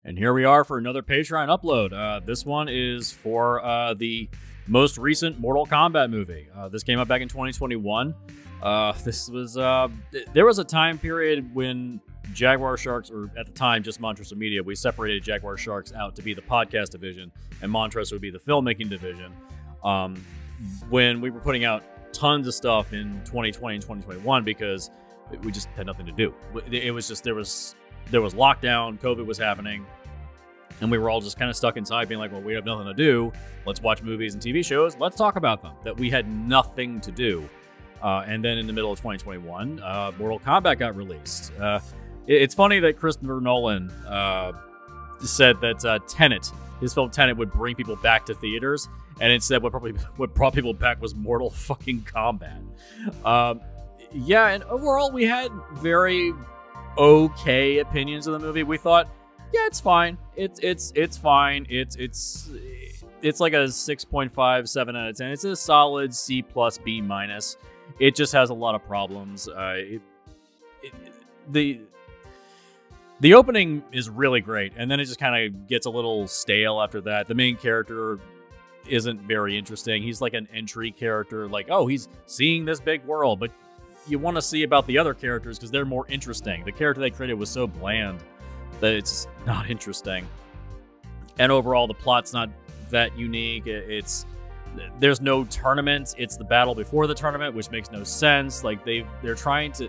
And here we are for another Patreon upload. This one is for the most recent Mortal Kombat movie. This came out back in 2021. There was a time period when Jaguar Sharks, or at the time just Montrose Media, we separated Jaguar Sharks out to be the podcast division, and Montrose would be the filmmaking division. When we were putting out tons of stuff in 2020 and 2021 because we just had nothing to do. It was just there was lockdown, COVID was happening, and we were all just kind of stuck inside being like, well, we have nothing to do. Let's watch movies and TV shows. Let's talk about them. That we had nothing to do. And then in the middle of 2021, Mortal Kombat got released. It's funny that Christopher Nolan said that his film Tenet would bring people back to theaters, and instead what brought people back was Mortal fucking Kombat. Yeah, and overall we had very okay opinions of the movie. We thought, yeah, it's fine. It's fine. It's like a 6.5, 7 out of 10. It's a solid C plus B minus. It just has a lot of problems. The opening is really great, and then it just kind of gets a little stale after that. The main character isn't very interesting. He's like an entry character, like, oh, he's seeing this big world, but you want to see about the other characters because they're more interesting. The character they created was so bland that it's just not interesting. And overall, the plot's not that unique. There's no tournament. It's the battle before the tournament, which makes no sense. Like they're trying to.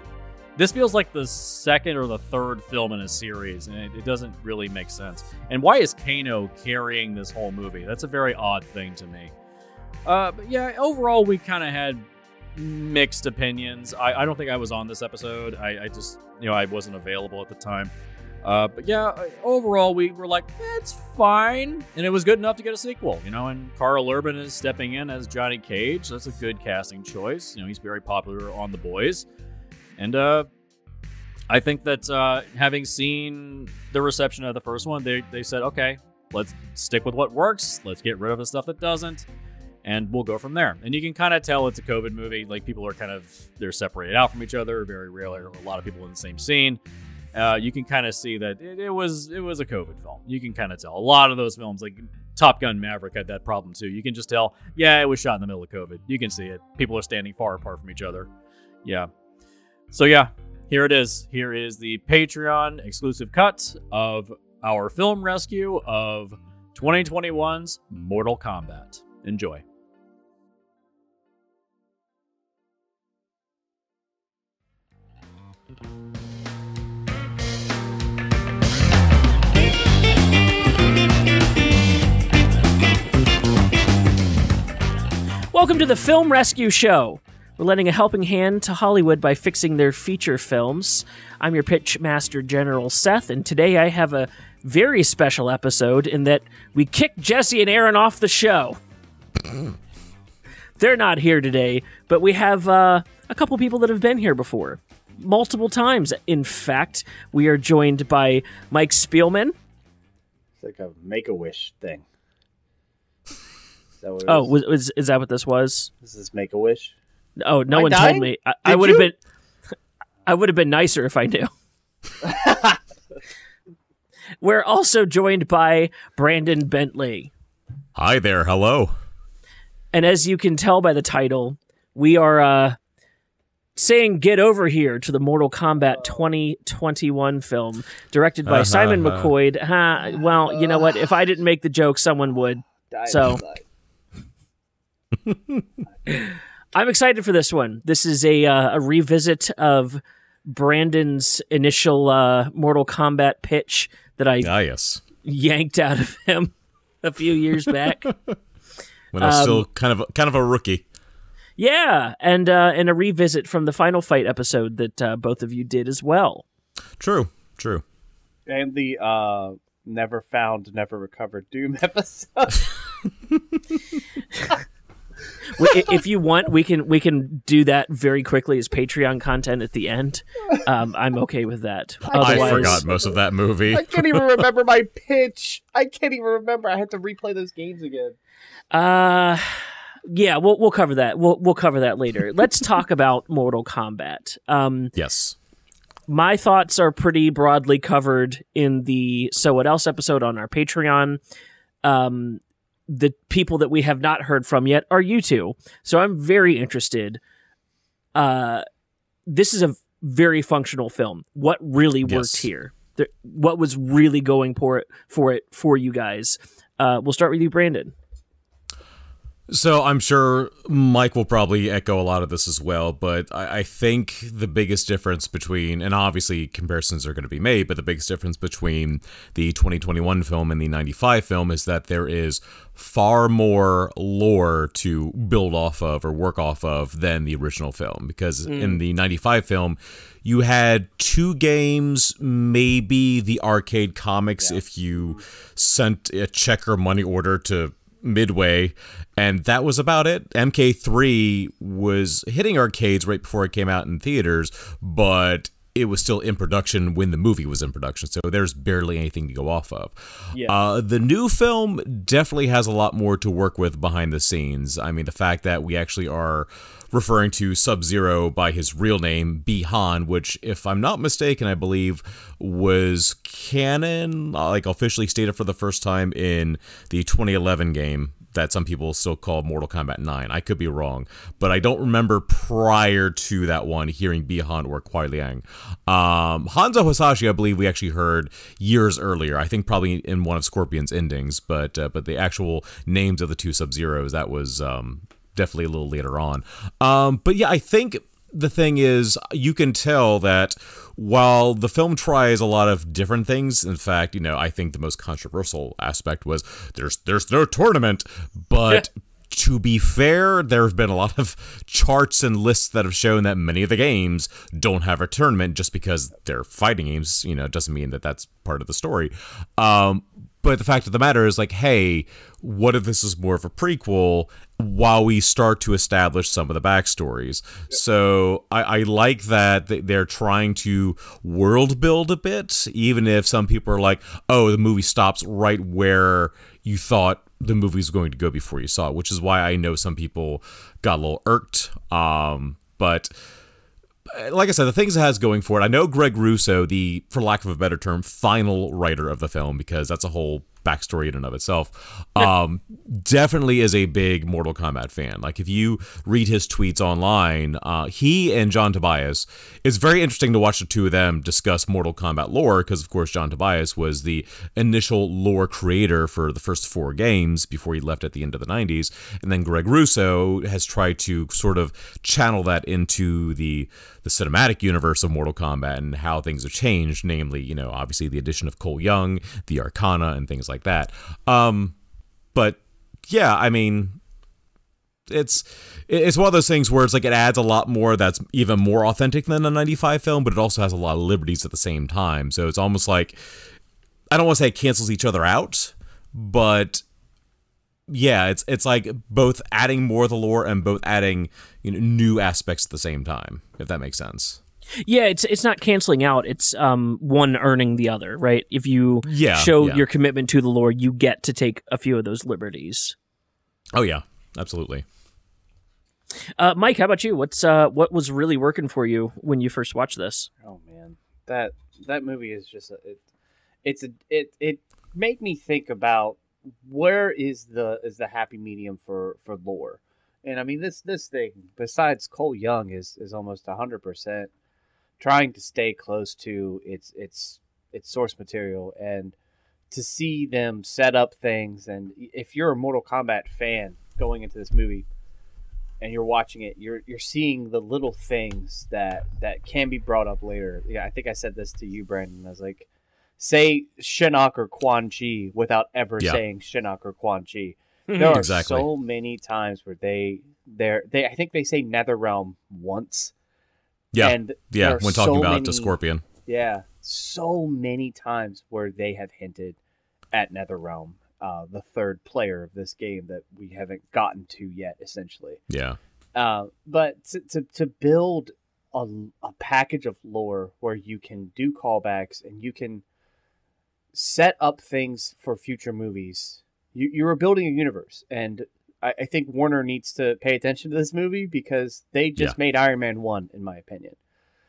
This feels like the second or the third film in a series, and it doesn't really make sense. And why is Kano carrying this whole movie? That's a very odd thing to me. But yeah, overall, we kind of had mixed opinions. I don't think I was on this episode. I just, I wasn't available at the time. But yeah, overall, we were like, it's fine. And it was good enough to get a sequel, and Karl Urban is stepping in as Johnny Cage. That's a good casting choice. He's very popular on The Boys. And I think that having seen the reception of the first one, they said, okay, let's stick with what works. Let's get rid of the stuff that doesn't. And we'll go from there. And you can kind of tell it's a COVID movie. Like, people are they're separated out from each other. Very rarely are a lot of people in the same scene. You can kind of see that it was a COVID film. You can kind of tell. A lot of those films, like Top Gun Maverick, had that problem too. You can just tell, yeah, it was shot in the middle of COVID. You can see it. People are standing far apart from each other. Yeah. So yeah, here it is. Here is the Patreon exclusive cut of our film rescue of 2021's Mortal Kombat. Enjoy. Welcome to the Film Rescue Show. We're lending a helping hand to Hollywood by fixing their feature films. I'm your pitch master, General Seth, and today I have a very special episode in that we kicked Jesse and Aaron off the show. They're not here today, but we have a couple people that have been here before. Multiple times, in fact. We are joined by Mike Spielman. It's like a Make-A-Wish thing. Is that what this was? This is Make-A-Wish? Oh, no one told me. I would have been nicer if I knew. We're also joined by Brandon Bentley. Hi there, hello. And as you can tell by the title, we are saying get over here to the Mortal Kombat 2021 film, directed by Simon McCoy. Well, you know what? If I didn't make the joke, someone would. So I'm excited for this one. This is a revisit of Brandon's initial Mortal Kombat pitch that I yanked out of him a few years back when I was still kind of a rookie. Yeah, and a revisit from the Final Fight episode that both of you did as well. True. And the Never Found, Never Recovered Doom episode. If you want, we can do that very quickly as Patreon content at the end. I'm okay with that. I forgot most of that movie. I can't even remember my pitch. I can't even remember. I had to replay those games again. Yeah, we'll cover that. We'll cover that later. Let's talk about Mortal Kombat. Yes. My thoughts are pretty broadly covered in the So What Else episode on our Patreon. The people that we have not heard from yet are you two. So I'm very interested. This is a very functional film. What really worked here? What was really going for it for you guys? We'll start with you, Brandon. So I'm sure Mike will probably echo a lot of this as well, but I think the biggest difference between, and obviously comparisons are going to be made, but the biggest difference between the 2021 film and the 95 film is that there is far more lore to build off of or work off of than the original film. Because in the 95 film, you had 2 games, maybe the arcade comics if you sent a check or money order to Midway, and that was about it. MK3 was hitting arcades right before it came out in theaters, but it was still in production when the movie was in production, so there's barely anything to go off of. The new film definitely has a lot more to work with behind the scenes. I mean, the fact that we actually are referring to Sub-Zero by his real name, Bi-Han, which, if I'm not mistaken, I believe was canon, like officially stated for the first time in the 2011 game that some people still call Mortal Kombat 9. I could be wrong, but I don't remember prior to that one hearing Bi-Han or Kuai Liang. Hanzo Hasashi, I believe we actually heard years earlier. I think probably in one of Scorpion's endings, but the actual names of the 2 Sub-Zeros, that was definitely a little later on. But yeah, I think the thing is, you can tell that while the film tries a lot of different things, in fact, I think the most controversial aspect was there's no tournament, but to be fair, there have been a lot of charts and lists that have shown that many of the games don't have a tournament. Just because they're fighting games, doesn't mean that that's part of the story. But the fact of the matter is, like, hey, what if this is more of a prequel while we start to establish some of the backstories? So I like that they're trying to world build a bit, even if some people are like, oh, the movie stops right where you thought the movie was going to go before you saw it, which is why I know some people got a little irked. But like I said, the things it has going for it, I know Greg Russo, the, for lack of a better term, final writer of the film, because that's a whole backstory in and of itself, definitely is a big Mortal Kombat fan. Like, if you read his tweets online, he and John Tobias, it's very interesting to watch the two of them discuss Mortal Kombat lore, because of course John Tobias was the initial lore creator for the first 4 games before he left at the end of the 90s, and then Greg Russo has tried to sort of channel that into the cinematic universe of Mortal Kombat and how things have changed, namely, obviously the addition of Cole Young, the Arcana, and things like that. But yeah, I mean, it's one of those things where it's like it adds a lot more that's even more authentic than a 95 film, but it also has a lot of liberties at the same time. So it's almost like, I don't want to say it cancels each other out, but yeah, it's like both adding more of the lore and both adding new aspects at the same time, if that makes sense. Yeah, it's not canceling out. It's one earning the other, right? If you show your commitment to the lore, you get to take a few of those liberties. Oh yeah, absolutely. Mike, how about you? What was really working for you when you first watched this? Oh man, that movie is just it made me think about where is the happy medium for lore. And I mean, this thing, besides Cole Young, is almost 100% trying to stay close to its source material, and to see them set up things. And if you're a Mortal Kombat fan going into this movie and you're watching it, you're seeing the little things that can be brought up later. Yeah, I think I said this to you, Brandon. I was like, say Shinnok or Quan Chi without ever saying Shinnok or Quan Chi. There are so many times where they I think they say Netherrealm once. Yeah, and when talking about the Scorpion. Yeah, so many times where they have hinted at Netherrealm, the third player of this game that we haven't gotten to yet, essentially. Yeah. But to build a package of lore where you can do callbacks and you can set up things for future movies. You are building a universe, and I think Warner needs to pay attention to this movie, because they just made Iron Man 1, in my opinion.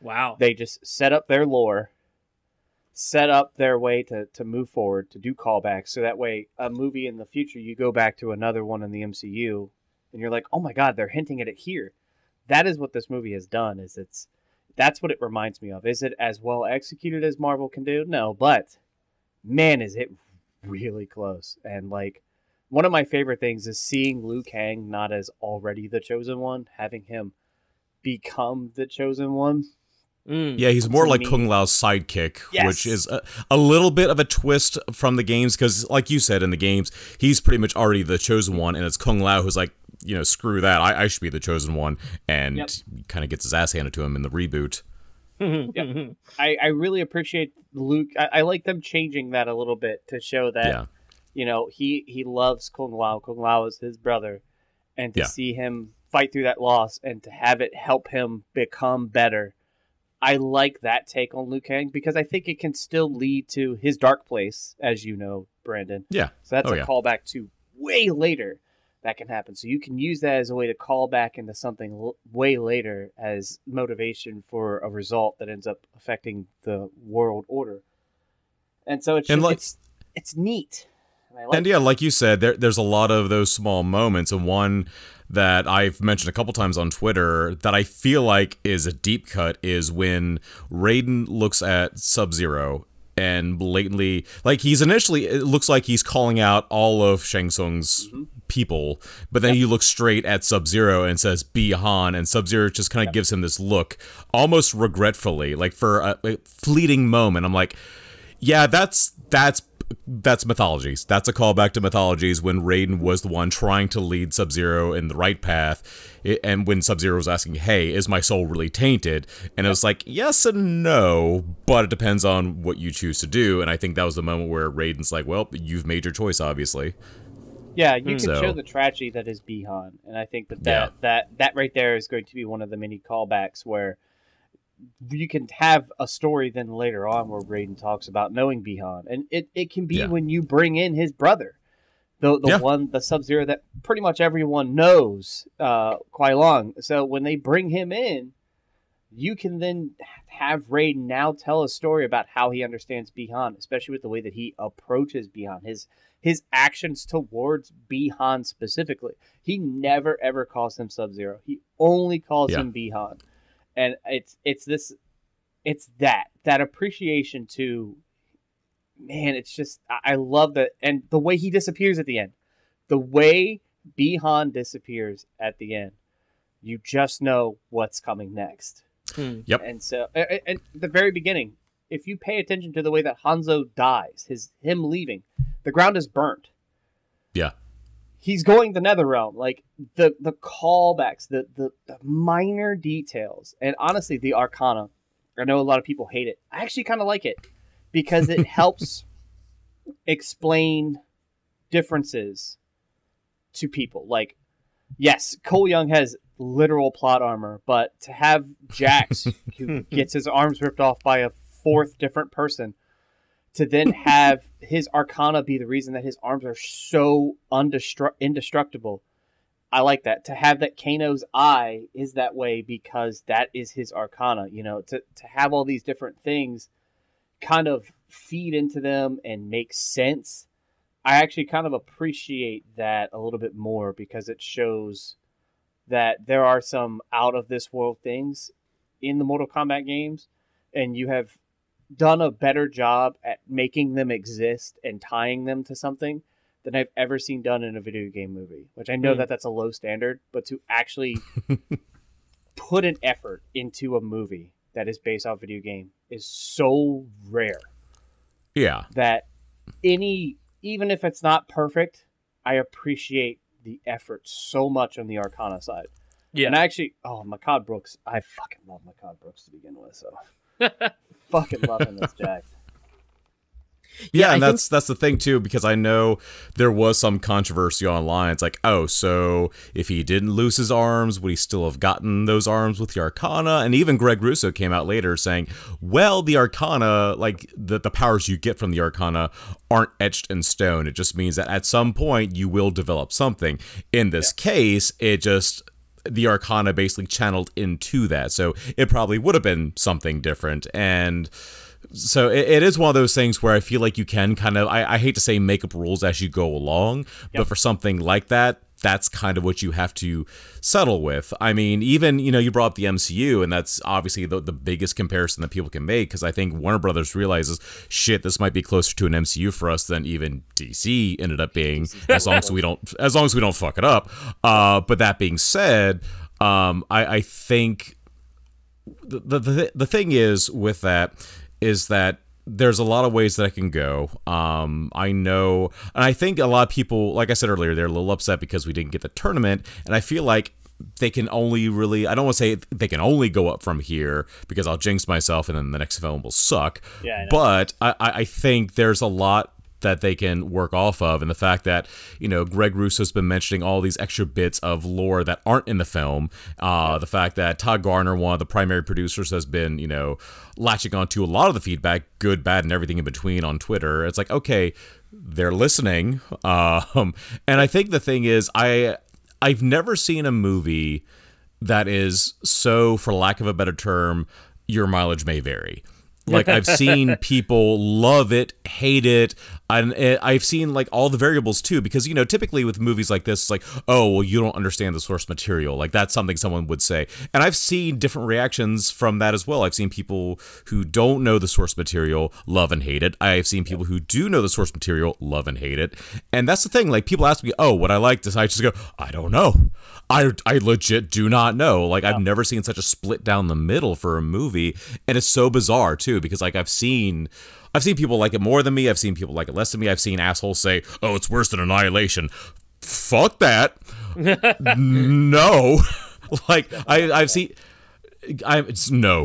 Wow. They just set up their lore, set up their way to move forward, to do callbacks. So that way, a movie in the future, you go back to another one in the MCU, and you're like, oh my God, they're hinting at it here. That is what this movie has done. That's what it reminds me of. Is it as well executed as Marvel can do? No, but man, is it really close. And like, one of my favorite things is seeing Liu Kang not as already the chosen one, having him become the chosen one. Yeah, he's more like Kung Lao's sidekick, Yes. which is a little bit of a twist from the games, because like you said, in the games, he's pretty much already the chosen one, and it's Kung Lao who's like, screw that, I should be the chosen one, and kind of gets his ass handed to him in the reboot. Yep. I really appreciate Luke. I like them changing that a little bit to show that, he loves Kung Lao. Kung Lao is his brother, and to see him fight through that loss and to have it help him become better. I like that take on Liu Kang, because I think it can still lead to his dark place, as you know, Brandon. Yeah. So that's a callback to way later that can happen. So you can use that as a way to call back into something way later as motivation for a result that ends up affecting the world order. And so it's neat. And like you said, there's a lot of those small moments, and one that I've mentioned a couple times on Twitter that I feel like is a deep cut is when Raiden looks at Sub-Zero and blatantly, like, it looks like he's calling out all of Shang Tsung's people, but then he looks straight at Sub-Zero and says, "Be Han," and Sub-Zero just kind of gives him this look, almost regretfully, like for a fleeting moment. I'm like, yeah, that's mythologies. That's a callback to mythologies when Raiden was the one trying to lead Sub-Zero in the right path, and when Sub-Zero was asking, hey, is my soul really tainted? And it was like, yes and no, but it depends on what you choose to do. And I think that was the moment where Raiden's like, well, you've made your choice, obviously. Yeah, you can show the tragedy that is Bihan, and I think that right there is going to be one of the many callbacks where you can have a story then later on where Raiden talks about knowing Bihan, and it can be when you bring in his brother, the Sub-Zero that pretty much everyone knows, Kuai Long. So when they bring him in, you can then have Raiden now tell a story about how he understands Bihan, especially with the way that he approaches Bihan, his actions towards Bihan specifically. He never ever calls him Sub-Zero. He only calls him Bihan. And it's that appreciation to, man, it's just, I love that. And the way he disappears at the end, the way Bihan disappears at the end, you just know what's coming next. Yep. And so, at the very beginning, if you pay attention to the way that Hanzo dies, him leaving, the ground is burnt. Yeah. He's going the Netherrealm, like the callbacks, the minor details, and honestly, the Arcana. I know a lot of people hate it. I actually kind of like it because it helps explain differences to people. Like, yes, Cole Young has literal plot armor, but to have Jax, who gets his arms ripped off by a fourth different person, to then have his Arcana be the reason that his arms are so indestructible. I like that. To have that Kano's eye is that way because that is his Arcana. To have all these different things kind of feed into them and make sense. I actually kind of appreciate that a little bit more because it shows that there are some out of this world things in the Mortal Kombat games, and you have done a better job at making them exist and tying them to something than I've ever seen done in a video game movie, which I know that that's a low standard, but to actually put an effort into a movie that is based off video game is so rare. Yeah. That even if it's not perfect, I appreciate the effort so much on the Arcana side. Yeah. And I actually, Makad Brooks, I fucking love Makad Brooks to begin with, so fucking loving this, Jax. Yeah, and that's the thing too, because I know there was some controversy online. It's like, oh, so if he didn't lose his arms, would he still have gotten those arms with the Arcana? And even Greg Russo came out later saying, well, the Arcana, like the powers you get from the Arcana aren't etched in stone. It just means that at some point you will develop something. In this case, it just the Arcana basically channeled into that. So it probably would have been something different. And so it is one of those things where I feel like you can kind of, I hate to say make up rules as you go along, but for something like that, that's kind of what you have to settle with. I mean, even, you brought up the MCU, and that's obviously the biggest comparison that people can make, because I think Warner Brothers realizes, shit, this might be closer to an MCU for us than even DC ended up being, as long as we don't fuck it up. But that being said, I think the thing is with that is that there's a lot of ways that I can go. I know, and I think a lot of people, like I said earlier, they're a little upset because we didn't get the tournament, and I feel like they can only really, I don't want to say they can only go up from here, because I'll jinx myself and then the next film will suck. Yeah, I know. But I think there's a lot that they can work off of, and the fact that Greg Russo's been mentioning all these extra bits of lore that aren't in the film, the fact that Todd Garner, one of the primary producers, has been latching onto a lot of the feedback, good, bad, and everything in between on Twitter. It's like, okay, they're listening. And I think the thing is, I've never seen a movie that is so, for lack of a better term, your mileage may vary. Like, I've seen people love it, hate it, and I've seen, like, all the variables, too, because, typically with movies like this, it's like, oh, well, you don't understand the source material. Like, that's something someone would say. And I've seen different reactions from that as well. I've seen people who don't know the source material love and hate it. I've seen people who do know the source material love and hate it. And that's the thing. Like, people ask me, oh, what I like this, I just go, I don't know. I legit do not know. Like, I've never seen such a split down the middle for a movie, and it's so bizarre too, because like I've seen people like it more than me, I've seen people like it less than me, I've seen assholes say, "Oh, it's worse than Annihilation." Fuck that. No. Like I've seen. It's no.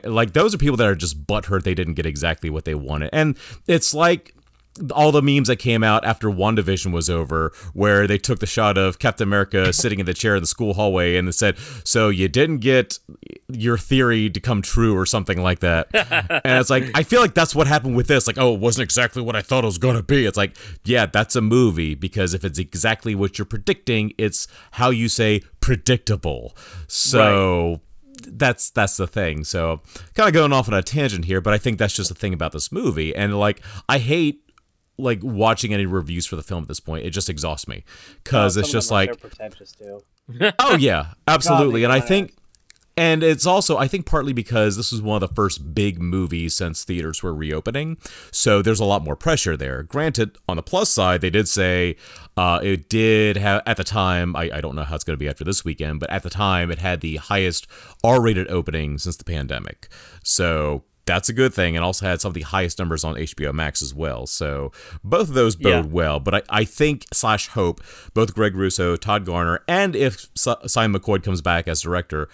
Like, those are people that are just butthurt they didn't get exactly what they wanted, and it's like all the memes that came out after WandaVision was over, where they took the shot of Captain America sitting in the chair in the school hallway and it said, so you didn't get your theory to come true or something like that. And it's like, I feel like that's what happened with this. Like, oh, it wasn't exactly what I thought it was going to be. It's like, yeah, that's a movie, because if it's exactly what you're predicting, it's how you say predictable. So... Right. That's the thing. So, kind of going off on a tangent here, but I think that's just the thing about this movie. And like, I hate like watching any reviews for the film at this point. It just exhausts me, because it's just like, so pretentious too. Oh yeah, absolutely. And I think, and it's also, I think, partly because this was one of the first big movies since theaters were reopening, so there's a lot more pressure there. Granted, on the plus side, they did say it did have, at the time, I don't know how it's going to be after this weekend, but at the time, it had the highest R-rated opening since the pandemic. So that's a good thing, and also had some of the highest numbers on HBO Max as well. So both of those bode well. But I think / hope both Greg Russo, Todd Garner, and if Simon McCoy comes back as director,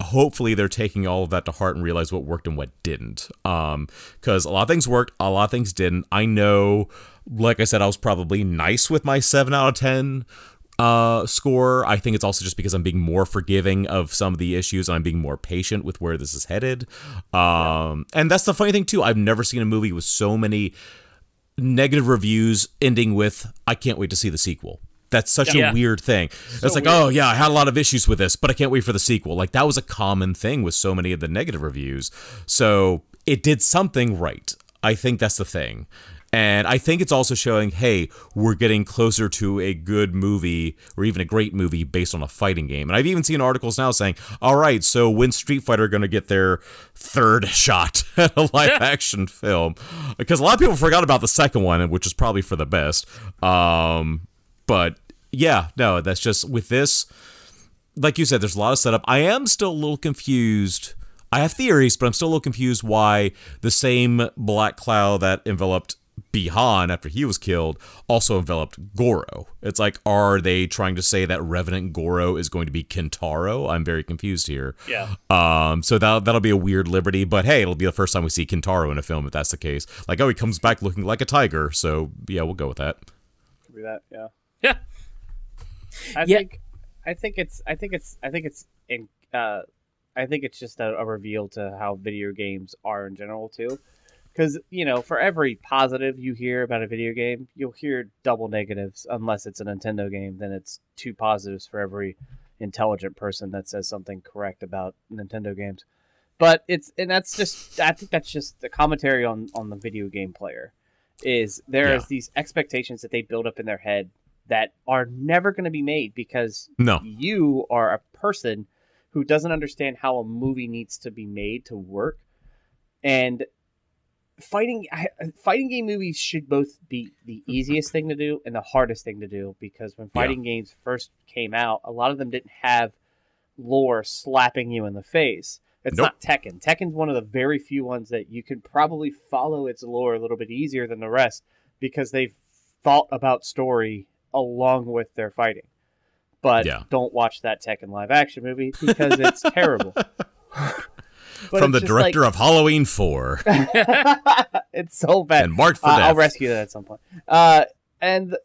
hopefully they're taking all of that to heart and realize what worked and what didn't. Because a lot of things worked, a lot of things didn't. I know, like I said, I was probably nice with my 7 out of 10 score. I think it's also just because I'm being more forgiving of some of the issues, and I'm being more patient with where this is headed. And that's the funny thing too. I've never seen a movie with so many negative reviews ending with, I can't wait to see the sequel. That's such a weird thing. So it's like, weird. Oh yeah, I had a lot of issues with this, but I can't wait for the sequel. Like, that was a common thing with so many of the negative reviews. So it did something right. I think that's the thing. And I think it's also showing, hey, we're getting closer to a good movie, or even a great movie based on a fighting game. And I've even seen articles now saying, all right, so when's Street Fighter going to get their third shot at a live-action film? Because a lot of people forgot about the second one, which is probably for the best. But yeah, no, that's just, with this, like you said, there's a lot of setup. I am still a little confused. I have theories, but I'm still a little confused why the same black cloud that enveloped Bihan after he was killed also enveloped Goro. It's like, are they trying to say that Revenant Goro is going to be Kintaro? I'm very confused here. Yeah. So that'll be a weird liberty, but hey, it'll be the first time we see Kintaro in a film if that's the case. Like, oh, he comes back looking like a tiger, so yeah, we'll go with that. Could be that, yeah. Yeah. I think it's just a reveal to how video games are in general too. Because, for every positive you hear about a video game, you'll hear double negatives. Unless it's a Nintendo game, then it's 2 positives for every intelligent person that says something correct about Nintendo games. But I think that's just the commentary on the video game player. Is there's these expectations that they build up in their head that are never going to be made because you are a person who doesn't understand how a movie needs to be made to work. And fighting game movies should both be the easiest thing to do and the hardest thing to do, because when fighting games first came out, a lot of them didn't have lore slapping you in the face. It's not Tekken. Tekken's one of the very few ones that you can probably follow its lore a little bit easier than the rest because they've thought about story along with their fighting. But don't watch that Tekken live action movie because it's terrible. From the director of Halloween 4. It's so bad. And marked for death. I'll rescue that at some point. And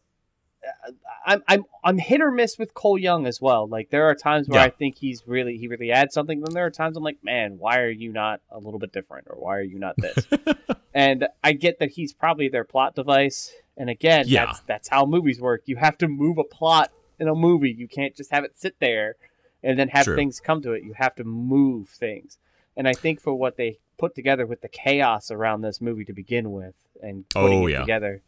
I'm hit or miss with Cole Young as well. Like, there are times where I think he really adds something. Then there are times I'm like, man, why are you not a little bit different, or why are you not this? And I get that he's probably their plot device. And again, that's how movies work. You have to move a plot in a movie. You can't just have it sit there and then have things come to it. You have to move things. And I think for what they put together with the chaos around this movie to begin with and putting it together,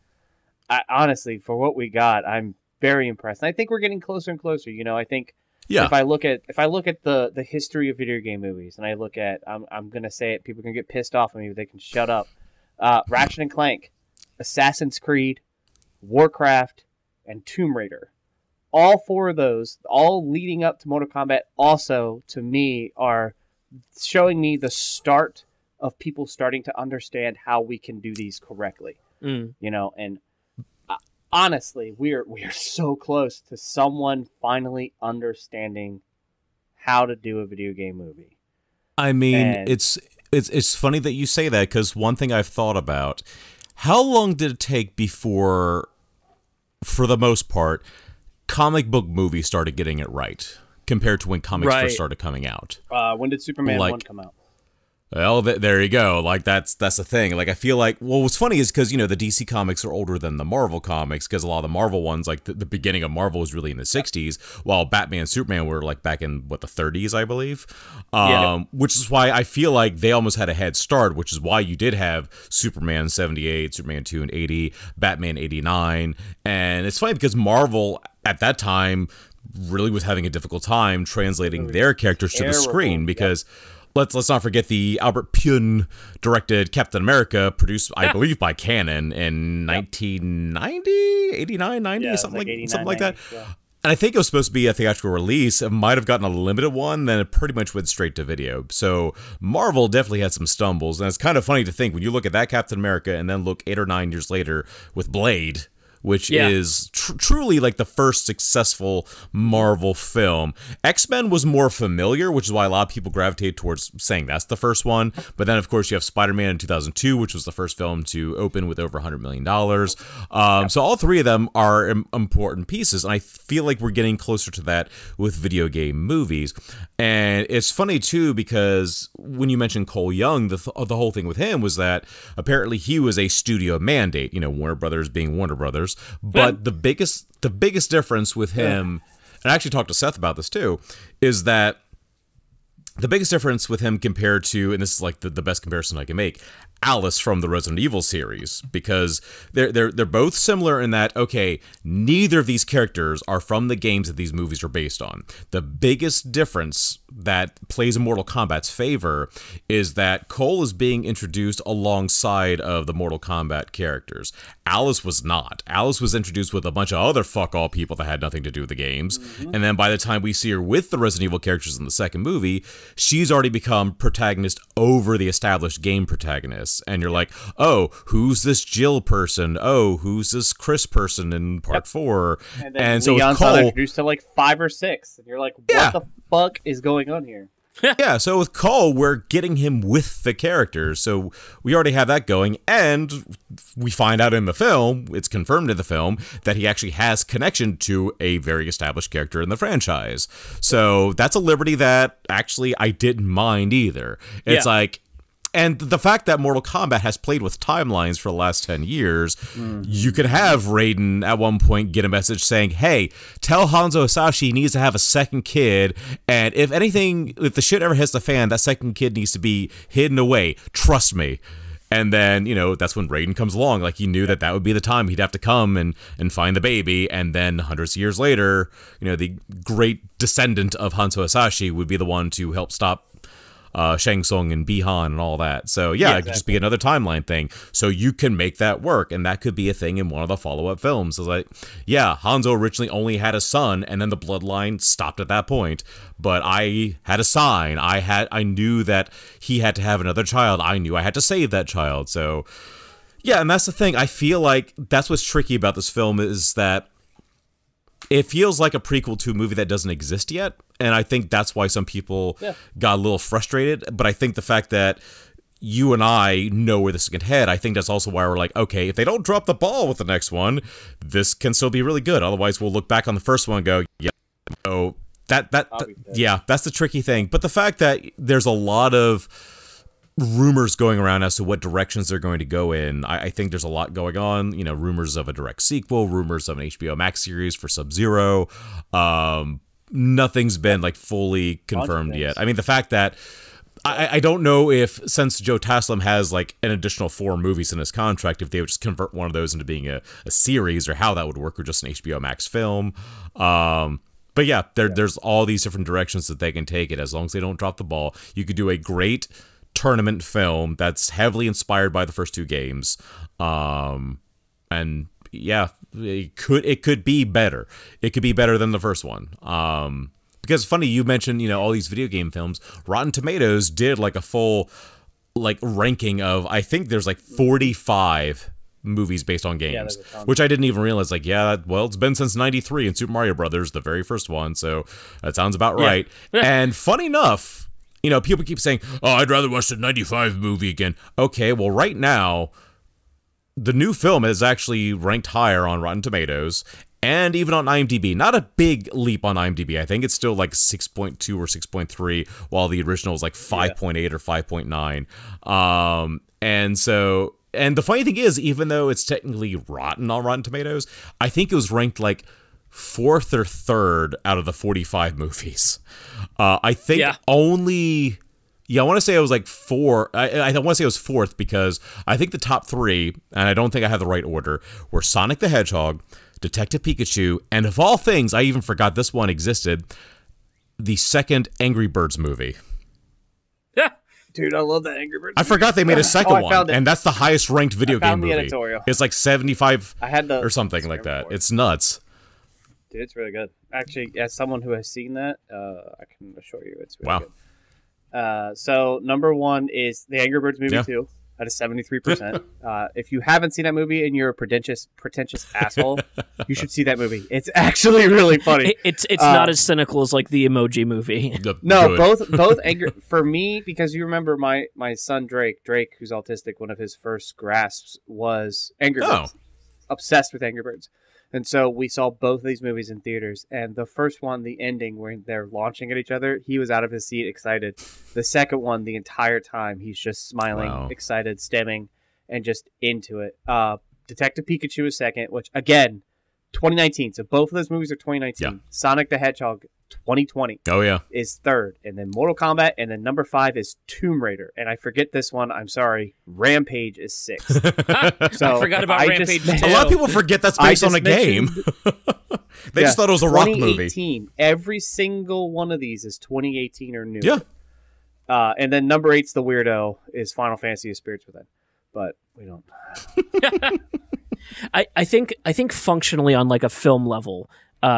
honestly, for what we got, I'm very impressed. And I think we're getting closer and closer. I think if I look at the history of video game movies, and I look at, I'm gonna say it, people can get pissed off at me, but they can shut up. Ratchet and Clank, Assassin's Creed, Warcraft, and Tomb Raider. All 4 of those, all leading up to Mortal Kombat, also to me are showing me the start of people starting to understand how we can do these correctly. And honestly, we are so close to someone finally understanding how to do a video game movie. I mean, it's funny that you say that, because one thing I've thought about, how long did it take before, for the most part, comic book movies started getting it right compared to when comics first started coming out? When did Superman 1 come out? Well, there you go. Like, that's the thing. Like, I feel like, well, what's funny is because, the DC comics are older than the Marvel comics, because a lot of the Marvel ones, like, the beginning of Marvel was really in the 60s, while Batman and Superman were, like, back in, the 30s, I believe? Which is why I feel like they almost had a head start, which is why you did have Superman 78, Superman 2 in 80, Batman 89, and it's funny because Marvel, at that time, really was having a difficult time translating their characters to the screen, because... Let's not forget the Albert Pyun directed Captain America, produced, I believe, by Canon in 1990, 89, 90, something like that. Yeah. And I think it was supposed to be a theatrical release. It might have gotten a limited one, then it pretty much went straight to video. So Marvel definitely had some stumbles. And it's kind of funny to think, when you look at that Captain America and then look 8 or 9 years later with Blade, which is truly like the first successful Marvel film. X-Men was more familiar, which is why a lot of people gravitate towards saying that's the first one. But then, of course, you have Spider-Man in 2002, which was the first film to open with over $100 million. So all 3 of them are important pieces, and I feel like we're getting closer to that with video game movies. And it's funny, too, because when you mentioned Cole Young, the whole thing with him was that apparently he was a studio mandate, Warner Brothers being Warner Brothers. But the biggest difference with him, and I actually talked to Seth about this too, is that the biggest difference with him compared to, and this is like the best comparison I can make, Alice from the Resident Evil series, because they're both similar in that, okay, neither of these characters are from the games that these movies are based on. The biggest difference that plays in Mortal Kombat's favor is that Cole is being introduced alongside of the Mortal Kombat characters. Alice was not. Alice was introduced with a bunch of other fuck-all people that had nothing to do with the games, and then by the time we see her with the Resident Evil characters in the second movie, she's already become protagonist over the established game protagonist. And you're like, oh, who's this Jill person? Oh, who's this Chris person in part 4? And then so Leon's Cole, introduced to like 5 or 6. And you're like, what the fuck is going on here? Yeah, so with Cole, we're getting him with the characters, so we already have that going, and we find out in the film, it's confirmed in the film, that he actually has connection to a very established character in the franchise. So that's a liberty that actually I didn't mind either. It's like, And the fact that Mortal Kombat has played with timelines for the last 10 years, you could have Raiden at one point get a message saying, hey, tell Hanzo Hasashi he needs to have a second kid, and if the shit ever hits the fan, that second kid needs to be hidden away. Trust me. And then, that's when Raiden comes along. Like, he knew that would be the time he'd have to come and find the baby. And then hundreds of years later, the great descendant of Hanzo Hasashi would be the one to help stop Shang Tsung and Bi-Han and all that. So, it could just be another timeline thing. So you can make that work. And that could be a thing in one of the follow-up films. It's like, Hanzo originally only had a son, and then the bloodline stopped at that point. But I had a sign. I knew that he had to have another child. I knew I had to save that child. So, and that's the thing. I feel like that's what's tricky about this film is that it feels like a prequel to a movie that doesn't exist yet. And I think that's why some people got a little frustrated. But I think the fact that you and I know where this can head, I think that's also why we're like, okay, if they don't drop the ball with the next one, this can still be really good. Otherwise, we'll look back on the first one and go, that's the tricky thing. But the fact that there's a lot of rumors going around as to what directions they're going to go in, I think there's a lot going on. Rumors of a direct sequel, rumors of an HBO Max series for Sub-Zero. Nothing's been like fully confirmed yet. I mean, the fact that I don't know if, since Joe Taslim has like an additional 4 movies in his contract, if they would just convert one of those into being a series, or how that would work, or just an HBO Max film. But there's all these different directions that they can take it, as long as they don't drop the ball. You could do a great tournament film that's heavily inspired by the first 2 games. It could be better. It could be better than the first one. Because funny, you mentioned, all these video game films. Rotten Tomatoes did like a full ranking of, I think there's like 45 movies based on games, which I didn't even realize. Like, it's been since '93 and Super Mario Brothers, the very first one. So that sounds about right. And funny enough, people keep saying, oh, I'd rather watch the '95 movie again. Okay, well, right now, the new film is actually ranked higher on Rotten Tomatoes and even on IMDb. Not a big leap on IMDb. I think it's still like 6.2 or 6.3, while the original is like 5.8 or 5.9. And the funny thing is, even though it's technically rotten on Rotten Tomatoes, I think it was ranked like 4th or 3rd out of the 45 movies. I think only... I want to say it was like 4. I want to say it was 4th, because I think the top 3, and I don't think I have the right order, were Sonic the Hedgehog, Detective Pikachu, and of all things, I even forgot this one existed, the second Angry Birds movie. Yeah. Dude, I love that Angry Birds movie. I forgot they made a second one, and that's the highest ranked video game movie. Editorial. It's like 75 or something like that. It's nuts. Dude, it's really good. Actually, as someone who has seen that, I can assure you it's really good. So number 1 is the Angry Birds movie 2 at a 73%. If you haven't seen that movie and you're a pretentious asshole, you should see that movie. It's actually really funny. It's not as cynical as like the Emoji Movie. No, both Angry for me, because you remember my son Drake, who's autistic. One of his first grasps was Angry Birds. Obsessed with Angry Birds. And so we saw both of these movies in theaters. And the first one, the ending where they're launching at each other, he was out of his seat, excited. The second one, the entire time, he's just smiling, excited, stemming, and just into it. Detective Pikachu is second, which, again, 2019. So both of those movies are 2019. Yeah. Sonic the Hedgehog, 2020. Oh, yeah. Is third. And then Mortal Kombat. And then number 5 is Tomb Raider. And I forget this one. I'm sorry. Rampage is 6th. So I forgot about Rampage. A lot of people forget that's based on a game. They just thought it was a rock movie. Every single one of these is 2018 or newer. Yeah. And then number 8's the weirdo is Final Fantasy of Spirits Within. But we don't. I think functionally on like a film level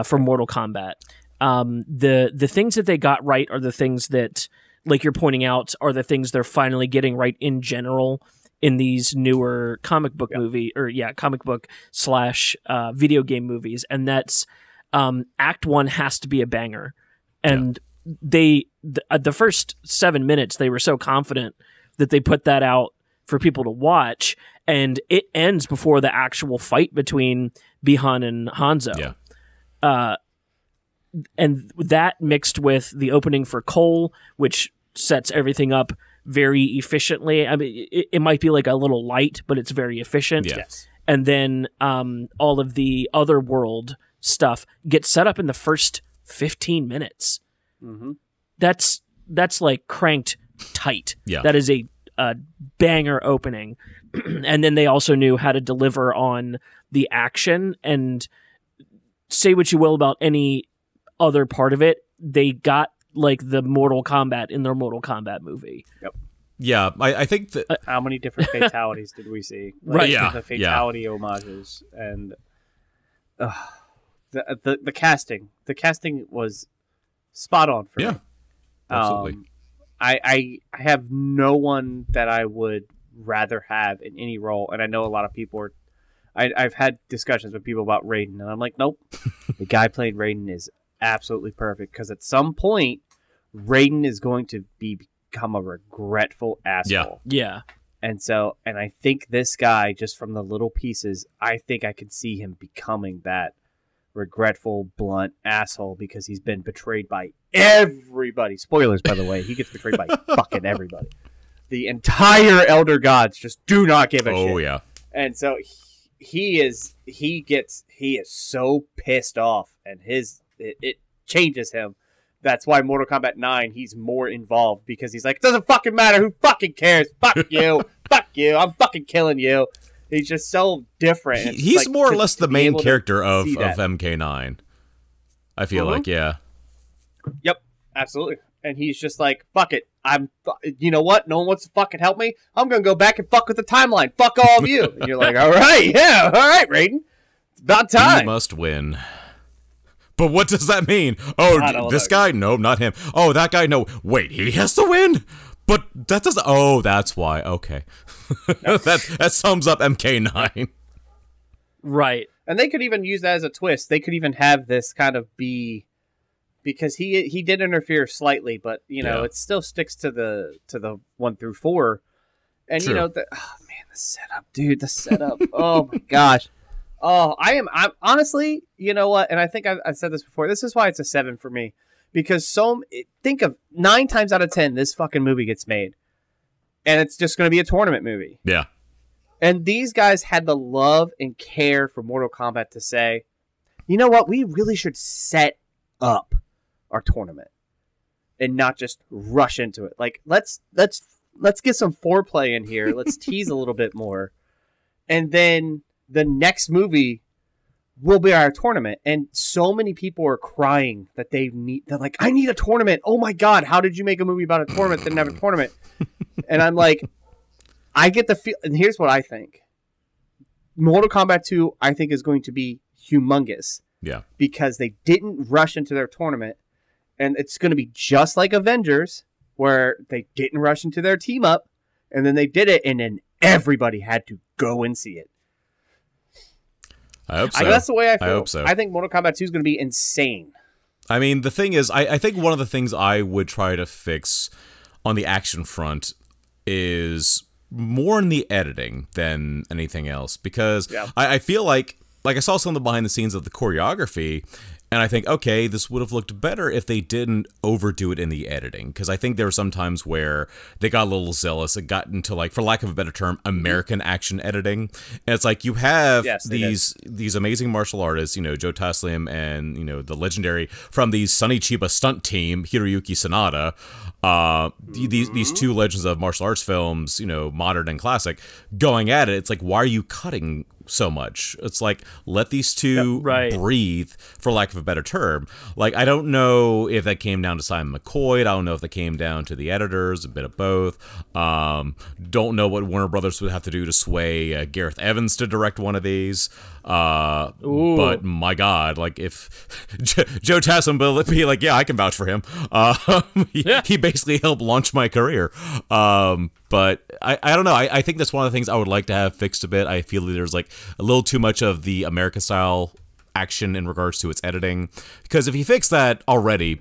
for Mortal Kombat, the things that they got right are the things that, like you're pointing out, are the things they're finally getting right in general in these newer comic book movie comic book / video game movies, and that's Act 1 has to be a banger, and the first 7 minutes they were so confident that they put that out for people to watch, and it ends before the actual fight between Bi-Han and Hanzo. Yeah. And that mixed with the opening for Cole, which sets everything up very efficiently. I mean, it might be like a little light, but it's very efficient. Yes. And then all of the other world stuff gets set up in the first 15 minutes. Mm-hmm. That's like cranked tight. Yeah. That is a banger opening. And then they also knew how to deliver on the action. And say what you will about any other part of it, they got like the Mortal Kombat in their Mortal Kombat movie. Yep. Yeah, I think that... How many different fatalities did we see? Right, yeah. The fatality homages. And the casting. The casting was spot on for me. Absolutely. I have no one that I would rather have in any role, and I know a lot of people are. I've had discussions with people about Raiden, and I'm like, nope, the guy playing Raiden is absolutely perfect, because at some point, Raiden is going to become a regretful asshole. Yeah. And I think this guy, just from the little pieces, I think I could see him becoming that regretful, blunt asshole, because he's been betrayed by everybody. Spoilers, by the way. He gets betrayed by fucking everybody. The entire Elder Gods just do not give a shit. Oh, yeah. And so he is so pissed off, and it changes him. That's why Mortal Kombat 9, he's more involved, because he's like, it doesn't fucking matter, who fucking cares? Fuck you. Fuck you. I'm fucking killing you. He's just so different. He's like, more or less the main character of MK9. MK9. I feel like, yeah. Yep, absolutely. And he's just like, fuck it. You know what? No one wants to fucking help me. I'm going to go back and fuck with the timeline. Fuck all of you. And you're like, all right, yeah, all right, Raiden. It's about time. He must win. But what does that mean? Oh, this guy? No, not him. Oh, that guy? No. Wait, he has to win? But that doesn't... Oh, that's why. Okay. that sums up MK9. Right. And they could even use that as a twist. They could even have this kind of be... Because he did interfere slightly, but, you know, it still sticks to the 1 through 4. And, True. you know, the setup, dude. The setup. Oh, my gosh. Oh, I'm honestly, you know what? And I think I've said this before. This is why it's a 7 for me. Because think of 9 times out of 10, this fucking movie gets made. And it's just going to be a tournament movie. Yeah. And these guys had the love and care for Mortal Kombat to say, you know what? We really should set up our tournament and not just rush into it. Like, let's get some foreplay in here. Let's tease a little bit more. And then the next movie will be our tournament. And so many people are crying that they're like, I need a tournament. Oh my God, how did you make a movie about a tournament that didn't have a tournament? And I'm like, I get the feel, and here's what I think. Mortal Kombat 2, I think, is going to be humongous. Yeah. Because they didn't rush into their tournament. And it's going to be just like Avengers, where they didn't rush into their team up, and then they did it, and then everybody had to go and see it. I hope so. That's the way I feel. I hope so. I think Mortal Kombat 2 is going to be insane. I mean, the thing is, I think one of the things I would try to fix on the action front is more in the editing than anything else. Because I feel like I saw some of the behind the scenes of the choreography, and I think, okay, this would have looked better if they didn't overdo it in the editing. Because I think there were some times where they got a little zealous. It got into, like, for lack of a better term, American action editing. And it's like you have these amazing martial artists, you know, Joe Taslim and, you know, the legendary from the Sonny Chiba stunt team, Hiroyuki Sanada. These two legends of martial arts films, you know, modern and classic, going at it. It's like, why are you cutting so much? It's like, let these two breathe, for lack of a better term. Like, I don't know if that came down to Simon McCoy. I don't know if that came down to the editors, a bit of both. Don't know what Warner Brothers would have to do to sway Gareth Evans to direct one of these. But my God, like, if Joe Taslim will be like, yeah, I can vouch for him. He basically helped launch my career. But I don't know. I think that's one of the things I would like to have fixed a bit. I feel that there's like a little too much of the America style action in regards to its editing. Because if you fix that already,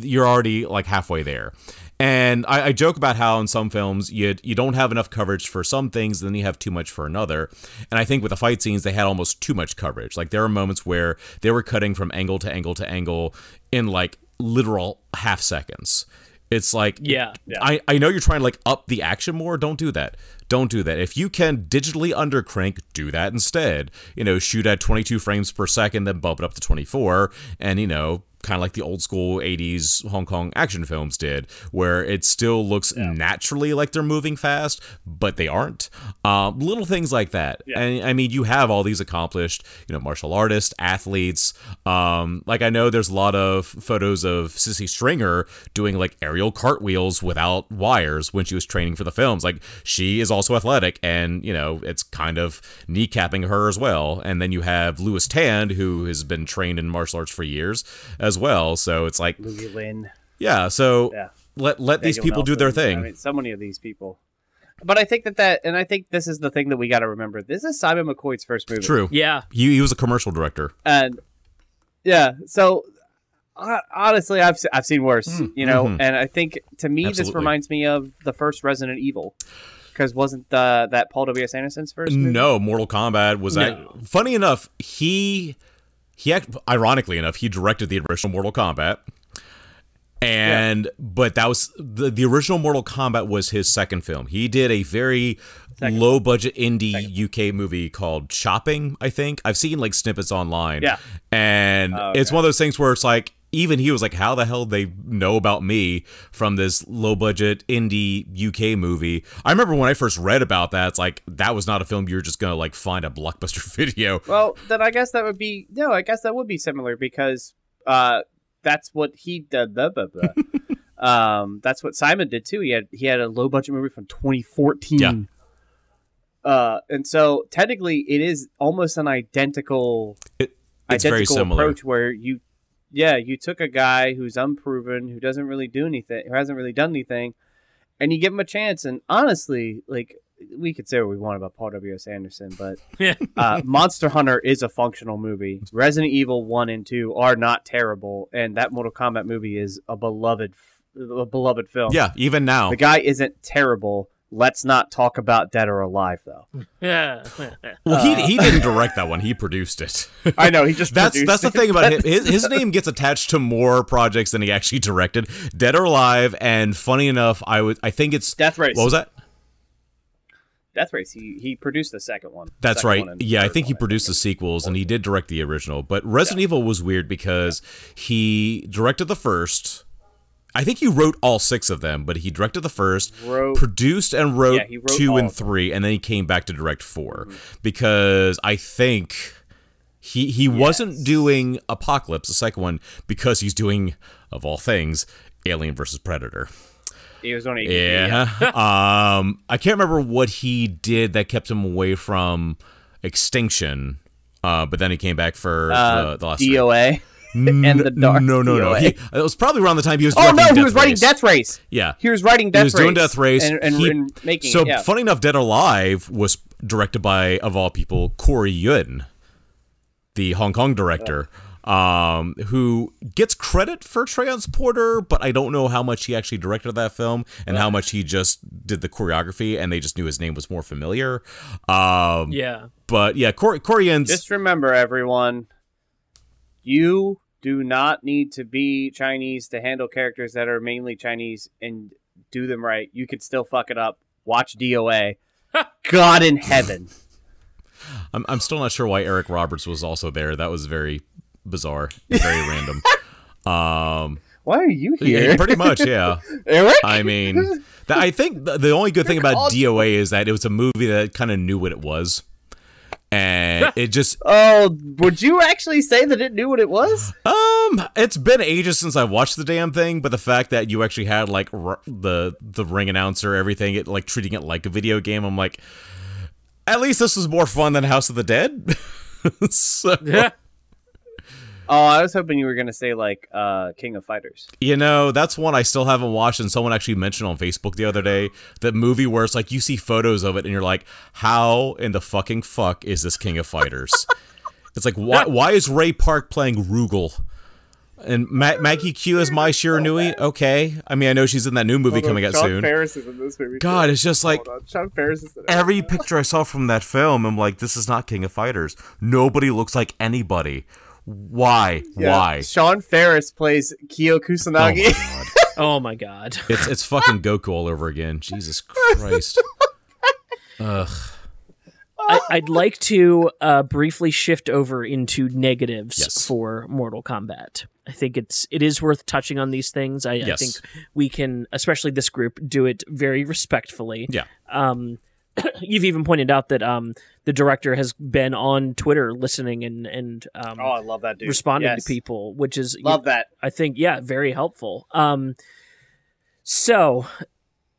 you're already like halfway there. And I joke about how in some films you don't have enough coverage for some things, and then you have too much for another. And I think with the fight scenes, they had almost too much coverage. Like, there are moments where they were cutting from angle to angle to angle in like literal half seconds. It's like, Yeah. I know you're trying to like up the action more. Don't do that. Don't do that. If you can digitally undercrank, do that instead. You know, shoot at 22 frames per second, then bump it up to 24, and you know, kind of like the old school 80s Hong Kong action films did, where it still looks naturally like they're moving fast, but they aren't. Little things like that. Yeah. And I mean, you have all these accomplished, you know, martial artists, athletes. Like I know there's a lot of photos of Sissy Stringer doing like aerial cartwheels without wires when she was training for the films. Like, she is also athletic, and you know, it's kind of kneecapping her as well. And then you have Louis Tan, who has been trained in martial arts for years as well. So it's like, Louis Lin. yeah. So let these people do their thing. I mean, so many of these people. But I think and I think this is the thing that we got to remember. This is Simon McCoy's first movie. True. Yeah. He was a commercial director. And yeah, so honestly, I've seen worse, you know. And I think to me, Absolutely. this reminds me of the first Resident Evil, because wasn't that Paul W.S. Anderson's first movie? No, Mortal Kombat was. Funny enough, ironically enough, he directed the original Mortal Kombat. And but that was the original Mortal Kombat was his second film. He did a very low budget indie UK movie called Shopping, I think. I've seen like snippets online. Yeah. And it's one of those things where it's like, even he was like, how the hell they know about me from this low budget indie UK movie? I remember when I first read about that, it's like, that was not a film you're just gonna like find a Blockbuster video. Well, then I guess that would be I guess that would be similar, because that's what he did. That's what Simon did too. He had a low budget movie from 2014. Yeah. And so technically, it is almost an identical very similar approach, where you took a guy who's unproven, who hasn't really done anything, and you give him a chance. And honestly, like, we could say what we want about Paul W.S. Anderson, but Monster Hunter is a functional movie. Resident Evil 1 and 2 are not terrible, and that Mortal Kombat movie is a beloved film. Yeah, even now. The guy isn't terrible. Let's not talk about Dead or Alive, though. Yeah. Well, he didn't direct that one. He produced it. I know, he just that's produced the it. thing about him. His name gets attached to more projects than he actually directed. Dead or Alive, and funny enough, I think it's Death Race. What was that? Death Race. He produced the second one. That's right. Yeah, I think he produced the sequels, and he did direct the original. But Resident Evil was weird because he directed the first. I think he wrote all 6 of them, but he directed the first, produced and wrote 2 and 3, and then he came back to direct 4. Because I think he wasn't doing Apocalypse, the second one, because he's doing, of all things, Alien versus Predator. He was on AVP. Yeah. I can't remember what he did that kept him away from Extinction, but then he came back for the last DOA. And the Dark. No. It was probably around the time he was directing he was writing Death Race. Yeah. He was writing Death Race. He was doing Death Race. And making so, it, yeah. funny enough, Dead or Alive was directed by, of all people, Corey Yuen, the Hong Kong director, who gets credit for Transporter, but I don't know how much he actually directed that film and how much he just did the choreography, and they just knew his name was more familiar. Yeah. But, yeah, Corey Yuen's... Just remember, everyone, you do not need to be Chinese to handle characters that are mainly Chinese and do them right. You could still fuck it up. Watch DOA. God in heaven. I'm still not sure why Eric Roberts was also there. That was very bizarre, very random. Why are you here? Yeah, pretty much, yeah. Eric? I mean, I think the only good thing about DOA is that it was a movie that kind of knew what it was. And it just... Oh, would you actually say that it knew what it was? It's been ages since I watched the damn thing, but the fact that you actually had, like, the ring announcer, everything, it like treating it like a video game, I'm like, at least this was more fun than House of the Dead. So... Yeah. Oh, I was hoping you were going to say, like, King of Fighters. You know, that's one I still haven't watched, and someone actually mentioned on Facebook the other day, that movie where it's like, you see photos of it, and you're like, how in the fucking fuck is this King of Fighters? It's like, why is Ray Park playing Rugal? And Maggie Q is Mai Shiranui? Okay. I mean, I know she's in that new movie coming out soon. Sean Ferris is in this movie. God, it's just like, Sean Ferris is in every picture I saw from that film, I'm like, this is not King of Fighters. Nobody looks like anybody. Why? Yeah. Why? Sean Ferris plays Kyo Kusanagi. Oh my God. Oh my god. It's fucking Goku all over again. Jesus Christ. Ugh. I'd like to briefly shift over into negatives Yes. for Mortal Kombat. I think it is worth touching on these things. I think we can, especially this group, do it very respectfully. Yeah. You've even pointed out that the director has been on Twitter listening and Oh, I love that dude. responding Yes. to people, which is Love that. I think, yeah, very helpful. So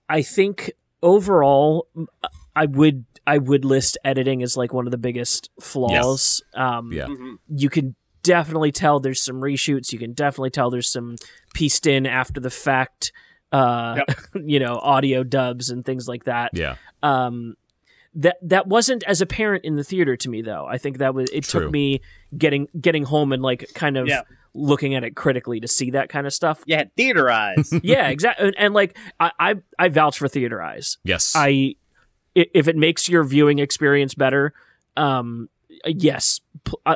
I think overall, I would list editing as like one of the biggest flaws. Yeah. Mhm. You can definitely tell there's some reshoots. You can definitely tell there's some pieced in after the fact, audio dubs and things like that. Yeah. That wasn't as apparent in the theater to me, though. I think that it True. took me getting home and like kind of looking at it critically to see that kind of stuff. You had theater eyes. Yeah, exactly. And like I vouch for theater eyes. Yes. If it makes your viewing experience better, yes.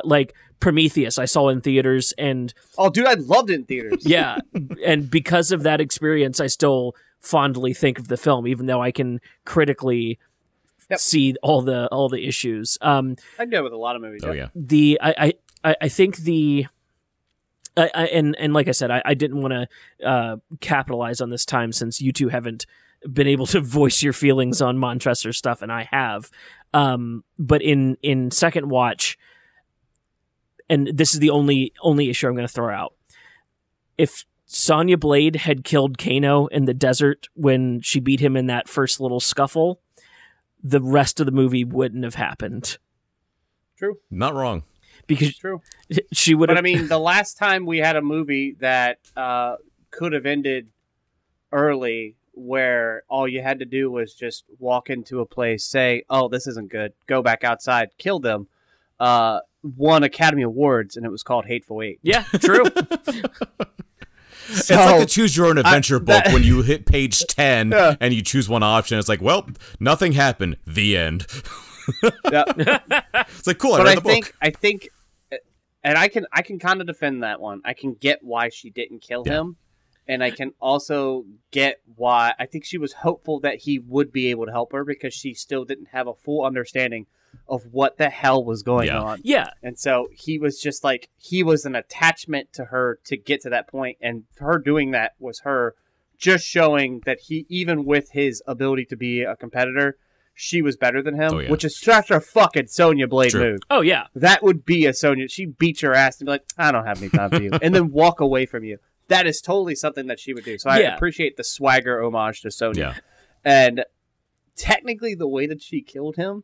Like Prometheus, I saw in theaters, and Oh, dude, I loved it in theaters. yeah, and because of that experience, I still fondly think of the film, even though I can critically see all the issues. I do it with a lot of movies. Oh yeah. I think and like I said, I didn't want to capitalize on this time since you two haven't been able to voice your feelings on Montresor stuff, and I have. But in second watch, and this is the only issue I'm going to throw out. If Sonya Blade had killed Kano in the desert when she beat him in that first little scuffle, the rest of the movie wouldn't have happened. True. Not wrong. Because True. she would have... But I mean, the last time we had a movie that could have ended early, where all you had to do was just walk into a place, say, "Oh, this isn't good," go back outside, kill them, won Academy Awards, and it was called Hateful Eight. Yeah, true. It's like the choose your own adventure book when you hit page 10 Yeah. and you choose one option. It's like, well, nothing happened. The end. Yeah. It's like, cool. But I read the book. I think, and I can kind of defend that one. I can get why she didn't kill him, and I can also get why I think she was hopeful that he would be able to help her, because she still didn't have a full understanding of what the hell was going on. Yeah. And so he was just like, he was an attachment to her to get to that point, and her doing that was her just showing that he, even with his ability to be a competitor, she was better than him, which is such a fucking Sonya Blade move. Oh, yeah. That would be a Sonya. She beat your ass and be like, "I don't have any time for you," and then walk away from you. That is totally something that she would do. So I appreciate the swagger homage to Sonya. Yeah. And technically, the way that she killed him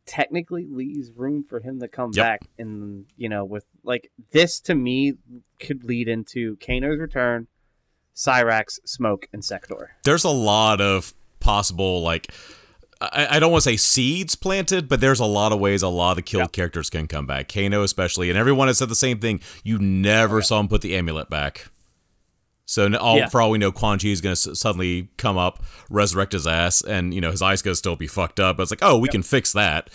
technically leaves room for him to come back. And, with like this, to me, could lead into Kano's return, Cyrax, Smoke, and Sector. There's a lot of possible, like, I don't want to say seeds planted, but there's a lot of ways a lot of the killed characters can come back. Kano especially, and everyone has said the same thing. You never saw him put the amulet back. So for all we know, Quan Chi is going to suddenly come up, resurrect his ass, and his eyes going to still be fucked up. But it's like, oh, we can fix that.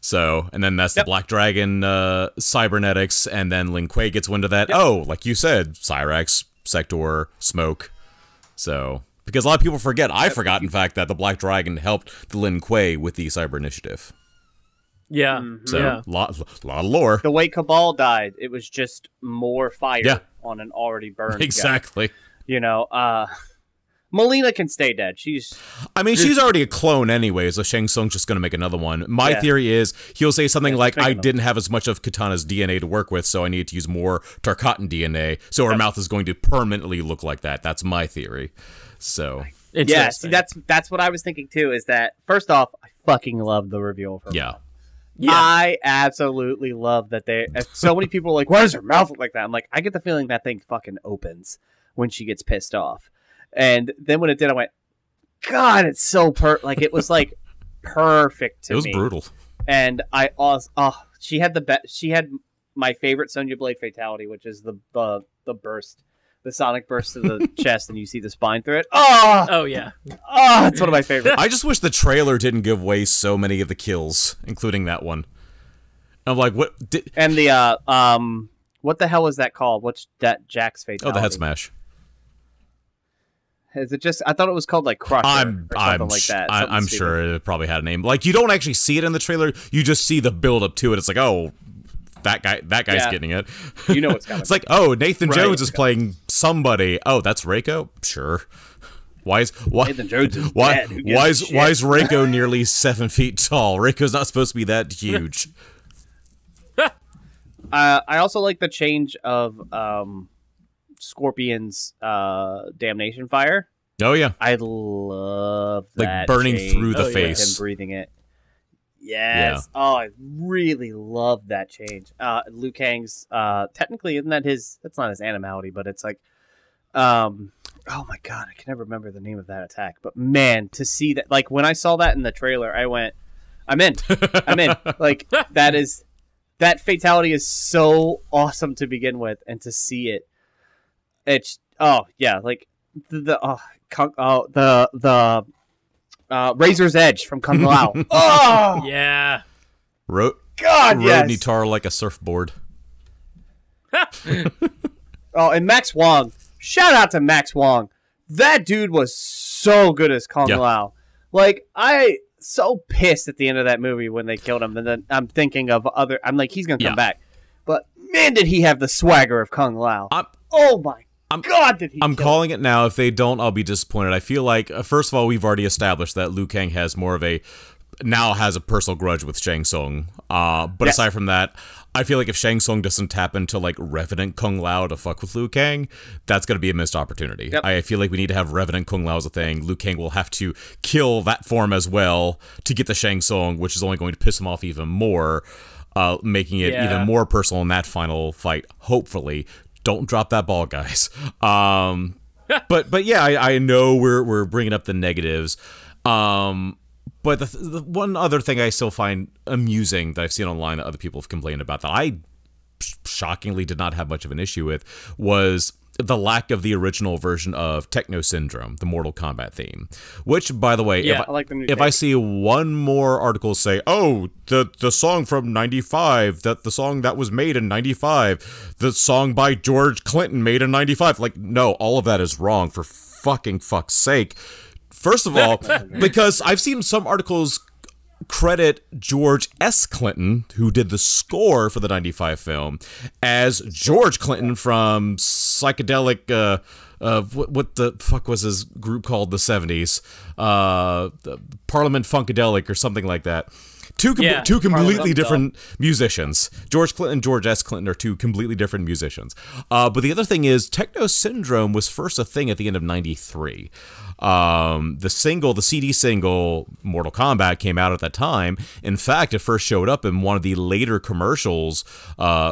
So, and then that's the Black Dragon cybernetics, and then Lin Kuei gets wind of that. Oh, like you said, Cyrax, Sector, Smoke. So, because a lot of people forget, I forgot, in fact, that the Black Dragon helped the Lin Kuei with the Cyber Initiative. Yeah. So, lot of lore. The way Cabal died, it was just more fire on an already burned Exactly. guy. Melina can stay dead. She's already a clone anyway, so Shang Tsung's just going to make another one. My theory is he'll say something like, I didn't have as much of Katana's DNA to work with, so I needed to use more Tarkatan DNA, so her mouth is going to permanently look like that. That's my theory. So... Yeah, see, that's what I was thinking too, is that, first off, I fucking love the reveal of her mouth. Yeah. I absolutely love that so many people are like, why does her mouth look like that? I'm like, I get the feeling that thing fucking opens when she gets pissed off. And then when it did, I went, God, it's so it was like perfect to me. It was brutal. And I also, she had my favorite Sonya Blade fatality, which is the burst. The sonic burst to the chest, and you see the spine through it. Oh yeah. It's one of my favorites. I just wish the trailer didn't give away so many of the kills, including that one. I'm like, what? And the what the hell is that called? What's that Jack's fatality? Oh, the head smash. Is it just? I thought it was called like Crusher or something like that. I'm sure it probably had a name. Like, you don't actually see it in the trailer. You just see the build up to it. It's like, oh, that guy's getting it. You know what's coming. It's like, oh, Nathan Jones is playing somebody. Oh, that's Reiko? Sure. Why is Reiko nearly 7 feet tall? Reiko's not supposed to be that huge. I also like the change of Scorpion's damnation fire. Oh yeah, I love that, like burning change. through the face, with him breathing it. Yes. Yeah. Oh, I really love that change. Liu Kang's technically isn't that his? That's not his animality, but it's like, oh my god, I can never remember the name of that attack. But man, to see that, like when I saw that in the trailer, I went, I'm in. Like that fatality is so awesome to begin with, and to see it, it's like the Razor's Edge from Kung Lao. Oh yeah, God, rode Nitaro like a surfboard. Oh, and Max Wong. Shout out to Max Wong. That dude was so good as Kung Lao. Like, I so pissed at the end of that movie when they killed him, and then I'm thinking of other. I'm like, he's gonna come back, but man, did he have the swagger of Kung Lao? Oh my God, did he? I'm calling it now. If they don't, I'll be disappointed. I feel like first of all, we've already established that Liu Kang has a personal grudge with Shang Tsung. But aside from that, I feel like if Shang Tsung doesn't tap into like Revenant Kung Lao to fuck with Liu Kang, that's going to be a missed opportunity. Yep. I feel like we need to have Revenant Kung Lao as a thing. Liu Kang will have to kill that form as well to get the Shang Tsung, which is only going to piss him off even more, making it even more personal in that final fight. Hopefully, don't drop that ball, guys. But yeah, I know we're bringing up the negatives. But the one other thing I still find amusing that I've seen online that other people have complained about that I shockingly did not have much of an issue with was the lack of the original version of Techno Syndrome, the Mortal Kombat theme. Which, by the way, if I see one more article say, oh, the song from 95, the song that was made in 95, the song by George Clinton made in 95, like, no, all of that is wrong, for fuck's sake. First of all, because I've seen some articles credit George S. Clinton, who did the score for the 95 film, as George Clinton from psychedelic, what the fuck was his group called, the 70s? Parliament Funkadelic or something like that. Two completely different musicians. George Clinton and George S. Clinton are two completely different musicians. But the other thing is, Techno Syndrome was first a thing at the end of 93. The CD single, Mortal Kombat, came out at that time. In fact, it first showed up in one of the later commercials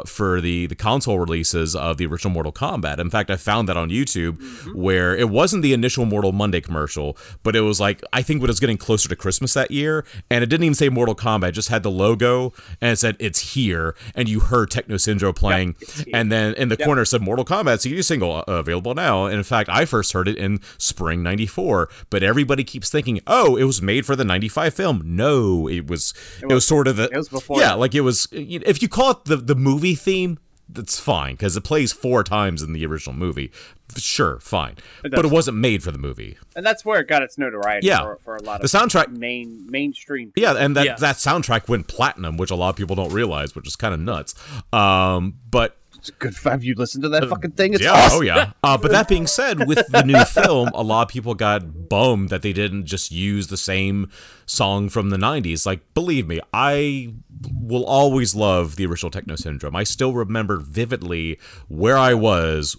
for the console releases of the original Mortal Kombat. In fact, I found that on YouTube, where it wasn't the initial Mortal Monday commercial, but it was like, I think when it was getting closer to Christmas that year, and it didn't even say Mortal Kombat, it just had the logo, and it said, it's here, and you heard Techno Syndrome playing, and then in the corner it said Mortal Kombat CD single available now. And in fact, I first heard it in spring 94, but everybody keeps thinking, oh, it was made for the 95 film. No, it was sort of the... It was before. Yeah, like it was... If you call it the movie theme, that's fine, because it plays 4 times in the original movie. Sure, fine. But it wasn't made for the movie. And that's where it got its notoriety for a lot of the soundtrack, mainstream people. Yeah, and that soundtrack went platinum, which a lot of people don't realize, which is kind of nuts. But... It's good if you listen to that fucking thing. It's awesome. Oh yeah. But that being said, with the new film, a lot of people got bummed that they didn't just use the same song from the 90s. Like, believe me, I will always love the original Techno Syndrome. I still remember vividly where I was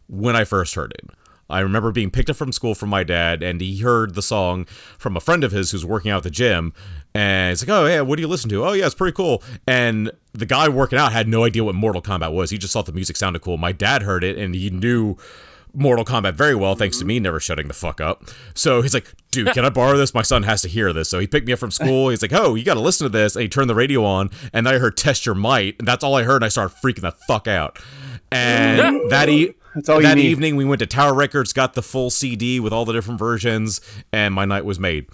when I first heard it. I remember being picked up from school from my dad, and he heard the song from a friend of his who's working out at the gym, and he's like, oh, yeah, what do you listen to? Oh, yeah, it's pretty cool. And the guy working out had no idea what Mortal Kombat was. He just thought the music sounded cool. My dad heard it, and he knew Mortal Kombat very well, thanks to me never shutting the fuck up. So he's like, dude, can I borrow this? My son has to hear this. So he picked me up from school. He's like, oh, you got to listen to this. And he turned the radio on, and I heard Test Your Might, and that's all I heard, and I started freaking the fuck out. And That's all you that need. evening, we went to Tower Records, got the full CD with all the different versions, and my night was made.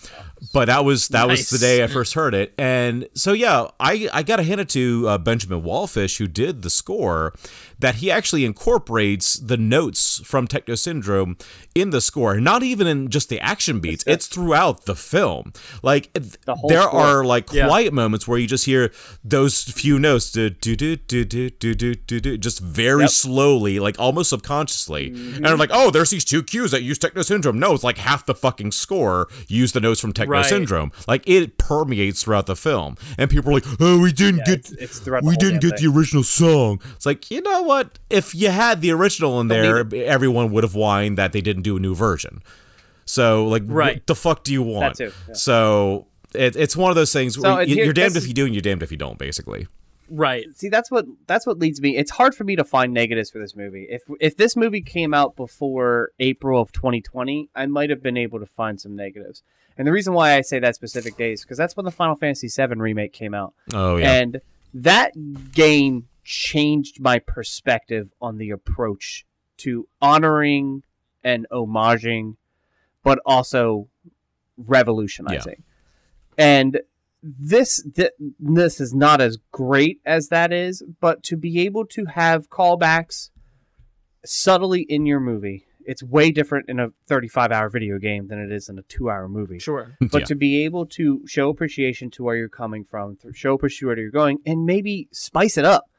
But that was the day I first heard it. And so, yeah, I got to hand it to Benjamin Wallfish, who did the score, that he actually incorporates the notes from Techno Syndrome in the score. Not even in just the action beats. It's throughout the film. Like, there are, like, quiet moments where you just hear those few notes, just very slowly, like, almost subconsciously. And I'm like, oh, there's these two cues that use Techno Syndrome. No, it's like half the fucking score use the notes from Techno Syndrome. Like, it permeates throughout the film, and people are like, "Oh, we didn't get the original song." It's like, you know what? If you had the original in there, everyone would have whined that they didn't do a new version. So, like, what the fuck do you want? That too, yeah. So it's one of those things. So where you're damned if you do, and you're damned if you don't. Basically. Right. See, that's what leads me. It's hard for me to find negatives for this movie. If this movie came out before April of 2020, I might have been able to find some negatives. And the reason why I say that specific day is because that's when the Final Fantasy VII remake came out. Oh, yeah. And that game changed my perspective on the approach to honoring and homaging, but also revolutionizing. Yeah. And this is not as great as that is, but to be able to have callbacks subtly in your movie, it's way different in a 35-hour video game than it is in a 2-hour movie. Sure. But to be able to show appreciation to where you're coming from, show appreciation where you're going, and maybe spice it up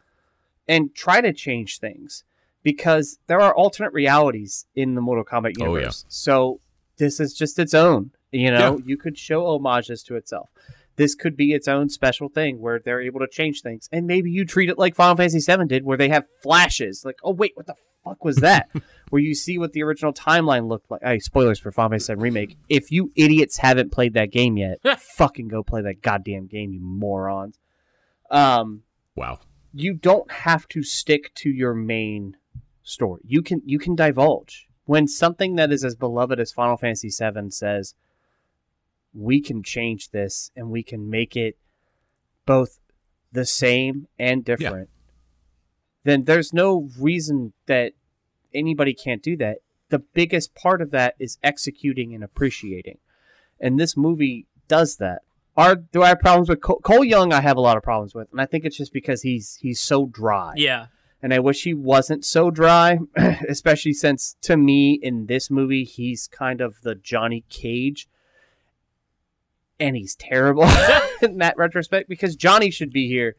and try to change things, because there are alternate realities in the Mortal Kombat universe. So this is just its own. You know, you could show homages to itself. This could be its own special thing where they're able to change things. And maybe you treat it like Final Fantasy VII did, where they have flashes. Like, oh, wait, what the fuck was that? Where you see what the original timeline looked like. Hey, spoilers for Final Fantasy VII Remake. If you idiots haven't played that game yet, fucking go play that goddamn game, you morons. Wow. You don't have to stick to your main story. You can divulge. When something that is as beloved as Final Fantasy VII says, we can change this and we can make it both the same and different, then there's no reason that anybody can't do that. The biggest part of that is executing and appreciating. And this movie does that. Do I have problems with Cole Young? I have a lot of problems with, and I think it's just because he's so dry. Yeah. And I wish he wasn't so dry, especially since, to me, in this movie, he's kind of the Johnny Cage. And he's terrible in that retrospect, because Johnny should be here.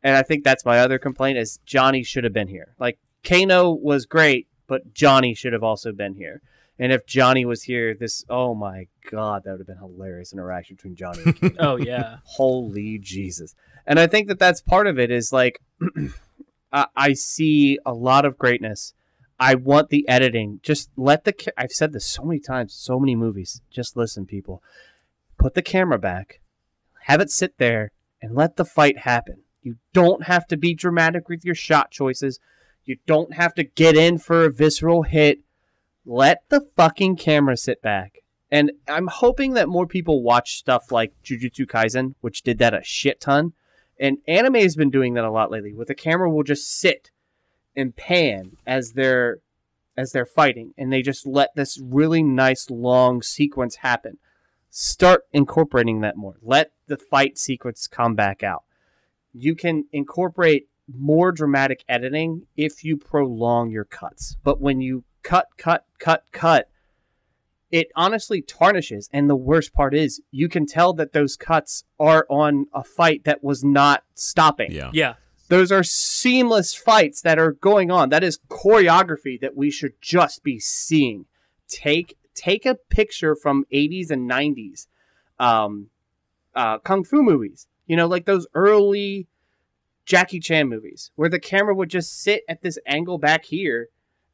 And I think that's my other complaint, is Johnny should have been here. Like, Kano was great, but Johnny should have also been here. And if Johnny was here, oh my God, that would have been hilarious interaction between Johnny and Kano. Oh, yeah. Holy Jesus. And I think that's part of it, is like, I see a lot of greatness. I want the editing. Just let I've said this so many times, so many movies. Just listen, people. Put the camera back, have it sit there, and let the fight happen. You don't have to be dramatic with your shot choices. You don't have to get in for a visceral hit. Let the fucking camera sit back. And I'm hoping that more people watch stuff like Jujutsu Kaisen, which did that a shit ton. And anime has been doing that a lot lately, where the camera will just sit and pan as they're fighting, and they just let this really nice long sequence happen. Start incorporating that more. Let the fight sequence come back out. You can incorporate more dramatic editing if you prolong your cuts. But when you cut, it honestly tarnishes. And the worst part is, you can tell that those cuts are on a fight that was not stopping. Yeah. Those are seamless fights that are going on. That is choreography that we should just be seeing. Take a picture from 80s and 90s kung fu movies. You know, like those early Jackie Chan movies, where the camera would just sit at this angle back here,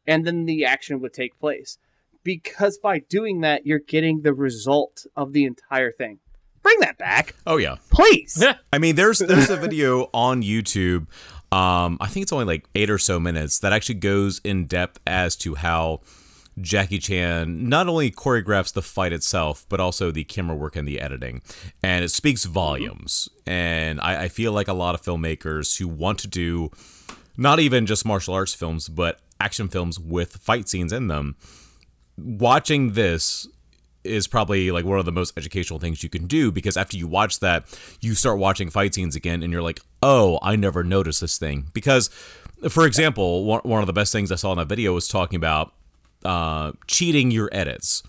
and then the action would take place. Because by doing that, you're getting the result of the entire thing. Bring that back. Oh, yeah. Please. I mean, there's a video on YouTube, I think it's only like 8 or so minutes, that actually goes in depth as to how Jackie Chan not only choreographs the fight itself, but also the camera work and the editing. And it speaks volumes. And I feel like a lot of filmmakers who want to do not even just martial arts films, but action films with fight scenes in them. Watching this is probably like one of the most educational things you can do, because after you watch that, you start watching fight scenes again and you're like, oh, I never noticed this thing. Because, for example, one of the best things I saw in that video was talking about cheating your edits.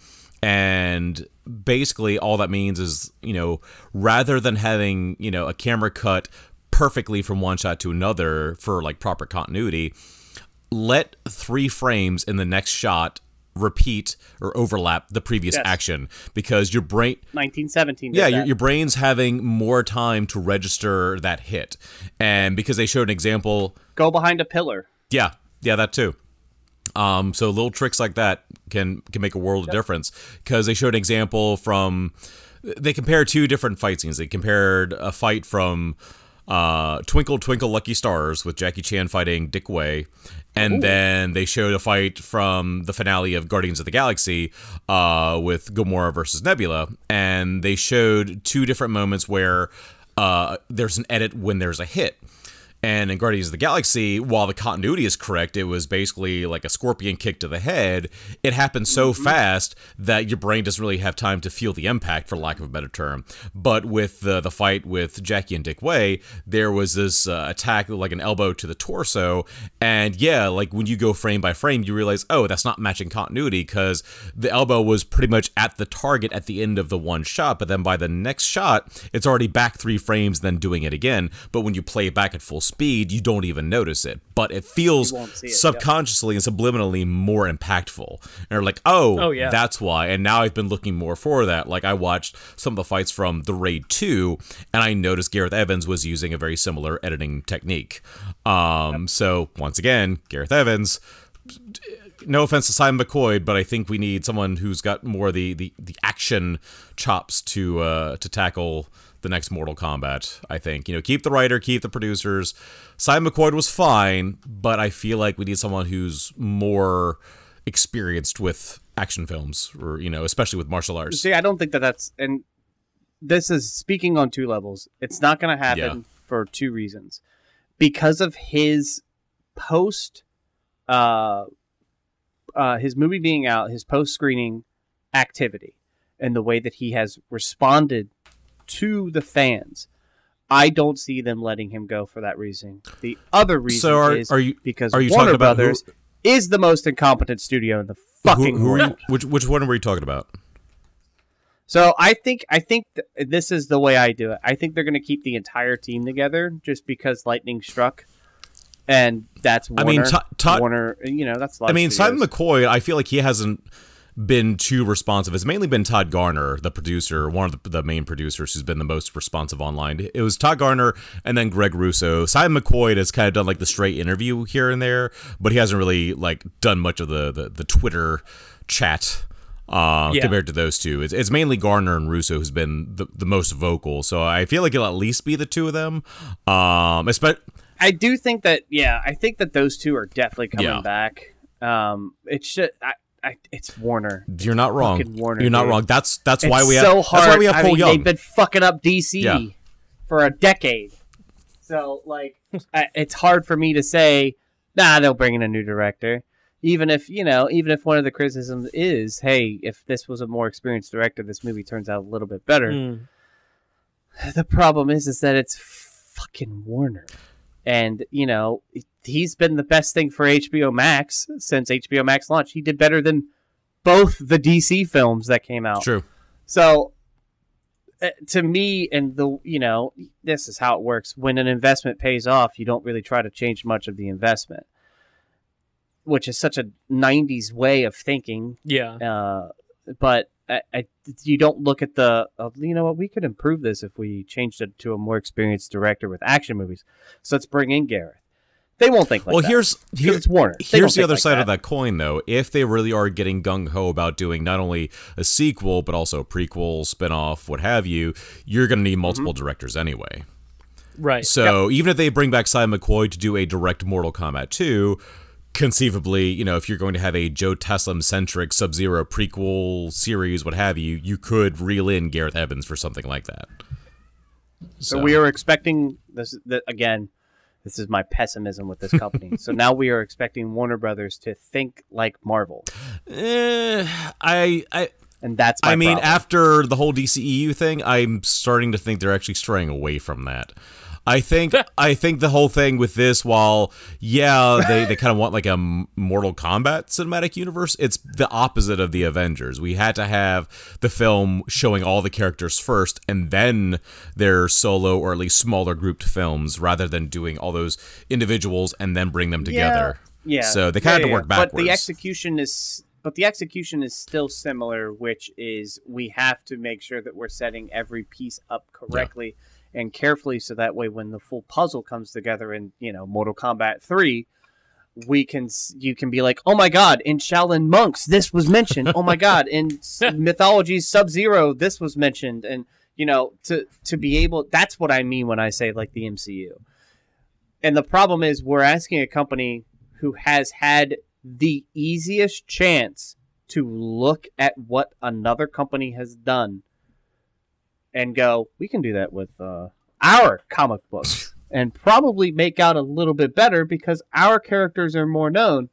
And basically all that means is, you know, rather than having, you know, a camera cut perfectly from one shot to another for like proper continuity, let 3 frames in the next shot repeat or overlap the previous action, because your brain 1917 your brain's having more time to register that hit. And because they showed an example, go behind a pillar, yeah that too. So little tricks like that can make a world of difference, because they showed an example from, they compared 2 different fight scenes. They compared a fight from Twinkle Twinkle Lucky Stars with Jackie Chan fighting Dick Wei, and then they showed a fight from the finale of Guardians of the Galaxy with Gamora versus Nebula, and they showed 2 different moments where there's an edit when there's a hit. And in Guardians of the Galaxy, while the continuity is correct, it was basically like a scorpion kick to the head. It happened so fast that your brain doesn't really have time to feel the impact, for lack of a better term. But with the fight with Jackie and Dick Wei, there was this attack, like an elbow to the torso. And yeah, like when you go frame by frame, you realize, oh, that's not matching continuity, because the elbow was pretty much at the target at the end of the one shot. But then by the next shot, it's already back 3 frames, then doing it again. But when you play it back at full speed, you don't even notice it, but it feels subconsciously and subliminally more impactful. And you're like, oh yeah, that's why. And now I've been looking more for that. Like, I watched some of the fights from The Raid 2, and I noticed Gareth Evans was using a very similar editing technique. So once again, Gareth Evans, no offense to Simon McCoy, but I think we need someone who's got more the action chops to tackle the next Mortal Kombat. I think, you know, keep the writer, keep the producers. Simon McCoy was fine, but I feel like we need someone who's more experienced with action films, or, you know, especially with martial arts. See, I don't think that's, and this is speaking on 2 levels. It's not going to happen for 2 reasons. Because of his his movie being out, his post-screening activity, and the way that he has responded to the fans, I don't see them letting him go for that reason. The other reason is because Warner Brothers is the most incompetent studio in the fucking world. Which one were you talking about? So I think this is the way I do it. I think they're going to keep the entire team together just because lightning struck, and that's Warner. I mean, Warner, you know, that's. I mean, Simon McCoy, I feel like he hasn't been too responsive. It's mainly been Todd Garner, the producer, one of the main producers, who's been the most responsive online. It was Todd Garner and then Greg Russo. Simon McCoy has kind of done like the straight interview here and there, but he hasn't really like done much of the Twitter chat compared to those 2. It's mainly Garner and Russo who's been the most vocal. So I feel like it'll at least be the 2 of them. I do think that, I think that those 2 are definitely coming back. It's just, it's Warner. You're not wrong. Warner, You're not wrong. That's why we have. So hard. That's why we have Cole Young. They've been fucking up DC for a decade. So like, it's hard for me to say, they'll bring in a new director. Even if one of the criticisms is, hey, if this was a more experienced director, this movie turns out a little bit better. The problem is that it's fucking Warner. And, you know, he's been the best thing for HBO Max since HBO Max launched. He did better than both the DC films that came out. True. So, to me, and this is how it works. When an investment pays off, you don't really try to change much of the investment, which is such a 90s way of thinking. Yeah. But you don't look at you know what, we could improve this if we changed it to a more experienced director with action movies. So let's bring in Gareth. They won't think like that. Well, it's Warner. Here's the other side of that coin, though. If they really are getting gung-ho about doing not only a sequel, but also a prequel, spin-off, what have you, you're going to need multiple directors anyway. Right. So even if they bring back Simon McCoy to do a direct Mortal Kombat 2, conceivably, you know, if you're going to have a Joe Taslim-centric Sub-Zero prequel series, what have you, you could reel in Gareth Evans for something like that. So we are expecting this again. This is my pessimism with this company. So now we are expecting Warner Brothers to think like Marvel. And that's my problem. After the whole DCEU thing, I'm starting to think they're actually straying away from that. I think the whole thing with this, while they kind of want like a Mortal Kombat cinematic universe, it's the opposite of the Avengers. We had to have the film showing all the characters first, and then their solo or at least smaller grouped films, rather than doing all those individuals and then bring them together. Yeah. So they kind of had to work backwards. But the execution is still similar, which is we have to make sure that we're setting every piece up correctly. Yeah. And carefully, so that way when the full puzzle comes together in, Mortal Kombat 3, you can be like, oh my god, in Shaolin Monks, this was mentioned. Oh my god, in Mythology Sub-Zero, this was mentioned. And, to be able, that's what I mean when I say like the MCU. And the problem is we're asking a company who has had the easiest chance to look at what another company has done and go, we can do that with our comic books and probably make out a little bit better because our characters are more known.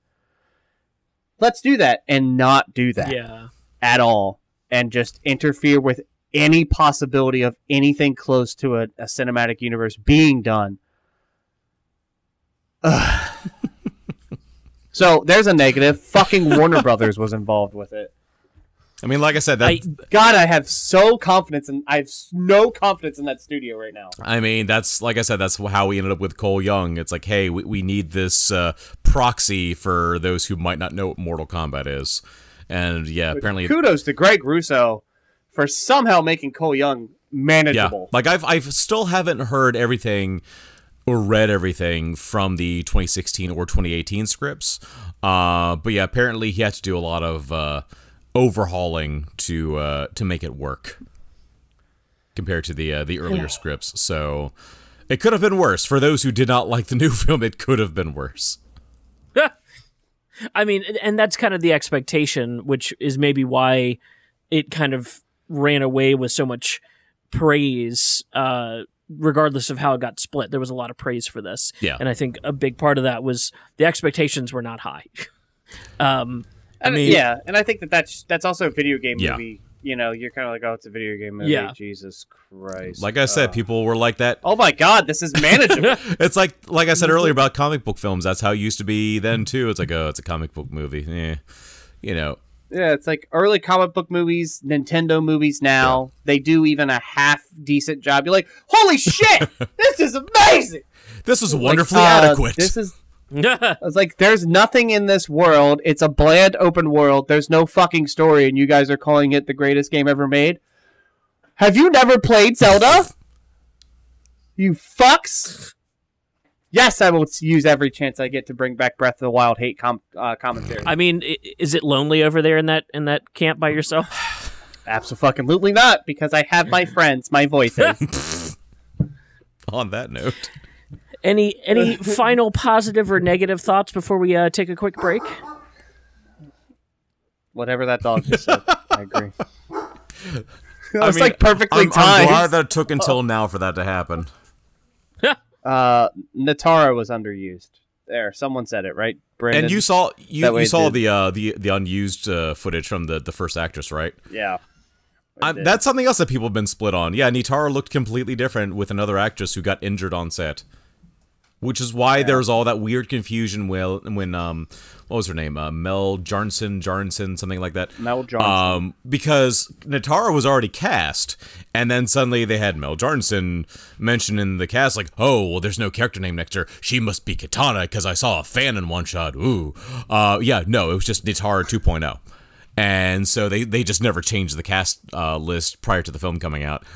Let's do that and not do that at all and just interfere with any possibility of anything close to a cinematic universe being done. So there's a negative. Fucking Warner Brothers was involved with it. I mean, like I said, I have I have no confidence in that studio right now. I mean, that's how we ended up with Cole Young. It's like, hey, we need this proxy for those who might not know what Mortal Kombat is. And apparently, kudos to Greg Russo for somehow making Cole Young manageable. Yeah, like I've still haven't heard everything or read everything from the 2016 or 2018 scripts. But yeah, apparently he had to do a lot of overhauling to make it work compared to the earlier scripts. So it could have been worse. For those who did not like the new film, it could have been worse. I mean, and that's kind of the expectation, which is maybe why it kind of ran away with so much praise, regardless of how it got split. There was a lot of praise for this. Yeah. And I think a big part of that was the expectations were not high. And I think that's also a video game movie. You're kind of like, oh, it's a video game movie. Yeah. Jesus Christ. Like I said, people were like that. Oh my God, this is manageable. It's like I said earlier about comic book films. That's how it used to be then too. It's like, oh, it's a comic book movie. Yeah, it's like early comic book movies, Nintendo movies now. Yeah. They do even a half decent job. You're like, holy shit, this is amazing. This is wonderfully adequate. This is. I was like, there's nothing in this world. It's a bland open world. There's no fucking story, and you guys are calling it the greatest game ever made? Have you never played Zelda? You fucks. Yes, I will use every chance I get to bring back Breath of the Wild hate commentary. I mean, is it lonely over there in that camp by yourself? Absolutely not, because I have my friends, my voices. On that note. Any final positive or negative thoughts before we take a quick break? Whatever that dog just said, I agree. It's like perfectly timed. I'm glad that it took until now for that to happen. Natara was underused. There, someone said it, right? Brandon? And you saw the unused footage from the first actress, right? Yeah. That's something else that people have been split on. Yeah, Natara looked completely different with another actress who got injured on set. Which is why there's all that weird confusion when what was her name? Mel Jarnson, something like that. Mel Jarnson. Because Natara was already cast, and then suddenly they had Mel Jarnson mentioned in the cast, like, oh, well, there's no character name next to her. She must be Katana, because I saw a fan in one shot. Ooh. No, it was just Natara 2.0. And so they just never changed the cast list prior to the film coming out.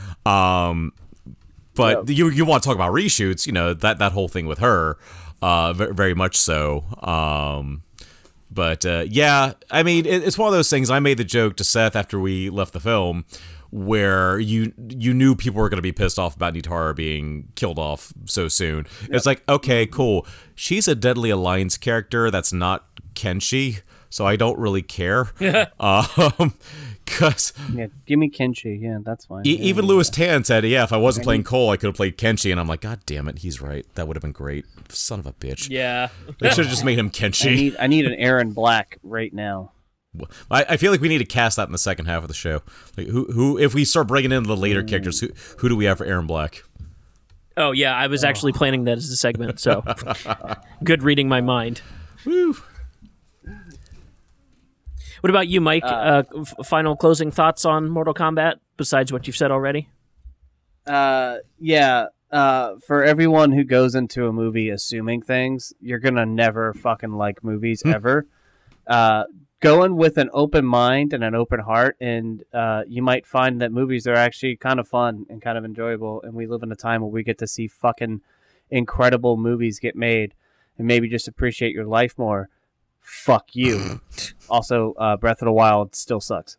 But you want to talk about reshoots, that whole thing with her, very much so. I mean, it's one of those things. I made the joke to Seth after we left the film, where you knew people were going to be pissed off about Natara being killed off so soon. Yep. It's like, okay, cool. She's a Deadly Alliance character that's not Kenshi, so I don't really care. Cause Yeah, give me Kenshi. Yeah, that's fine. even Louis Tan said, yeah, if I wasn't playing Cole, I could have played Kenshi, and I'm like, God damn it, he's right. That would have been great. Son of a bitch. Yeah. They should have just made him Kenshi. I need an Aaron Black right now. I feel like we need to cast that in the second half of the show. Like, who if we start bringing in the later characters, who do we have for Aaron Black? Oh, yeah, I was actually planning that as a segment, so good reading my mind. Woo. What about you, Mike? Final closing thoughts on Mortal Kombat, besides what you've said already? Yeah. For everyone who goes into a movie assuming things, you're gonna never fucking like movies ever. Go in with an open mind and an open heart, and you might find that movies are actually kind of fun and kind of enjoyable. And we live in a time where we get to see fucking incredible movies get made, and maybe just appreciate your life more. Fuck you. Also, Breath of the Wild still sucks.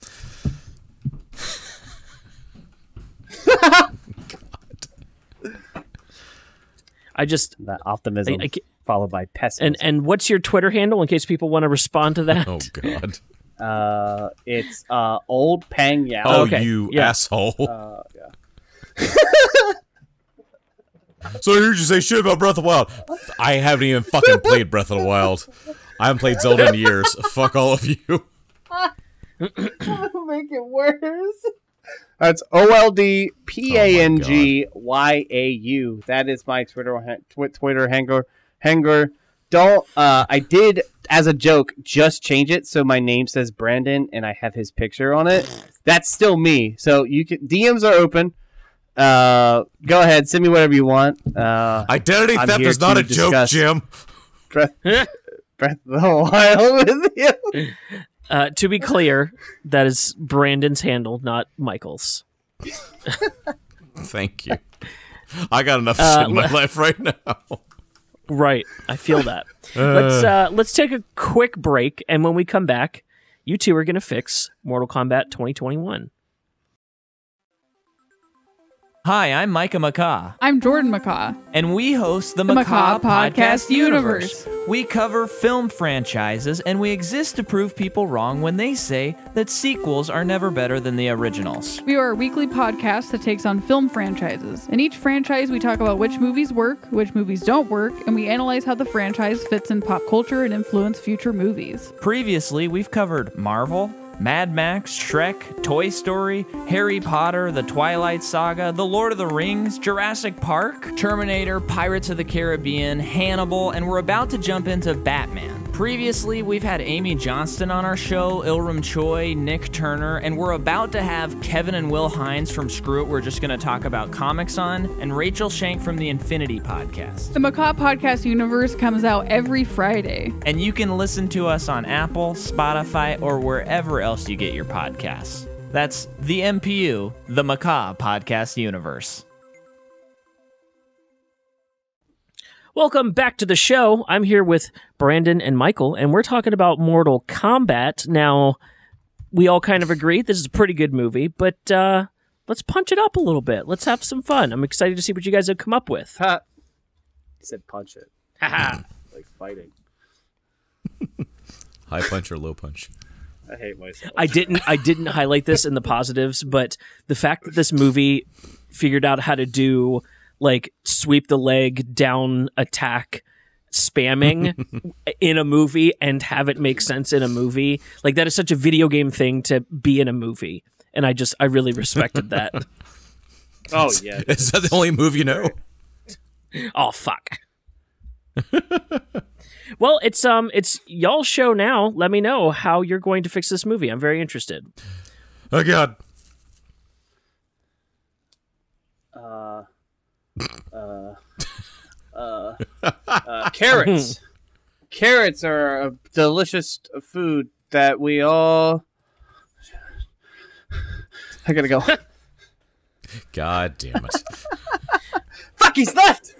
I just that optimism followed by pessimism. And what's your Twitter handle in case people want to respond to that? Oh God. It's old Pang Yao. Oh, okay. you Yeah. asshole. Yeah. So I heard you say shit about Breath of the Wild. I haven't even fucking played Breath of the Wild. I haven't played Zelda in years. Fuck all of you. Make it worse. That's OLDPANGYAU. That is my Twitter hanger. Don't. I did as a joke just change it so my name says Brandon and I have his picture on it. That's still me. So you can DMs are open. Go ahead, send me whatever you want. Identity theft is not a joke, Jim. Breath of the Wild with you. To be clear, that is Brandon's handle, not Michael's. Thank you. I got enough shit in my life right now. Right, I feel that. Let's take a quick break, and when we come back, you two are going to fix Mortal Kombat 2021. Hi, I'm Micah McCaw. I'm Jordan McCaw. And we host the McCaw Podcast Universe. We cover film franchises, and we exist to prove people wrong when they say that sequels are never better than the originals. We are a weekly podcast that takes on film franchises. In each franchise, we talk about which movies work, which movies don't work, and we analyze how the franchise fits in pop culture and influence future movies. Previously, we've covered Marvel, Mad Max, Shrek, Toy Story, Harry Potter, The Twilight Saga, The Lord of the Rings, Jurassic Park, Terminator, Pirates of the Caribbean, Hannibal, and we're about to jump into Batman. Previously, we've had Amy Johnston on our show, Ilram Choi, Nick Turner, and we're about to have Kevin and Will Hines from Screw It, we're just going to talk about comics on, and Rachel Shank from the Infinity Podcast. The Macaw Podcast Universe comes out every Friday. And you can listen to us on Apple, Spotify, or wherever else you get your podcasts. That's the MPU, the Macaw Podcast Universe. Welcome back to the show. I'm here with Brandon and Michael, and we're talking about Mortal Kombat. Now, we all kind of agree this is a pretty good movie, but let's punch it up a little bit. Let's have some fun. I'm excited to see what you guys have come up with. Ha. He said punch it. Haha. Like fighting. High punch or low punch? I hate myself. I didn't highlight this in the positives, but the fact that this movie figured out how to do like sweep the leg down attack spamming in a movie and have it make sense in a movie, like that is such a video game thing to be in a movie, and I really respected that. Oh yeah. Is that the only move you know? Oh fuck. Well, it's y'all's show now. Let me know how you're going to fix this movie. I'm very interested. Oh God. Carrots. Carrots are a delicious food that we all. I gotta go. God damn it. Fuck, he's left!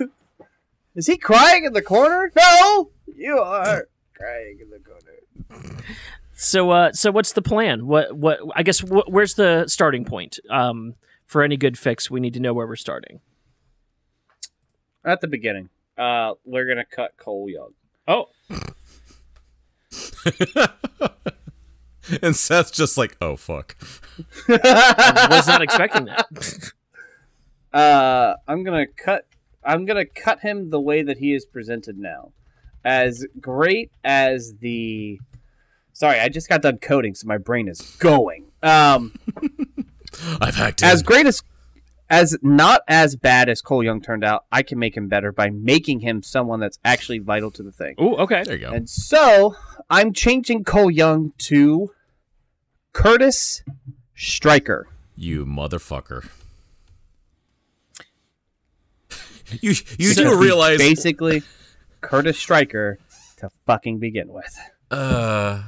Is he crying in the corner? No! You are crying in the corner. So what's the plan? Where's the starting point? For any good fix, we need to know where we're starting. At the beginning. We're gonna cut Cole Young. Oh. And Seth's just like, oh fuck. I was not expecting that. I'm gonna cut him the way that he is presented now. As great as the... Sorry, I just got done coding, so my brain is going. I've hacked him. As great as not as bad as Cole Young turned out, I can make him better by making him someone that's actually vital to the thing. Ooh, okay. There you go. And so I'm changing Cole Young to Curtis Stryker. You motherfucker. You do realize basically Curtis Stryker to fucking begin with.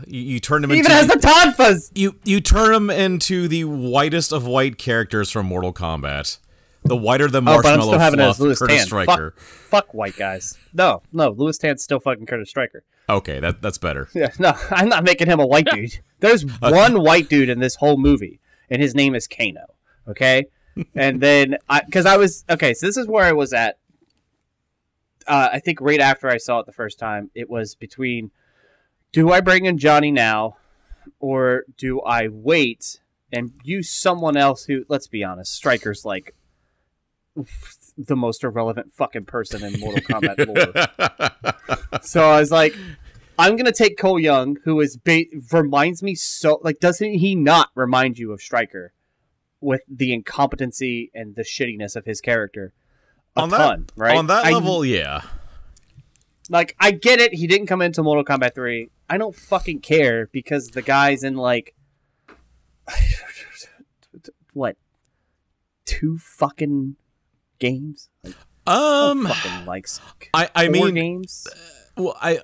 You turn him Even into has the tonfas. You turn him into the whitest of white characters from Mortal Kombat. The whiter than But I'm marshmallow still having it as fluff, Louis Curtis Tan. Stryker. Fuck white guys. No, Louis Tan's still fucking Curtis Stryker. Okay, that's better. Yeah, no, I'm not making him a white dude. There's one white dude in this whole movie, and his name is Kano. Okay, and then so this is where I was at. I think right after I saw it the first time, it was between, do I bring in Johnny now, or do I wait and use someone else who, let's be honest, Stryker's like the most irrelevant fucking person in Mortal Kombat lore. So I was like, I'm gonna take Cole Young, who is reminds me so, like, doesn't he not remind you of Stryker with the incompetency and the shittiness of his character? Right? On that level, yeah. Like, I get it. He didn't come into Mortal Kombat 3. I don't fucking care because the guy's in, like, what, 2 fucking games? Like, fucking likes I mean, games. Well, I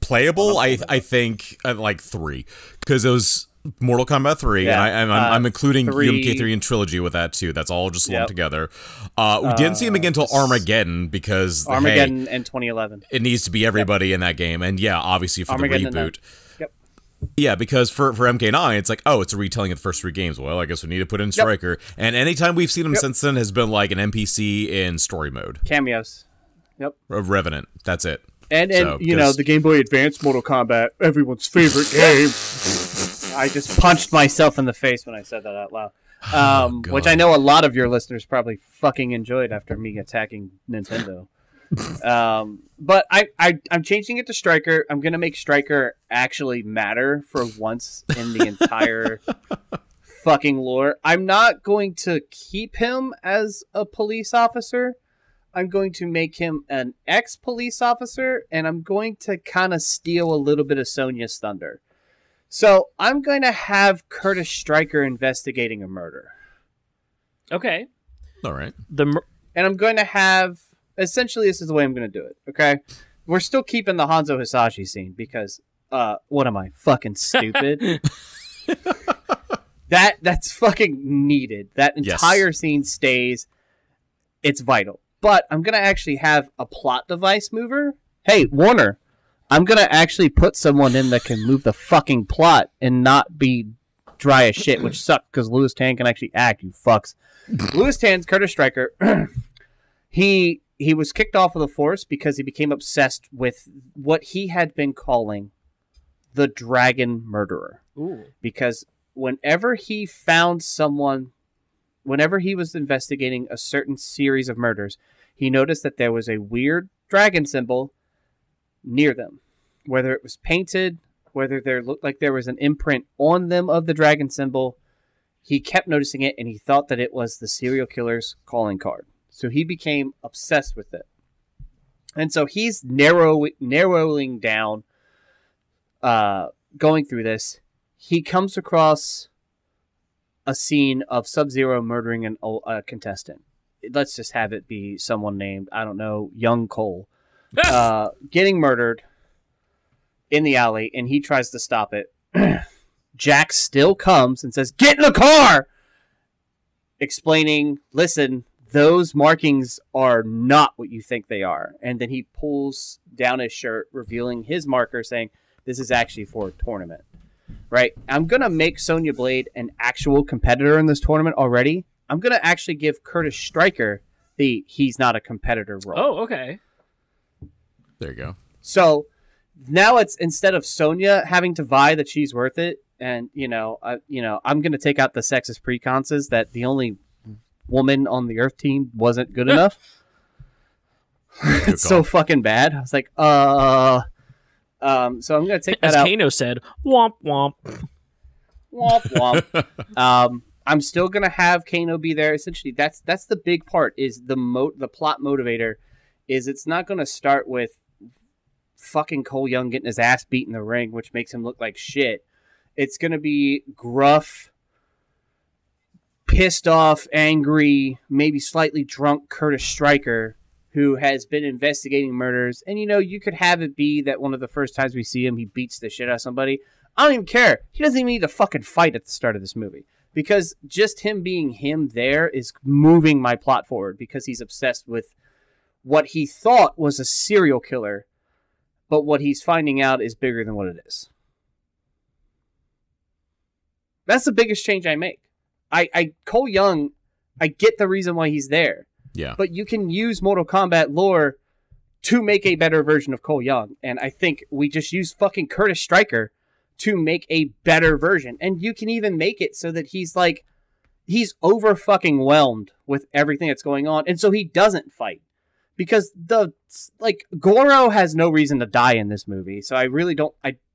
playable. I think like 3 because it was Mortal Kombat 3, yeah, and I'm including 3... UMK3 and Trilogy with that too. That's all just lumped together. We didn't see him again until Armageddon because Armageddon in 2011. It needs to be everybody in that game, and yeah, obviously for Armageddon the reboot. Yep. Yeah, because for MK9, it's like, oh, it's a retelling of the first 3 games. Well, I guess we need to put in Stryker, and anytime we've seen him since then has been like an NPC in story mode. Cameos. Yep. Revenant. That's it. And you know, the Game Boy Advance Mortal Kombat, everyone's favorite game. I just punched myself in the face when I said that out loud. Which I know a lot of your listeners probably fucking enjoyed after me attacking Nintendo. But I'm changing it to Stryker. I'm going to make Stryker actually matter for once in the entire fucking lore. I'm not going to keep him as a police officer. I'm going to make him an ex-police officer, and I'm going to kind of steal a little bit of Sonya's thunder. So I'm going to have Curtis Stryker investigating a murder. Okay. All right. And I'm going to have... Essentially, this is the way I'm going to do it, okay? We're still keeping the Hanzo Hisashi scene because, what am I, fucking stupid? That's fucking needed. That entire scene stays. It's vital. But I'm going to actually have a plot device mover. Hey, Warner, I'm going to actually put someone in that can move the fucking plot and not be dry as shit, which sucks because Louis Tan can actually act, you fucks. Louis Tan's Curtis Stryker. He was kicked off of the force because he became obsessed with what he had been calling the Dragon Murderer. Ooh. Because whenever he found someone, whenever he was investigating a certain series of murders, he noticed that there was a weird dragon symbol near them. Whether it was painted, whether there looked like there was an imprint on them of the dragon symbol, he kept noticing it and he thought that it was the serial killer's calling card. So he became obsessed with it. And so he's narrowing down, going through this. He comes across a scene of Sub-Zero murdering a contestant. Let's just have it be someone named, I don't know, Young Cole. Getting murdered in the alley, and he tries to stop it. Jack still comes and says, "Get in the car!" Explaining, listen, those markings are not what you think they are. And then he pulls down his shirt, revealing his marker, saying, this is actually for a tournament. Right? I'm going to make Sonya Blade an actual competitor in this tournament already. I'm going to actually give Curtis Stryker the he's not a competitor role. Oh, okay. There you go. So now it's instead of Sonya having to vie that she's worth it, and I'm gonna take out the sexist preconces that the only woman on the Earth team wasn't good enough. It's so fucking bad. I was like, so I'm gonna take that out. As Kano said, womp womp. Womp womp. I'm still gonna have Kano be there. Essentially, that's the big part. Is the plot motivator? Is it's not gonna start with fucking Cole Young getting his ass beat in the ring, which makes him look like shit. It's gonna be gruff, pissed off, angry, maybe slightly drunk Curtis Stryker, who has been investigating murders. And you could have it be that one of the first times we see him, he beats the shit out of somebody. I don't even care. He doesn't even need to fucking fight at the start of this movie. Because just him being him there is moving my plot forward, because he's obsessed with what he thought was a serial killer, but what he's finding out is bigger than what it is. That's the biggest change I make. Cole Young, I get the reason why he's there. Yeah. But you can use Mortal Kombat lore to make a better version of Cole Young. And I think we just use fucking Curtis Stryker to make a better version. And you can even make it so that he's over fucking whelmed with everything that's going on. And so he doesn't fight. Because Goro has no reason to die in this movie. So I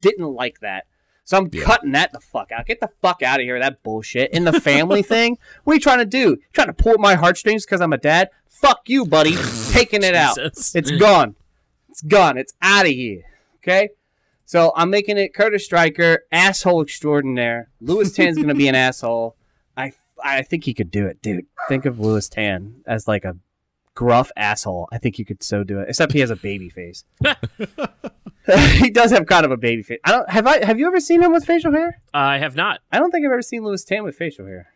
didn't like that. So I'm cutting that the fuck out. Get the fuck out of here with that bullshit. In the family thing, what are you trying to do? Trying to pull at my heartstrings because I'm a dad? Fuck you, buddy. Taking it out. It's gone. It's gone. It's out of here. Okay? So I'm making it Curtis Stryker, asshole extraordinaire. Louis Tan's going to be an asshole. I think he could do it, dude. Think of Louis Tan as like a gruff asshole. I think you could so do it. Except he has a baby face. He does have kind of a baby face. Have you ever seen him with facial hair? I have not. I don't think I've ever seen Louis Tan with facial hair.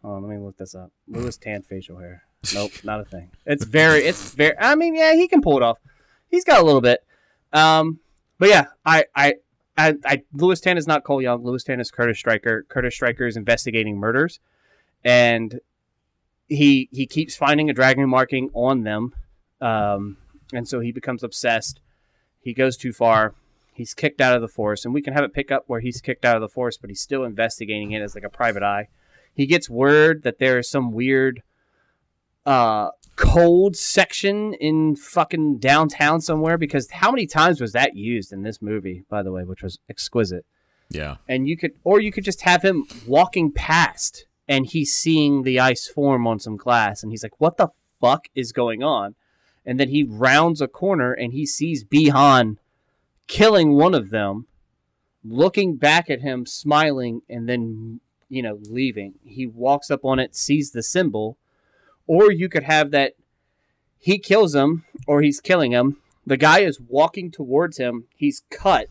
Oh, let me look this up. Louis Tan facial hair. Nope, not a thing. It's very. I mean, yeah, he can pull it off. He's got a little bit. But yeah, Louis Tan is not Cole Young. Louis Tan is Curtis Stryker. Curtis Stryker is investigating murders, and he keeps finding a dragon marking on them, and so he becomes obsessed. He goes too far. He's kicked out of the force, and we can have it pick up where he's kicked out of the force, but he's still investigating it as like a private eye. He gets word that there is some weird cold section in fucking downtown somewhere, because how many times was that used in this movie, by the way, which was exquisite. Yeah. And you could just have him walking past and he's seeing the ice form on some glass and he's like, what the fuck is going on? And then he rounds a corner and he sees Bihan killing one of them, looking back at him, smiling, and then, leaving. He walks up on it, sees the symbol. Or you could have that he kills him or he's killing him. The guy is walking towards him. He's cut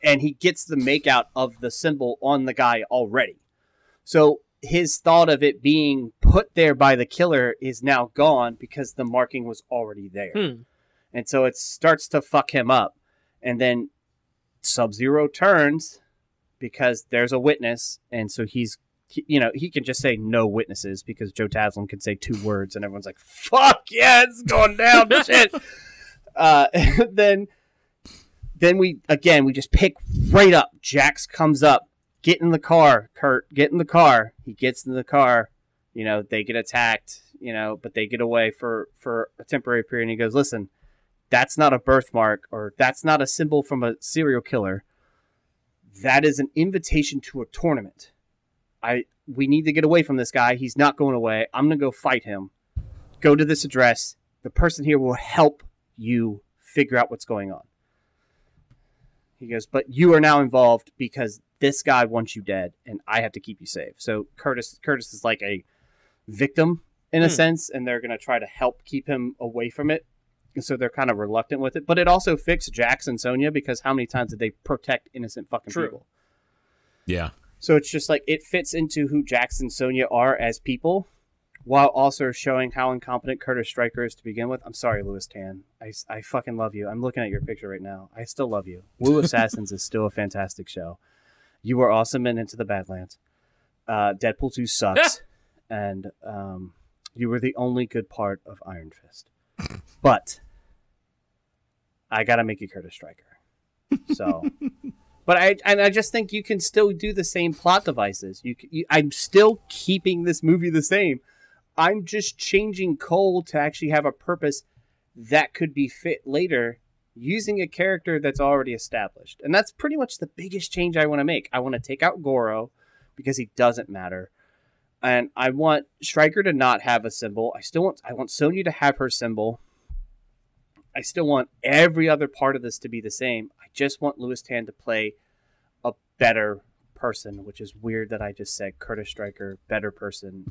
and he gets the makeout of the symbol on the guy already. So his thought of it being put there by the killer is now gone because the marking was already there. And so it starts to fuck him up. And then Sub-Zero turns because there's a witness. And so he can just say no witnesses because Joe Taslim can say 2 words and everyone's like, fuck yeah, it's going down. Shit. Then we just pick right up. Jax comes up. Get in the car, Kurt. Get in the car. He gets in the car. They get attacked, but they get away for a temporary period. And he goes, listen, that's not a birthmark or that's not a symbol from a serial killer. That is an invitation to a tournament. We need to get away from this guy. He's not going away. I'm going to go fight him. Go to this address. The person here will help you figure out what's going on. He goes, but you are now involved because this guy wants you dead and I have to keep you safe. So Curtis is like a victim in a sense, and they're going to try to help keep him away from it. And so they're kind of reluctant with it. But it also fixed Jax and Sonya because how many times did they protect innocent fucking people? Yeah. So it's just like it fits into who Jax and Sonya are as people while also showing how incompetent Curtis Stryker is to begin with. I'm sorry, Louis Tan. I fucking love you. I'm looking at your picture right now. I still love you. Wu Assassins is still a fantastic show. You were awesome in Into the Badlands. Deadpool 2 sucks. And you were the only good part of Iron Fist. But I got to make you Curtis Stryker. So, but I just think you can still do the same plot devices. I'm still keeping this movie the same. I'm just changing Cole to actually have a purpose that could be fit later using a character that's already established. And that's pretty much the biggest change I want to make. I want to take out Goro because he doesn't matter. And I want Stryker to not have a symbol. I want Sonya to have her symbol. I still want every other part of this to be the same. I just want Louis Tan to play a better person, which is weird that I just said Curtis Stryker, better person.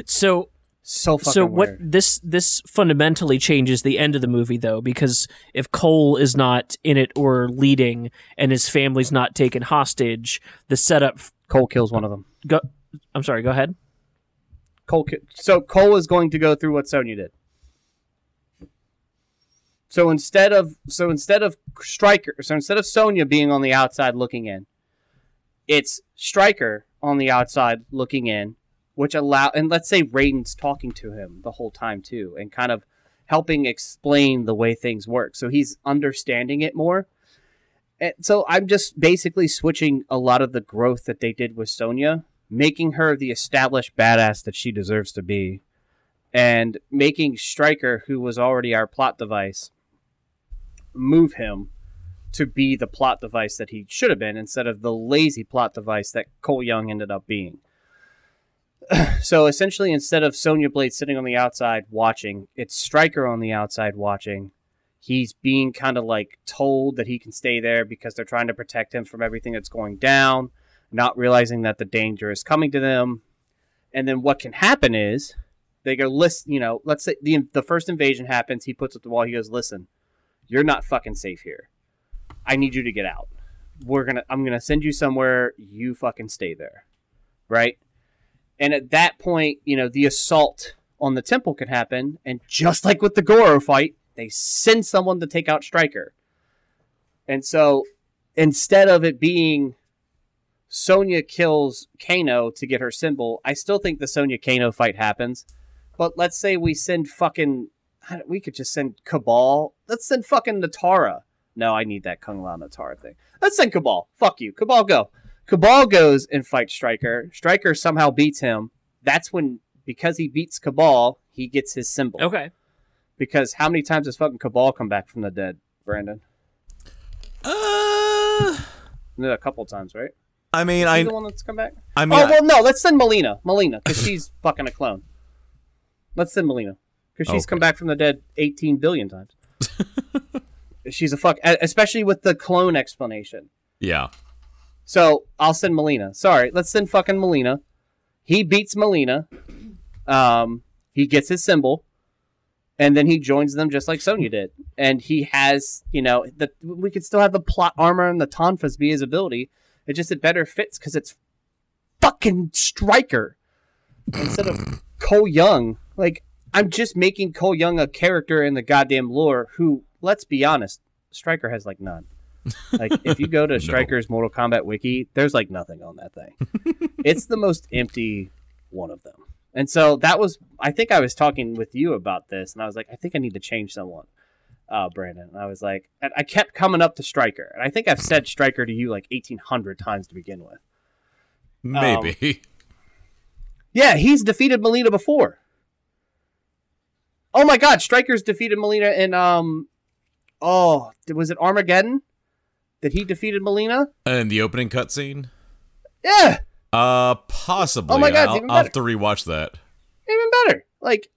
So fucking what weird. this fundamentally changes the end of the movie, though, because if Cole is not in it or leading and his family's not taken hostage, the setup... Cole kills one of them. I'm sorry, go ahead. So Cole is going to go through what Sonya did. So instead of Sonya being on the outside looking in, it's Stryker on the outside looking in, and let's say Raiden's talking to him the whole time too, and kind of helping explain the way things work. So he's understanding it more. And so I'm just basically switching a lot of the growth that they did with Sonya, making her the established badass that she deserves to be, and making Stryker, who was already our plot device, move him to be the plot device that he should have been instead of the lazy plot device that Cole Young ended up being. So essentially, instead of Sonya Blade sitting on the outside watching, it's Stryker on the outside watching. He's being kind of like told that he can stay there because they're trying to protect him from everything that's going down, not realizing that the danger is coming to them. And then what can happen is they go, listen, let's say the first invasion happens. He puts up the wall. He goes, listen, you're not fucking safe here. I need you to get out. I'm going to send you somewhere. You fucking stay there. Right? And at that point, the assault on the temple can happen. And just like with the Goro fight, they send someone to take out Stryker. And so instead of it being Sonya kills Kano to get her symbol, I still think the Sonya Kano fight happens. But let's say we could just send Cabal. Let's send fucking Natara. No, I need that Kung Lao Natara thing. Let's send Cabal. Fuck you. Cabal, go. Cabal goes and fights Stryker. Stryker somehow beats him. That's when, because he beats Cabal, he gets his symbol. Okay. Because how many times does fucking Cabal come back from the dead, Brandon? A couple times, right? I mean, Is he the one that's come back? I mean, no. Let's send Melina, because she's fucking a clone. Let's send Melina, because she's come back from the dead 18 billion times. She's a fuck, especially with the clone explanation. Yeah. So I'll send Melina. Sorry, let's send fucking Melina. He beats Melina. He gets his symbol, and then he joins them just like Sonya did. And he has, we could still have the plot armor and the tonfas be his ability. It better fits because it's fucking Stryker instead of Cole Young. Like, I'm just making Cole Young a character in the goddamn lore who, let's be honest, Stryker has like none. Like, if you go to Stryker's Mortal Kombat wiki, there's like nothing on that thing. It's the most empty one of them. And so I think I was talking with you about this, and I was like, I think I need to change someone, Brandon. And I was like, and I kept coming up to Stryker. And I think I've said Stryker to you like 1,800 times to begin with. Maybe. Yeah, he's defeated Melina before. Oh my God, Stryker's defeated Melina in, was it Armageddon? That he defeated Melina? And the opening cutscene? Yeah. Possibly. Oh my God, I'll have to rewatch that. Even better. Like,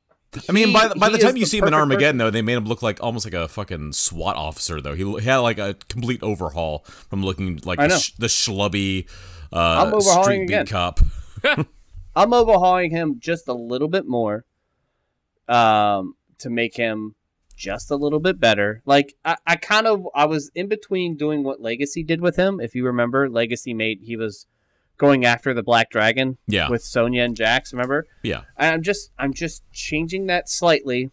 I mean, by the time you see him in Armageddon, though, they made him look like almost like a fucking SWAT officer, though. He had like a complete overhaul from looking like the schlubby street beat cop. I'm overhauling him just a little bit more to make him just a little bit better. Like, I was in between doing what Legacy did with him. If you remember, he was going after the Black Dragon with Sonya and Jax, remember? Yeah. And I'm just changing that slightly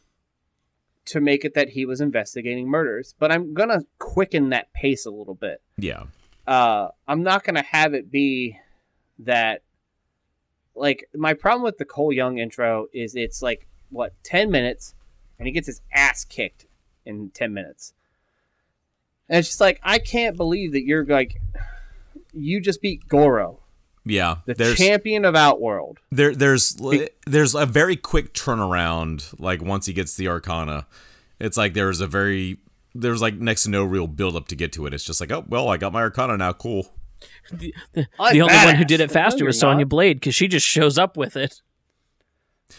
to make it that he was investigating murders. But I'm going to quicken that pace a little bit. Yeah. I'm not going to have it be that, like, my problem with the Cole Young intro is it's like, 10 minutes, and he gets his ass kicked in 10 minutes. And it's just like, I can't believe that you're like, you just beat Goro. Yeah, the champion of Outworld. There's a very quick turnaround. Like once he gets the Arcana, it's like there's like next to no real build up to get to it. It's just like, oh well, I got my Arcana now. Cool. The only one who did it faster was Sonya Blade because she just shows up with it.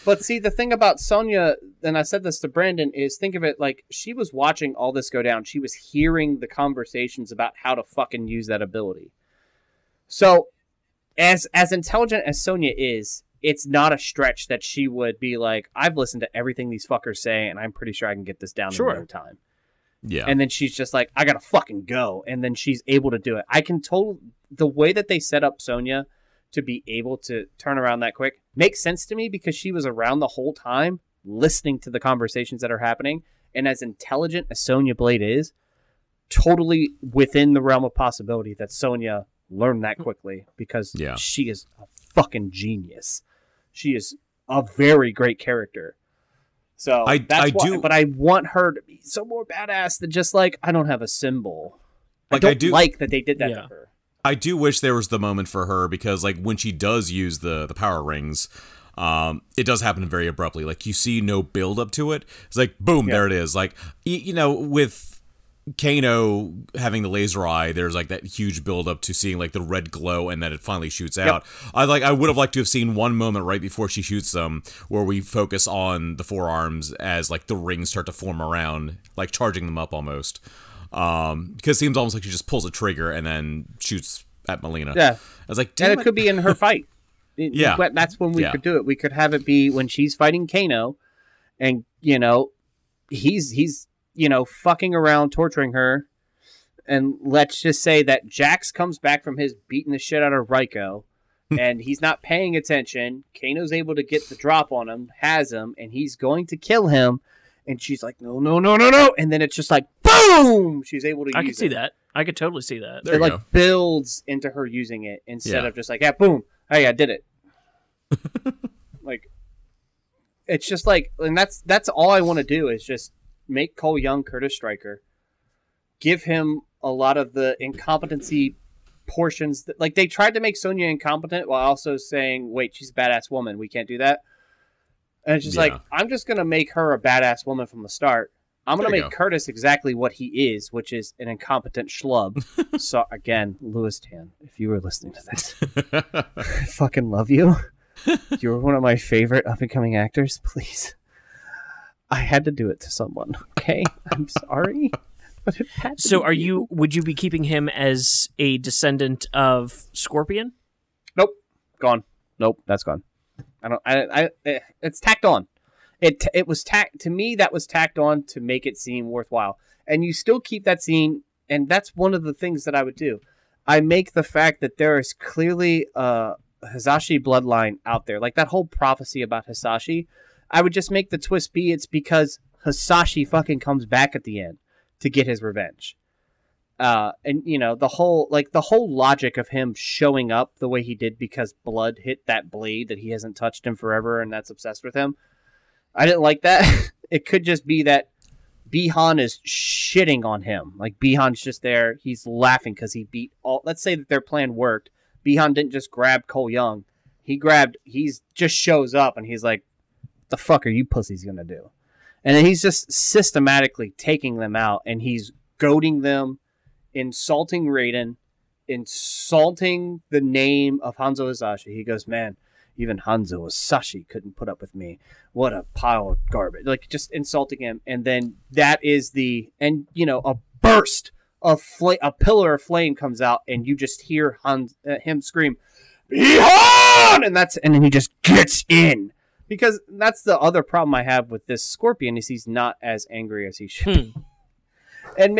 But see, the thing about Sonya, and I said this to Brandon, is think of it like she was watching all this go down. She was hearing the conversations about how to fucking use that ability. So, as intelligent as Sonya is, it's not a stretch that she would be like, I've listened to everything these fuckers say, and I'm pretty sure I can get this down in no time. Yeah. And then she's just like, I gotta fucking go. And then she's able to do it. The way that they set up Sonya to be able to turn around that quick makes sense to me because she was around the whole time listening to the conversations that are happening. And as intelligent as Sonya Blade is, totally within the realm of possibility that Sonya learned that quickly because she is a fucking genius. She is a very great character. So but I want her to be so more badass than just like, I don't have a symbol. Like, I don't like that they did that to her. I do wish there was the moment for her because like when she does use the power rings, it does happen very abruptly. Like you see no build up to it. It's like, boom, there it is. Like, you know, with Kano having the laser eye, there's like that huge build up to seeing like the red glow and then it finally shoots out. I would have liked to have seen one moment right before she shoots them where we focus on the forearms as like the rings start to form around, like charging them up almost. Because it seems almost like she just pulls a trigger and then shoots at Melina. Yeah. I was like, damn and it could be in her fight. That's when we could do it. We could have it be when she's fighting Kano and, you know, he's you know, fucking around, torturing her. And let's just say that Jax comes back from his beating the shit out of Raiko, and he's not paying attention. Kano's able to get the drop on him, has him, and he's going to kill him. And she's like, no. And then it's just like, boom! She's able to use it. I could see that. I could totally see that. It like builds into her using it instead of just like, boom. Hey, I did it. Like, it's just like, and that's all I want to do is just make Cole Young Curtis Stryker, give him a lot of the incompetency portions. Like they tried to make Sonya incompetent while also saying, wait, she's a badass woman. We can't do that. And it's just like, I'm just going to make her a badass woman from the start. I'm going to make Curtis exactly what he is, which is an incompetent schlub. So again, Louis Tan, if you were listening to this, I fucking love you. You're one of my favorite up-and-coming actors. Please. I had to do it to someone. Okay, I'm sorry, but it had to. So, would you be keeping him as a descendant of Scorpion? Nope, gone. Nope, that's gone. It's tacked on. It was tacked to me. That was tacked on to make it seem worthwhile, and you still keep that scene. And that's one of the things that I would do. I make the fact that there is clearly a Hisashi bloodline out there, like that whole prophecy about Hisashi. I would just make the twist be it's because Hisashi fucking comes back at the end to get his revenge. And you know, the whole logic of him showing up the way he did because blood hit that blade that he hasn't touched in forever and that's obsessed with him. I didn't like that. It could just be that Bihan is shitting on him. Like Bihan's just there. He's laughing because he beat all. Let's say that their plan worked. Bihan didn't just grab Cole Young. He's just shows up and he's like, the fuck are you pussies gonna do? And then he's just systematically taking them out and he's goading them, insulting Raiden, insulting the name of Hanzo Hasashi. He goes, man, even Hanzo Hasashi couldn't put up with me. What a pile of garbage. Like just insulting him. And then that is a burst of a pillar of flame comes out and you just hear him scream, Bihan! And then he just gets in. Because that's the other problem I have with this Scorpion is he's not as angry as he should be. And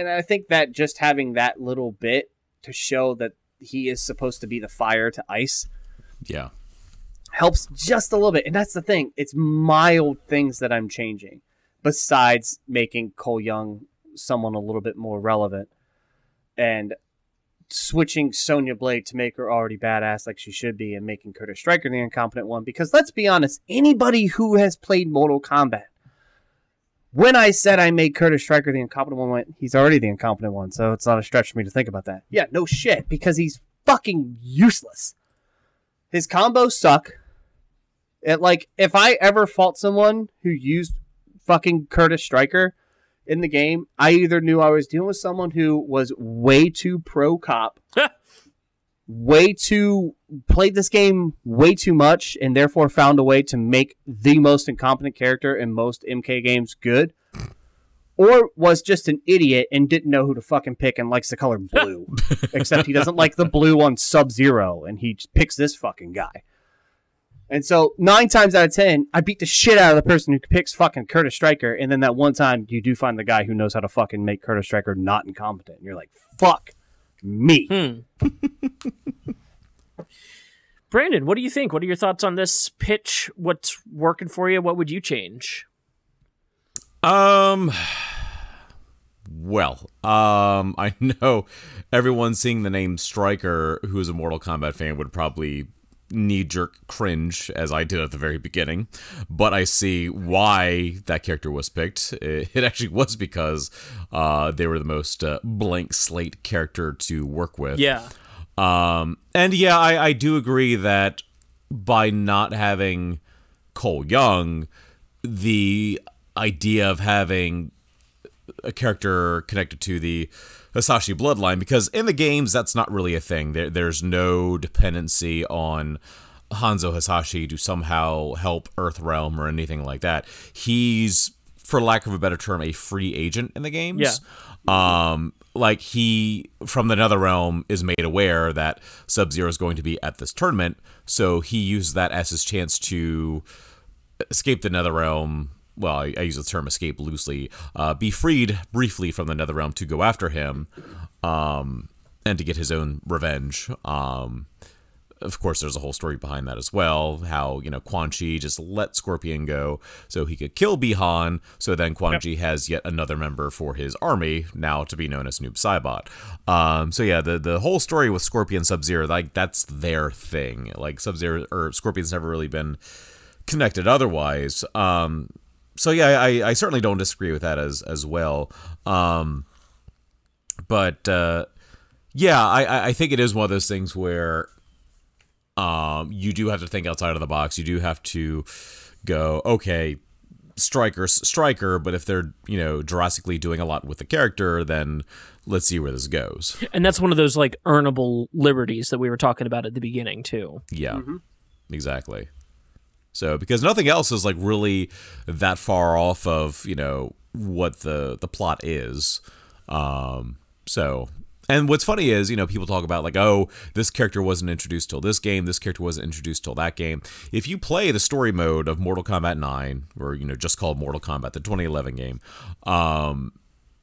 I think that just having that little bit to show that he is supposed to be the fire to ice helps just a little bit. And that's the thing. It's mild things that I'm changing besides making Cole Young someone a little bit more relevant and switching Sonya Blade to make her already badass like she should be and making Curtis Stryker the incompetent one. Because let's be honest, anybody who has played Mortal Kombat When I said I made Curtis Stryker the incompetent one, he's already the incompetent one, so it's not a stretch for me to think about that. Yeah, no shit, because he's fucking useless. His combos suck. If I ever fought someone who used fucking Curtis Stryker in the game, I either knew I was dealing with someone who was way too pro cop, played this game way too much, and therefore found a way to make the most incompetent character in most MK games good, or was just an idiot and didn't know who to fucking pick and likes the color blue. Except he doesn't like the blue on Sub-Zero, and he picks this fucking guy. And so 9 times out of 10, I beat the shit out of the person who picks fucking Curtis Stryker, and then that one time you do find the guy who knows how to fucking make Curtis Stryker not incompetent. And you're like, fuck me. Brandon, what do you think? What are your thoughts on this pitch? What's working for you? What would you change? Well, I know everyone seeing the name Stryker, who's a Mortal Kombat fan, would probably knee-jerk cringe, as I did at the very beginning, but I see why that character was picked. It actually was because they were the most blank slate character to work with. Yeah. And yeah, I do agree that by not having Cole Young, the idea of having a character connected to the Hisashi bloodline, because in the games that's not really a thing. There's no dependency on Hanzo Hisashi to somehow help Earthrealm or anything like that. He's, for lack of a better term, a free agent in the games. Yeah. Like, he, from the Netherrealm, is made aware that Sub-Zero is going to be at this tournament, so he uses that as his chance to escape the Netherrealm. Well, I use the term escape loosely, be freed briefly from the Netherrealm to go after him, and to get his own revenge. Of course, there's a whole story behind that as well, how, Quan Chi just let Scorpion go so he could kill Bi-Han, so then Quan Chi has yet another member for his army, now to be known as Noob Saibot. So yeah, the whole story with Scorpion Sub-Zero, like, that's their thing. Like, Sub-Zero, or Scorpion's never really been connected otherwise. So yeah, I certainly don't disagree with that as well. But yeah, I think it is one of those things where you do have to think outside of the box. You do have to go, okay, Stryker, but if they're, drastically doing a lot with the character, then let's see where this goes. And that's one of those, like, earnable liberties that we were talking about at the beginning, too. Yeah, exactly. So, because nothing else is, like, really that far off of, what the plot is. So, and what's funny is, people talk about, like, oh, this character wasn't introduced till this game, this character wasn't introduced till that game. If you play the story mode of Mortal Kombat 9, or, just called Mortal Kombat, the 2011 game,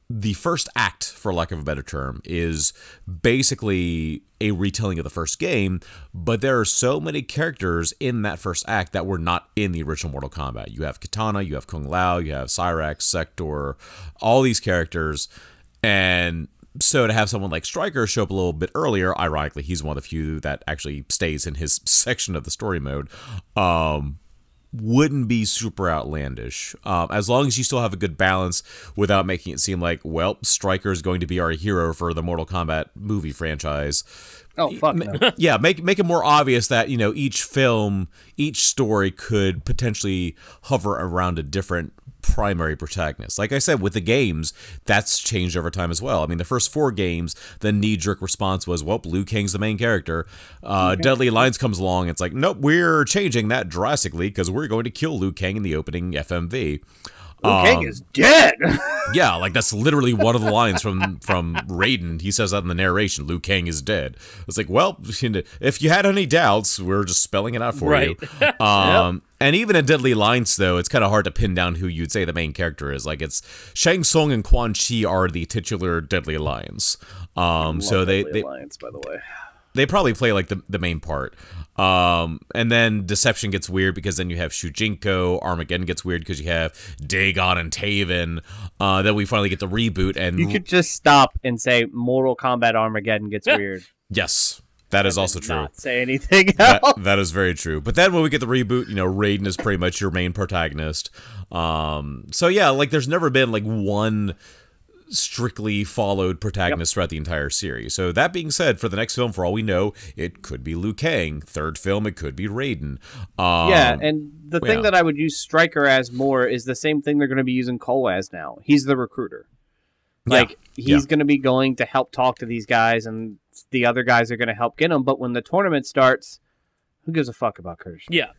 the first act, for lack of a better term, is basically a retelling of the first game, but there are so many characters in that first act that were not in the original Mortal Kombat. You have Kitana, you have Kung Lao, you have Cyrax, Sector, all these characters, and so to have someone like Stryker show up a little bit earlier, ironically, he's one of the few that actually stays in his section of the story mode, wouldn't be super outlandish, as long as you still have a good balance without making it seem like, well, Stryker is going to be our hero for the Mortal Kombat movie franchise. Oh, fuck no. Yeah, make it more obvious that, each film, each story could potentially hover around a different primary protagonist. Like I said, with the games, that's changed over time as well. I mean, the first 4 games, the knee-jerk response was, well, Liu Kang's the main character. Deadly Alliance comes along, it's like, nope, we're changing that drastically because we're going to kill Liu Kang in the opening FMV. Liu Kang is dead! Yeah, like, that's literally one of the lines from Raiden. He says that in the narration, Liu Kang is dead. It's like, well, if you had any doubts, we're just spelling it out for you. And even in Deadly Alliance, though, it's kind of hard to pin down who you'd say the main character is. Like, it's Shang Tsung and Quan Chi are the titular Deadly Alliance. So Deadly Alliance, by the way. They probably play, like, the main part. And then Deception gets weird because then you have Shujinko. Armageddon gets weird because you have Dagon and Taven. Then we finally get the reboot. And you could just stop and say Mortal Kombat Armageddon gets weird. Yes. That is also true. Not say anything else. That is very true. But then when we get the reboot, Raiden is pretty much your main protagonist. So yeah, like there's never been like one strictly followed protagonist throughout the entire series. So that being said, for the next film, for all we know, it could be Liu Kang. Third film, it could be Raiden. Yeah, and the thing that I would use Stryker as more is the same thing they're going to be using Cole as now. He's the recruiter. Like, he's going to be going to help talk to these guys, and the other guys are going to help get them. But when the tournament starts, who gives a fuck about Curtis? Yeah.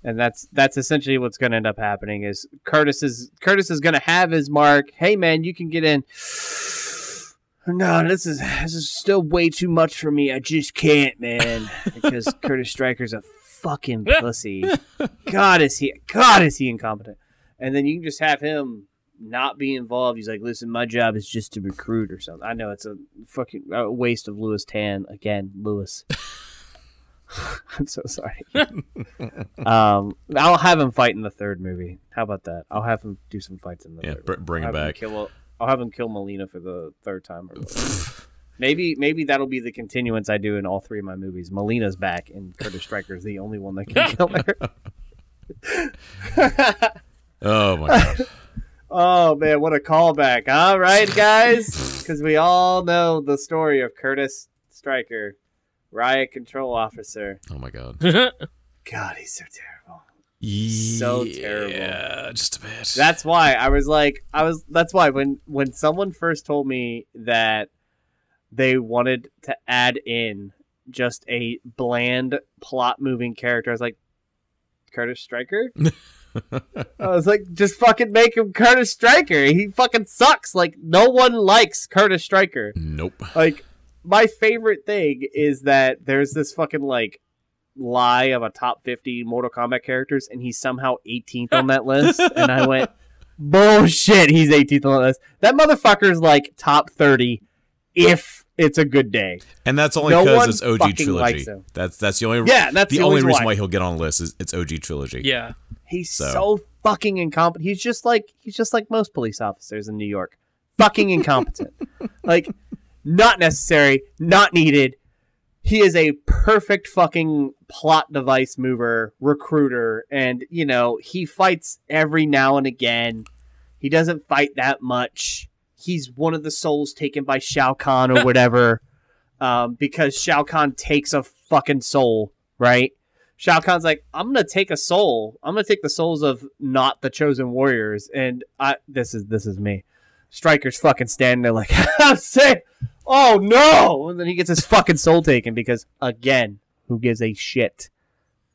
And that's essentially what's going to end up happening is Curtis is going to have his mark. Hey, man, you can get in. No, this is still way too much for me. I just can't, man, because Curtis Stryker's a fucking pussy. God, is he incompetent. And then you can just have him not be involved. He's like, listen, my job is just to recruit or something. I know it's a fucking waste of Louis Tan. Again, Louis. I'm so sorry. I'll have him fight in the third movie. How about that? I'll have him do some fights in the third movie. Bring him back. I'll have him kill Melina for the third time. Or maybe that'll be the continuance I do in all three of my movies. Melina's back, and Curtis Stryker's the only one that can kill her. Oh my god. Oh man, what a callback! All right, guys, because we all know the story of Curtis Stryker, riot control officer. Oh my god. God, he's so terrible. So terrible. Yeah, just a bit. That's why that's why when someone first told me that they wanted to add in just a bland plot moving character, I was like, Curtis Stryker? I was like, just fucking make him Curtis Stryker. He fucking sucks. Like, no one likes Curtis Stryker. Nope. Like, my favorite thing is that there's this fucking, like, lie of a top 50 Mortal Kombat characters, and he's somehow 18th on that list. And I went, bullshit, he's 18th on that list. That motherfucker's, like, top 30 if it's a good day. And that's only because it's OG trilogy. That's the only that's the only reason why he'll get on the list is it's OG trilogy. Yeah. He's so fucking incompetent. He's just like most police officers in New York. Fucking incompetent. Like, not necessary, not needed. He is a perfect fucking plot device mover, recruiter, and he fights every now and again. He doesn't fight that much. He's one of the souls taken by Shao Kahn or whatever, because Shao Kahn takes a fucking soul, right? Shao Kahn's like, I'm gonna take a soul. I'm gonna take the souls of not the chosen warriors, and this is me. Stryker's fucking standing there like, I'm saying, oh no! And then he gets his fucking soul taken because, again, who gives a shit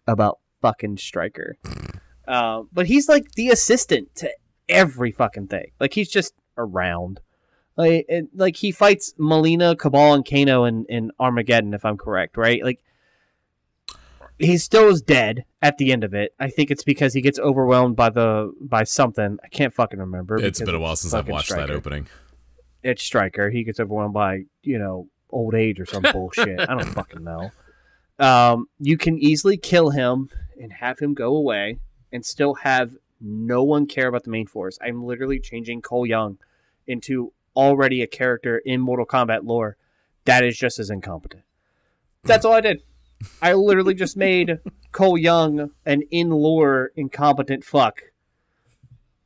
about fucking Stryker? But he's like the assistant to every fucking thing. Like, he's just around. Like he fights Melina, Cabal, and Kano in Armageddon, if I'm correct, right? Like, he still is dead at the end of it. I think it's because he gets overwhelmed by something. I can't fucking remember. It's been a while since I've watched that opening. It's Stryker. He gets overwhelmed by, old age or some bullshit. I don't fucking know. You can easily kill him and have him go away and still have no one care about the main force. I'm literally changing Cole Young into already a character in Mortal Kombat lore that is just as incompetent. That's all I did. I literally just made Cole Young an in-lore incompetent fuck.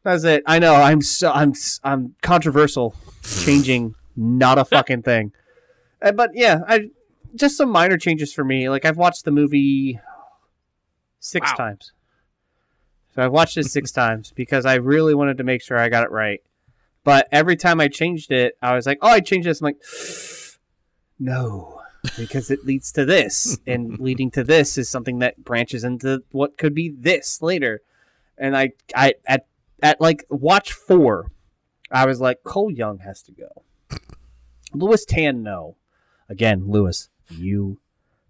That's it. I know. I'm controversial, changing not a fucking thing. But yeah, just some minor changes for me. Like, I've watched the movie 6 times. So I've watched it 6 times because I really wanted to make sure I got it right. But every time I changed it, I was like, oh, I changed this. I'm like, no. Because it leads to this, and leading to this is something that branches into what could be this later. And I at like watch 4, I was like, Cole Young has to go. Louis Tan, no. Again, Louis, you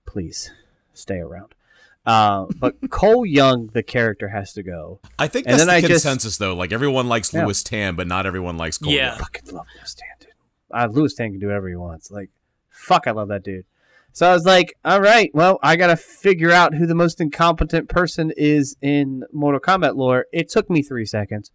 please stay around. But Cole Young, the character, has to go. I think that's the consensus, though. Like, everyone likes Louis Tan, but not everyone likes Cole Young. I fucking love Louis Tan, dude. Louis Tan can do whatever he wants. Like, fuck, I love that dude. So I was like, all right, well, I got to figure out who the most incompetent person is in Mortal Kombat lore. It took me 3 seconds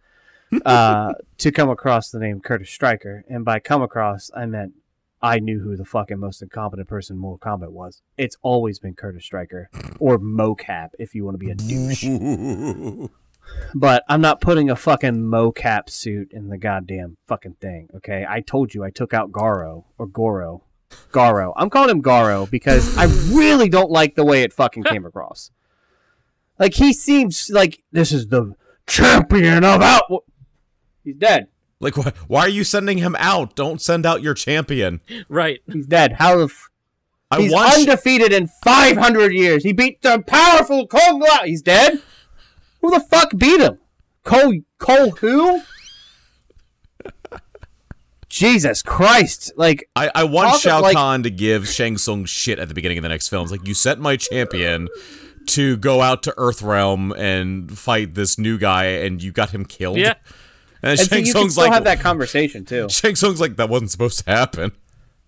to come across the name Curtis Stryker. And by come across, I meant I knew who the fucking most incompetent person in Mortal Kombat was. It's always been Curtis Stryker or mocap if you want to be a douche. But I'm not putting a fucking mocap suit in the goddamn fucking thing, okay? I told you I took out Garo. I'm calling him Garo because I really don't like the way it fucking came across. Like, he seems like this is the champion of out. He's dead. Like, why are you sending him out? Don't send out your champion. Right. He's dead. How the he's undefeated in 500 years. He beat the powerful Kung Lao. He's dead? Who the fuck beat him? Cole who? Jesus Christ. Like, I want Shao Kahn to give Shang Tsung shit at the beginning of the next film. It's like, you sent my champion to go out to Earthrealm and fight this new guy, and you got him killed. Yeah. And Shang Tsung's can still have that conversation, too. Shang Tsung's like, that wasn't supposed to happen.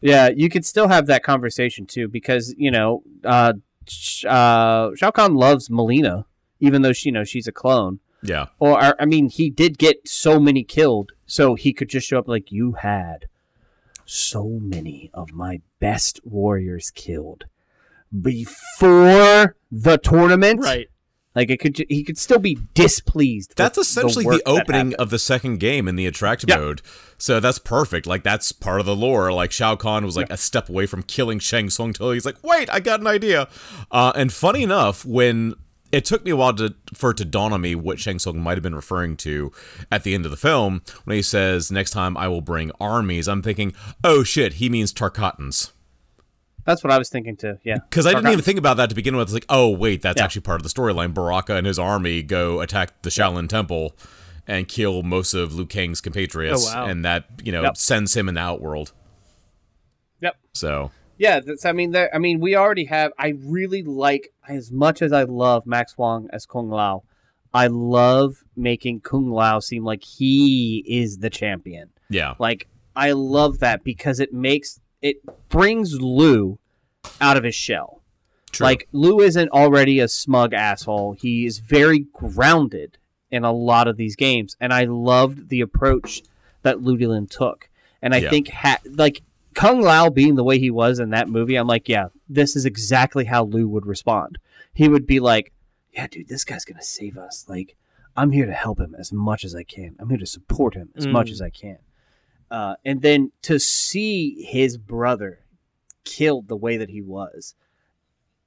Yeah, you could still have that conversation, too, because, you know, Shao Kahn loves Melina, even though she's a clone. Yeah. Or, I mean, he did get so many killed, so he could just show up like, you had so many of my best warriors killed before the tournament. Right. Like, he could still be displeased. That's essentially the opening of the second game in the attract mode. So that's perfect. Like, that's part of the lore. Like, Shao Kahn was like a step away from killing Shang Tsung till he's like, wait, I got an idea. And funny enough, when it took me a while for it to dawn on me what Shang Tsung might have been referring to at the end of the film, when he says, next time I will bring armies, I'm thinking, oh shit, he means Tarkatans. That's what I was thinking too, yeah. Because I didn't even think about that to begin with. It's like, oh, wait, that's actually part of the storyline. Baraka and his army go attack the Shaolin Temple and kill most of Liu Kang's compatriots. Oh, wow. And that, sends him in the Outworld. Yep. So... yeah, we already have... I really like, as much as I love Max Huang as Kung Lao, I love making Kung Lao seem like he is the champion. Yeah. Like, I love that because it brings Liu out of his shell. True. Like, Liu isn't already a smug asshole. He is very grounded in a lot of these games, and I loved the approach that Liu Lin took. And I think, Kung Lao being the way he was in that movie, I'm like, yeah, this is exactly how Liu would respond. He would be like, yeah, dude, this guy's going to save us. Like, I'm here to help him as much as I can. I'm here to support him as much as I can. And then to see his brother killed the way that he was.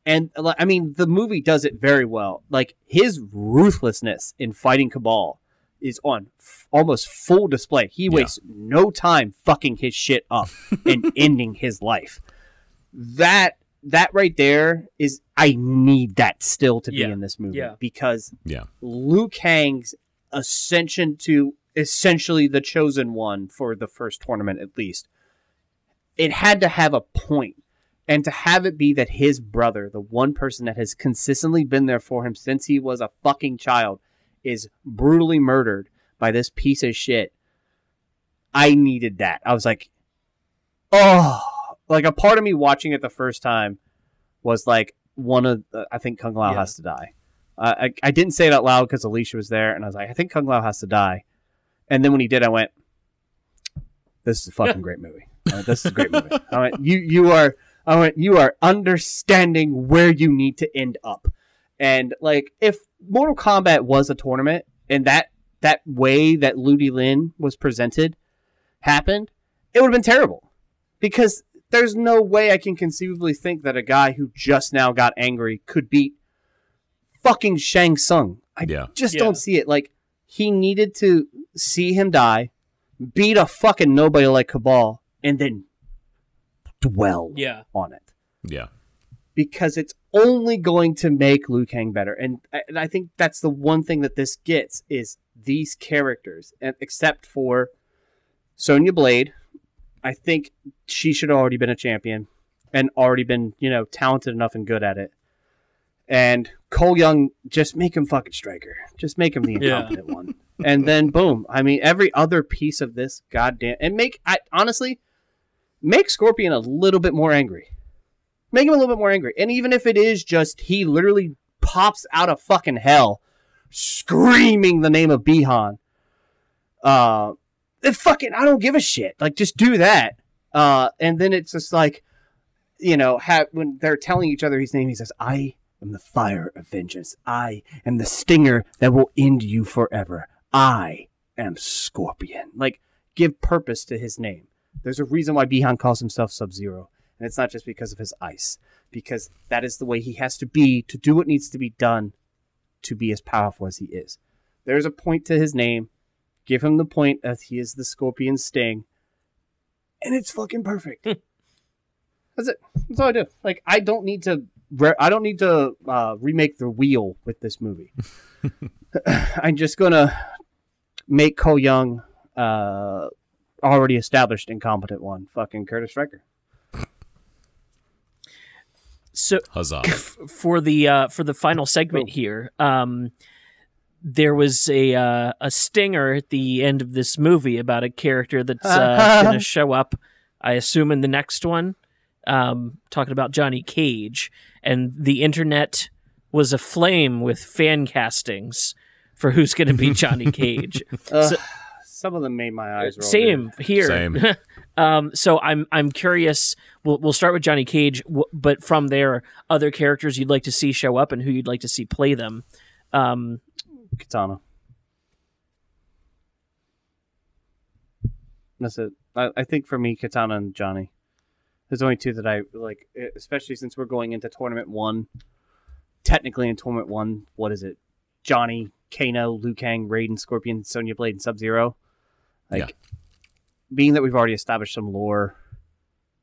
And, I mean, the movie does it very well. Like, his ruthlessness in fighting Cabal is on almost full display. He wastes no time fucking his shit up and ending his life. That right there is, I need that still to be in this movie because Liu Kang's ascension to essentially the chosen one for the first tournament, at least, it had to have a point. And to have it be that his brother, the one person that has consistently been there for him since he was a fucking child, is brutally murdered by this piece of shit. I needed that. I was like, oh, like a part of me watching it the first time was like, I think Kung Lao has to die. I didn't say it out loud because Alicia was there, and I was like, I think Kung Lao has to die. And then when he did, I went, this is a fucking great movie. This is a great movie. I went, you are understanding where you need to end up. And like, if Mortal Kombat was a tournament and that way that Liu Lin was presented happened, it would have been terrible. Because there's no way I can conceivably think that a guy who just now got angry could beat fucking Shang Tsung. I just don't see it. Like, he needed to see him die, beat a fucking nobody like Cabal, and then dwell on it. Yeah. Because it's only going to make Liu Kang better. And I think that's the one thing that this gets is these characters. And except for Sonya Blade, I think she should have already been a champion and already been, talented enough and good at it. And Cole Young, just make him fucking Striker. Just make him the incompetent one. And then boom. I mean, every other piece of this goddamn... And honestly, make Scorpion a little bit more angry. Make him a little bit more angry. And even if it is just he literally pops out of fucking hell screaming the name of Bihan. I don't give a shit. Like, just do that. And then it's just like, you know, when they're telling each other his name, he says, I am the fire of vengeance. I am the stinger that will end you forever. I am Scorpion. Like, give purpose to his name. There's a reason why Bihan calls himself Sub-Zero. And it's not just because of his ice. Because that is the way he has to be to do what needs to be done to be as powerful as he is. There's a point to his name. Give him the point as he is the Scorpion Sting. And it's fucking perfect. That's it. That's all I do. Like, I don't need to remake the wheel with this movie. I'm just gonna make Cole Young already established incompetent one. Fucking Curtis Stryker. So Huzzah. For the final segment here, there was a stinger at the end of this movie about a character that's going to show up, I assume, in the next one. Talking about Johnny Cage, and the internet was aflame with fan castings for who's going to be Johnny Cage. Some of them made my eyes roll. Same here. Same. So I'm curious. We'll start with Johnny Cage, but from there, other characters you'd like to see show up and who you'd like to see play them. Katana. That's it. I think for me, Katana and Johnny. There's only two that I like, especially since we're going into Tournament 1. Technically in Tournament 1, what is it? Johnny, Kano, Liu Kang, Raiden, Scorpion, Sonya Blade, and Sub-Zero. Like, being that we've already established some lore,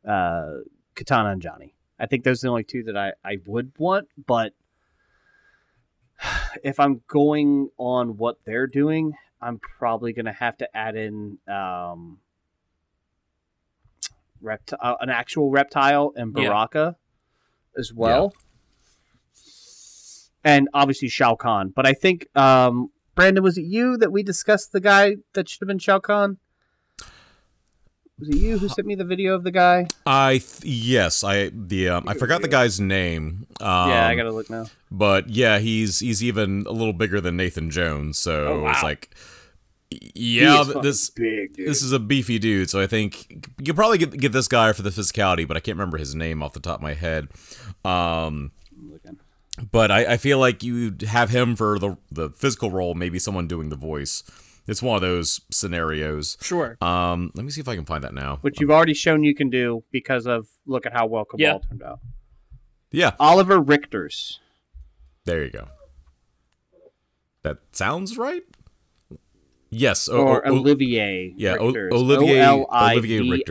Katana and Johnny. I think those are the only two that I would want, but if I'm going on what they're doing, I'm probably going to have to add in an actual reptile and Baraka as well. Yeah. And obviously Shao Kahn. But I think, Brandon, was it you that we discussed the guy that should have been Shao Kahn? Was it you who sent me the video of the guy? Yes. I forgot the guy's name. Yeah, I gotta look now. But yeah, he's even a little bigger than Nathan Jones. So it's like, yeah, this is a beefy dude. So I think you probably get this guy for the physicality, but I can't remember his name off the top of my head. But I feel like you'd have him for the physical role, maybe someone doing the voice. It's one of those scenarios. Sure. Let me see if I can find that now. Which you've already shown you can do because of look at how well Cabal turned out. Yeah. Oliver Richters. There you go. That sounds right? Yes. Or Olivier. Yeah, Richters. Olivier Olivier.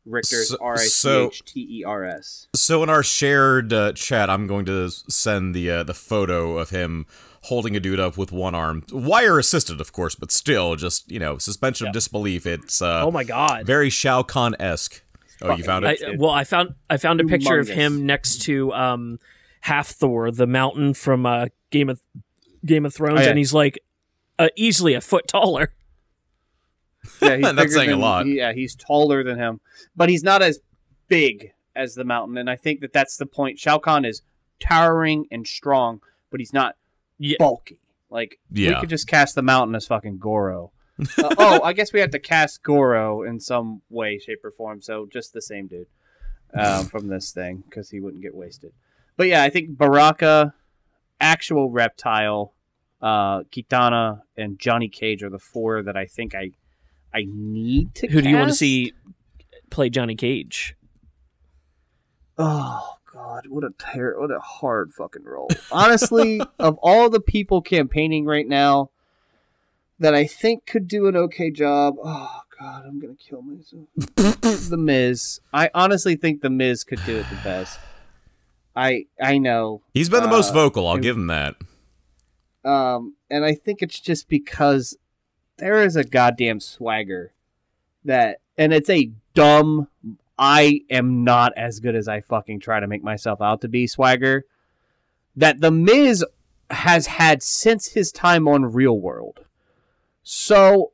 Richters, Richters. So in our shared chat, I'm going to send the photo of him holding a dude up with one arm, wire assisted, of course, but still, just suspension of disbelief. It's oh my god, very Shao Kahn-esque. Oh, you found it? I found a picture of him next to Half Thor, the mountain from Game of Thrones, and he's like easily a foot taller. Yeah, he's that's saying a lot. He's taller than him, but he's not as big as the mountain, and I think that's the point. Shao Kahn is towering and strong, but he's not bulky. Like, we could just cast the mountain as fucking Goro. I guess we have to cast Goro in some way, shape, or form, so just the same dude from this thing, because he wouldn't get wasted. But yeah, I think Baraka, actual reptile, Kitana, and Johnny Cage are the four that I think I need to Who do you want to see play Johnny Cage? Oh, God. What a hard fucking role. Honestly, of all the people campaigning right now that I think could do an okay job, oh, God, I'm going to kill myself. The Miz. I honestly think The Miz could do it the best. I know. He's been the most vocal, I'll give him that. And I think it's just because there is a goddamn swagger and it's a dumb, I am not as good as I fucking try to make myself out to be swagger that The Miz has had since his time on Real World. So,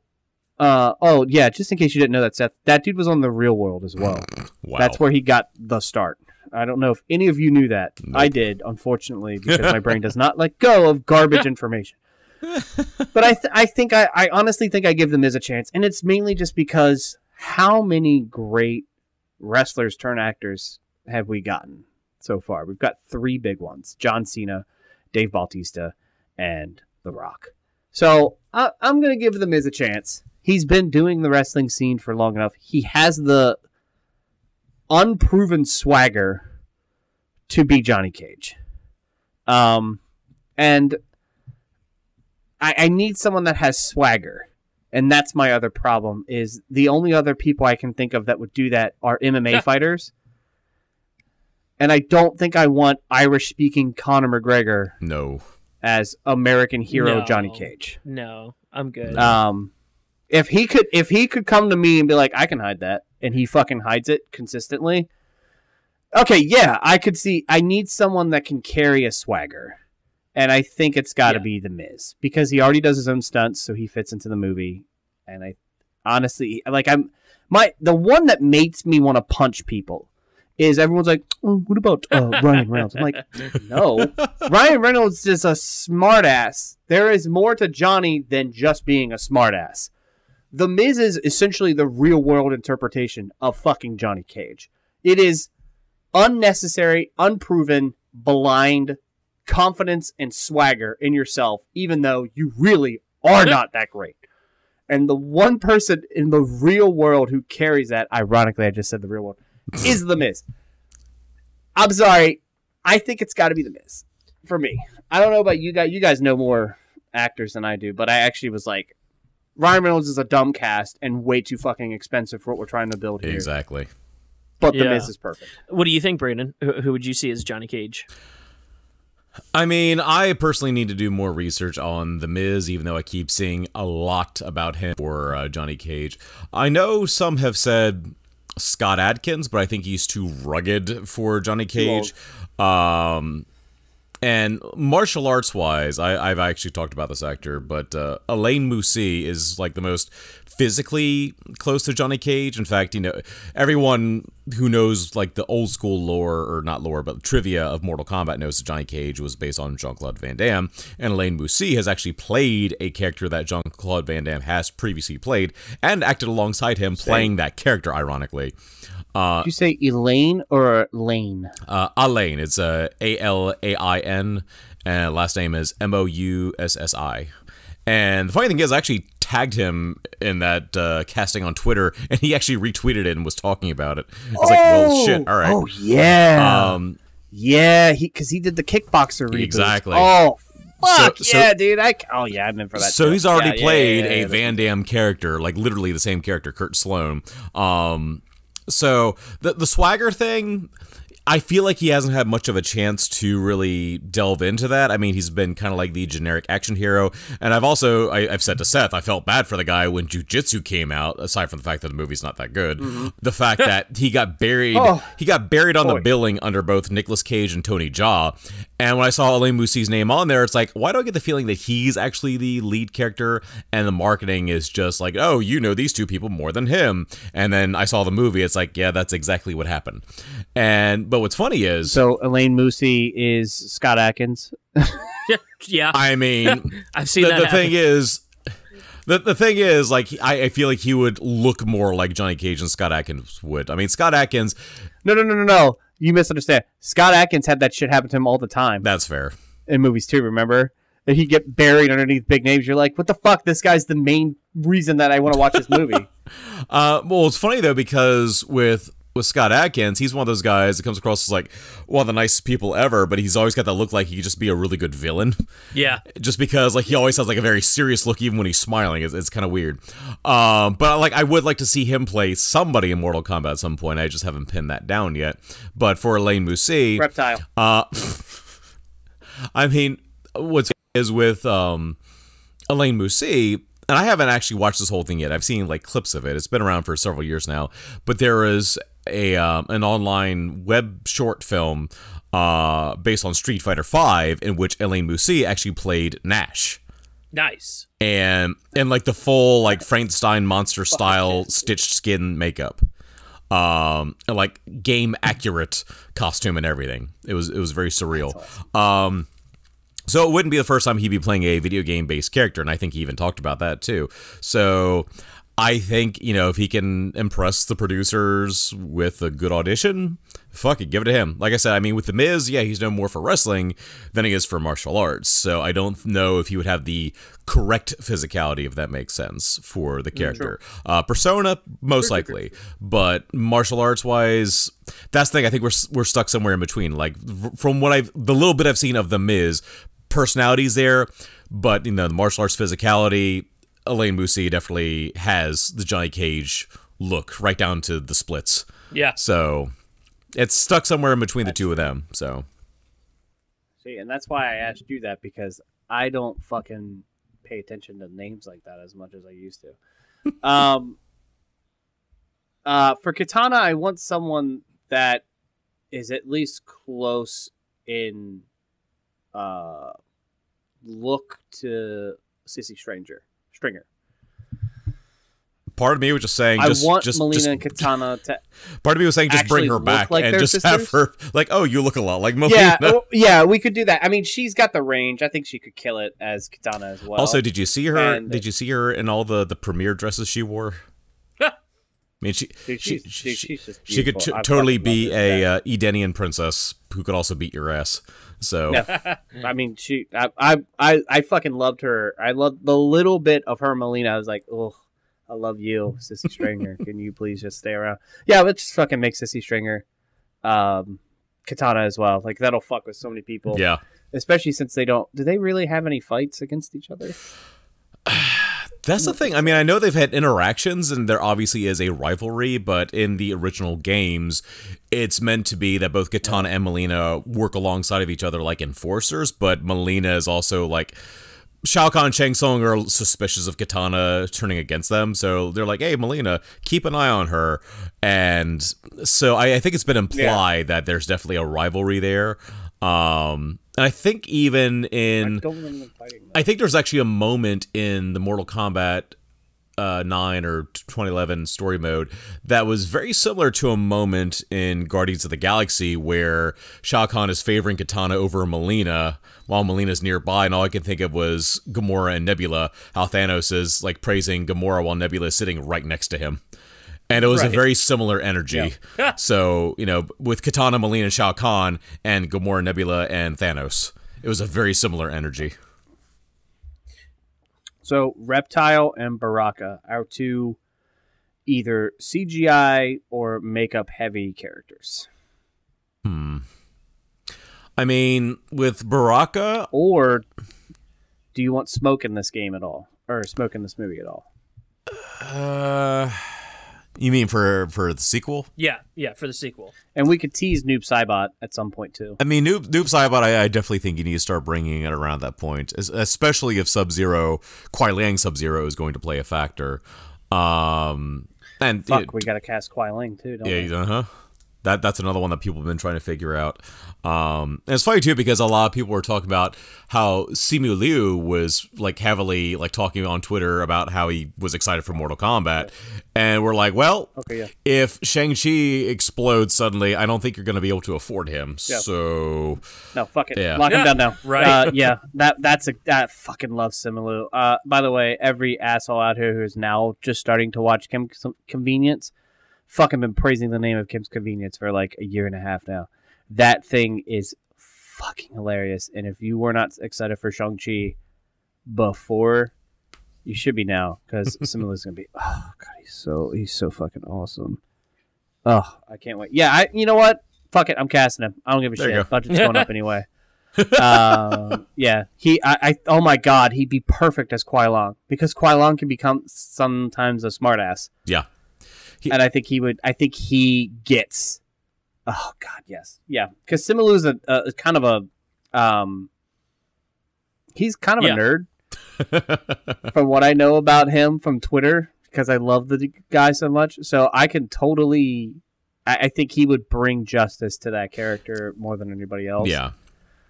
just in case you didn't know that, Seth, that dude was on The Real World as well. Wow. That's where he got the start. I don't know if any of you knew that. Nope. I did, unfortunately, because my brain does not let go of garbage information. But I honestly think I give The Miz a chance, and it's mainly just because how many great wrestlers turn actors have we gotten so far? We've got 3 big ones: John Cena, Dave Bautista, and The Rock. So I'm going to give The Miz a chance. He's been doing the wrestling scene for long enough. He has the unproven swagger to be Johnny Cage. And I need someone that has swagger. And that's my other problem, is the only other people I can think of that would do that are MMA fighters. And I don't think I want Irish-speaking Conor McGregor as American hero Johnny Cage. No, I'm good. If he could come to me and be like, I can hide that, and he fucking hides it consistently, okay, yeah, I could see. I need someone that can carry a swagger. And I think it's got to be The Miz, because he already does his own stunts, so he fits into the movie. And I honestly, like, the one that makes me want to punch people is everyone's like, oh, what about Ryan Reynolds? I'm like, no, Ryan Reynolds is a smartass. There is more to Johnny than just being a smartass. The Miz is essentially the real world interpretation of fucking Johnny Cage. It is unnecessary, unproven, blind confidence and swagger in yourself, even though you really are not that great. And the one person in the real world who carries that, ironically, I just said the real world, is The Miz. I'm sorry. I think it's got to be The Miz for me. I don't know about you guys. You guys know more actors than I do, but I actually was like, Ryan Reynolds is a dumb cast and way too fucking expensive for what we're trying to build here. Exactly. But The Miz is perfect. What do you think, Brandon? Who would you see as Johnny Cage? I mean, I personally need to do more research on The Miz, even though I keep seeing a lot about him for Johnny Cage. I know some have said Scott Adkins, but I think he's too rugged for Johnny Cage. And martial arts wise, I've actually talked about this actor, but Alain Moussi is like the most physically close to Johnny Cage. In fact, you know, everyone who knows like the old school lore, or not lore, but trivia of Mortal Kombat knows that Johnny Cage was based on Jean-Claude Van Damme, and Alain Moussi has actually played a character that Jean-Claude Van Damme has previously played and acted alongside him playing that character, ironically. Did you say Elaine or Lane? Alain. It's Alain, and last name is Moussi. And the funny thing is, I actually tagged him in that casting on Twitter, and he actually retweeted it and was talking about it. It's like, well, shit, all right. Oh, yeah. Yeah, because he did the Kickboxer reboot. Exactly. Oh, fuck, yeah, dude. I'm in for that. So he's already played a Van Damme character, like literally the same character, Kurt Sloan. So the swagger thing, I feel like he hasn't had much of a chance to really delve into that. I mean, he's been kind of like the generic action hero. And I've said to Seth, I felt bad for the guy when Jiu-Jitsu came out, aside from the fact that the movie's not that good. Mm-hmm. The fact that he got buried on the billing under both Nicolas Cage and Tony Jaa. And when I saw Alain Moussi's name on there, it's like, why do I get the feeling that he's actually the lead character and the marketing is just like, oh, you know these two people more than him. And then I saw the movie, it's like, yeah, that's exactly what happened. But what's funny is... So Alain Moussi is Scott Adkins? Yeah. I mean... I've seen that the thing is... The thing is, like, I feel like he would look more like Johnny Cage than Scott Adkins would. I mean, Scott Adkins... No. You misunderstand. Scott Adkins had that shit happen to him all the time. That's fair. In movies too, remember? That he'd get buried underneath big names. You're like, what the fuck? This guy's the main reason that I want to watch this movie. Well, it's funny, though, because with Scott Adkins, he's one of those guys that comes across as like one of the nicest people ever, but he's always got that look like he could just be a really good villain. Yeah. Just because like he always has like a very serious look even when he's smiling. It's kind of weird. But like I would like to see him play somebody in Mortal Kombat at some point. I just haven't pinned that down yet. But for Alain Moussi... Reptile. I mean, what's is with Alain Moussi... And I haven't actually watched this whole thing yet. I've seen like clips of it. It's been around for several years now. But there is an online web short film based on Street Fighter V in which Alain Moussi actually played Nash. Nice. And like the full like Frankenstein monster style stitched skin makeup. And like game accurate costume and everything. It was very surreal. Awesome. So it wouldn't be the first time he'd be playing a video game-based character, and I think he even talked about that, too. So I think, if he can impress the producers with a good audition, fuck it, give it to him. Like I said, I mean, with The Miz, yeah, he's known more for wrestling than he is for martial arts. So I don't know if he would have the correct physicality, if that makes sense, for the character. Persona, most likely. But martial arts-wise, that's the thing. I think we're stuck somewhere in between. Like, from the little bit I've seen of The Miz, personality's there, but, the martial arts physicality, Elaine Moussi definitely has the Johnny Cage look, right down to the splits. Yeah. So it's stuck somewhere in between the two of them. So see, and that's why I asked you that, because I don't fucking pay attention to names like that as much as I used to. For Katana, I want someone that is at least close in look to Sissy Stringer. Part of me was just saying, I want Melina and Katana to. Part of me was saying, just bring her back like and just sisters. have her like, oh, you look a lot like Melina. Yeah, we could do that. I mean, she's got the range. I think she could kill it as Katana as well. Also, did you see her? Did you see her in all the premiere dresses she wore? I mean, she could totally be a Edenian princess who could also beat your ass. So, I mean, I fucking loved her. I loved the little bit of her Melina. I was like, oh, I love you, Sissy Stringer. Can you please just stay around? Yeah, let's just fucking make Sissy Stringer Katana as well. Like, that'll fuck with so many people. Yeah. Especially since they don't. Do they really have any fights against each other? That's the thing. I mean, I know they've had interactions, and there obviously is a rivalry, but in the original games, it's meant to be that both Katana and Melina work alongside of each other like enforcers, but Melina is also like... Shao Kahn and Shang Tsung are suspicious of Katana turning against them, so they're like, hey, Melina, keep an eye on her. And so I think it's been implied that there's definitely a rivalry there. And I think even in... I think there's actually a moment in the Mortal Kombat 9 or 2011 story mode that was very similar to a moment in Guardians of the Galaxy where Shao Kahn is favoring Katana over Melina while Melina's nearby, and all I can think of was Gamora and Nebula, how Thanos is like praising Gamora while Nebula is sitting right next to him. And it was a very similar energy. Yeah. So, with Katana, Melina, and Shao Kahn, and Gamora, Nebula, and Thanos, it was a very similar energy. So, Reptile and Baraka, our two either CGI or makeup heavy characters. I mean, with Baraka... Or do you want Smoke in this game at all? Or Smoke in this movie at all? You mean for the sequel? Yeah, for the sequel. And we could tease Noob Saibot at some point, too. I mean, Noob Saibot, I definitely think you need to start bringing it around that point, especially if Kuai Liang Sub-Zero is going to play a factor. And we got to cast Kuai Liang, too, don't we? Uh-huh. That's another one that people have been trying to figure out. And it's funny, too, because a lot of people were talking about how Simu Liu was like heavily like talking on Twitter about how he was excited for Mortal Kombat. And we're like, well, if Shang-Chi explodes suddenly, I don't think you're going to be able to afford him. Yeah. So... No, fuck it. Yeah. Lock him down now. Right. I fucking love Simu Liu. By the way, every asshole out here who is now just starting to watch Kim's Convenience... fucking been praising the name of Kim's Convenience for like a year and a half now. That thing is fucking hilarious. And if you were not excited for Shang-Chi before, you should be now, because Simu gonna be, oh god, he's so fucking awesome. Oh, I can't wait. Yeah, you know what? Fuck it, I'm casting him. I don't give a shit. Budget's going up anyway. Yeah, oh my god, he'd be perfect as Kuai Liang, because Kuai Liang can become sometimes a smartass. Yeah. And I think he gets. Oh God, yes, yeah. Because Simu Liu's a kind of a, he's kind of a nerd. From what I know about him from Twitter, because I love the guy so much, so I can totally. I think he would bring justice to that character more than anybody else. Yeah,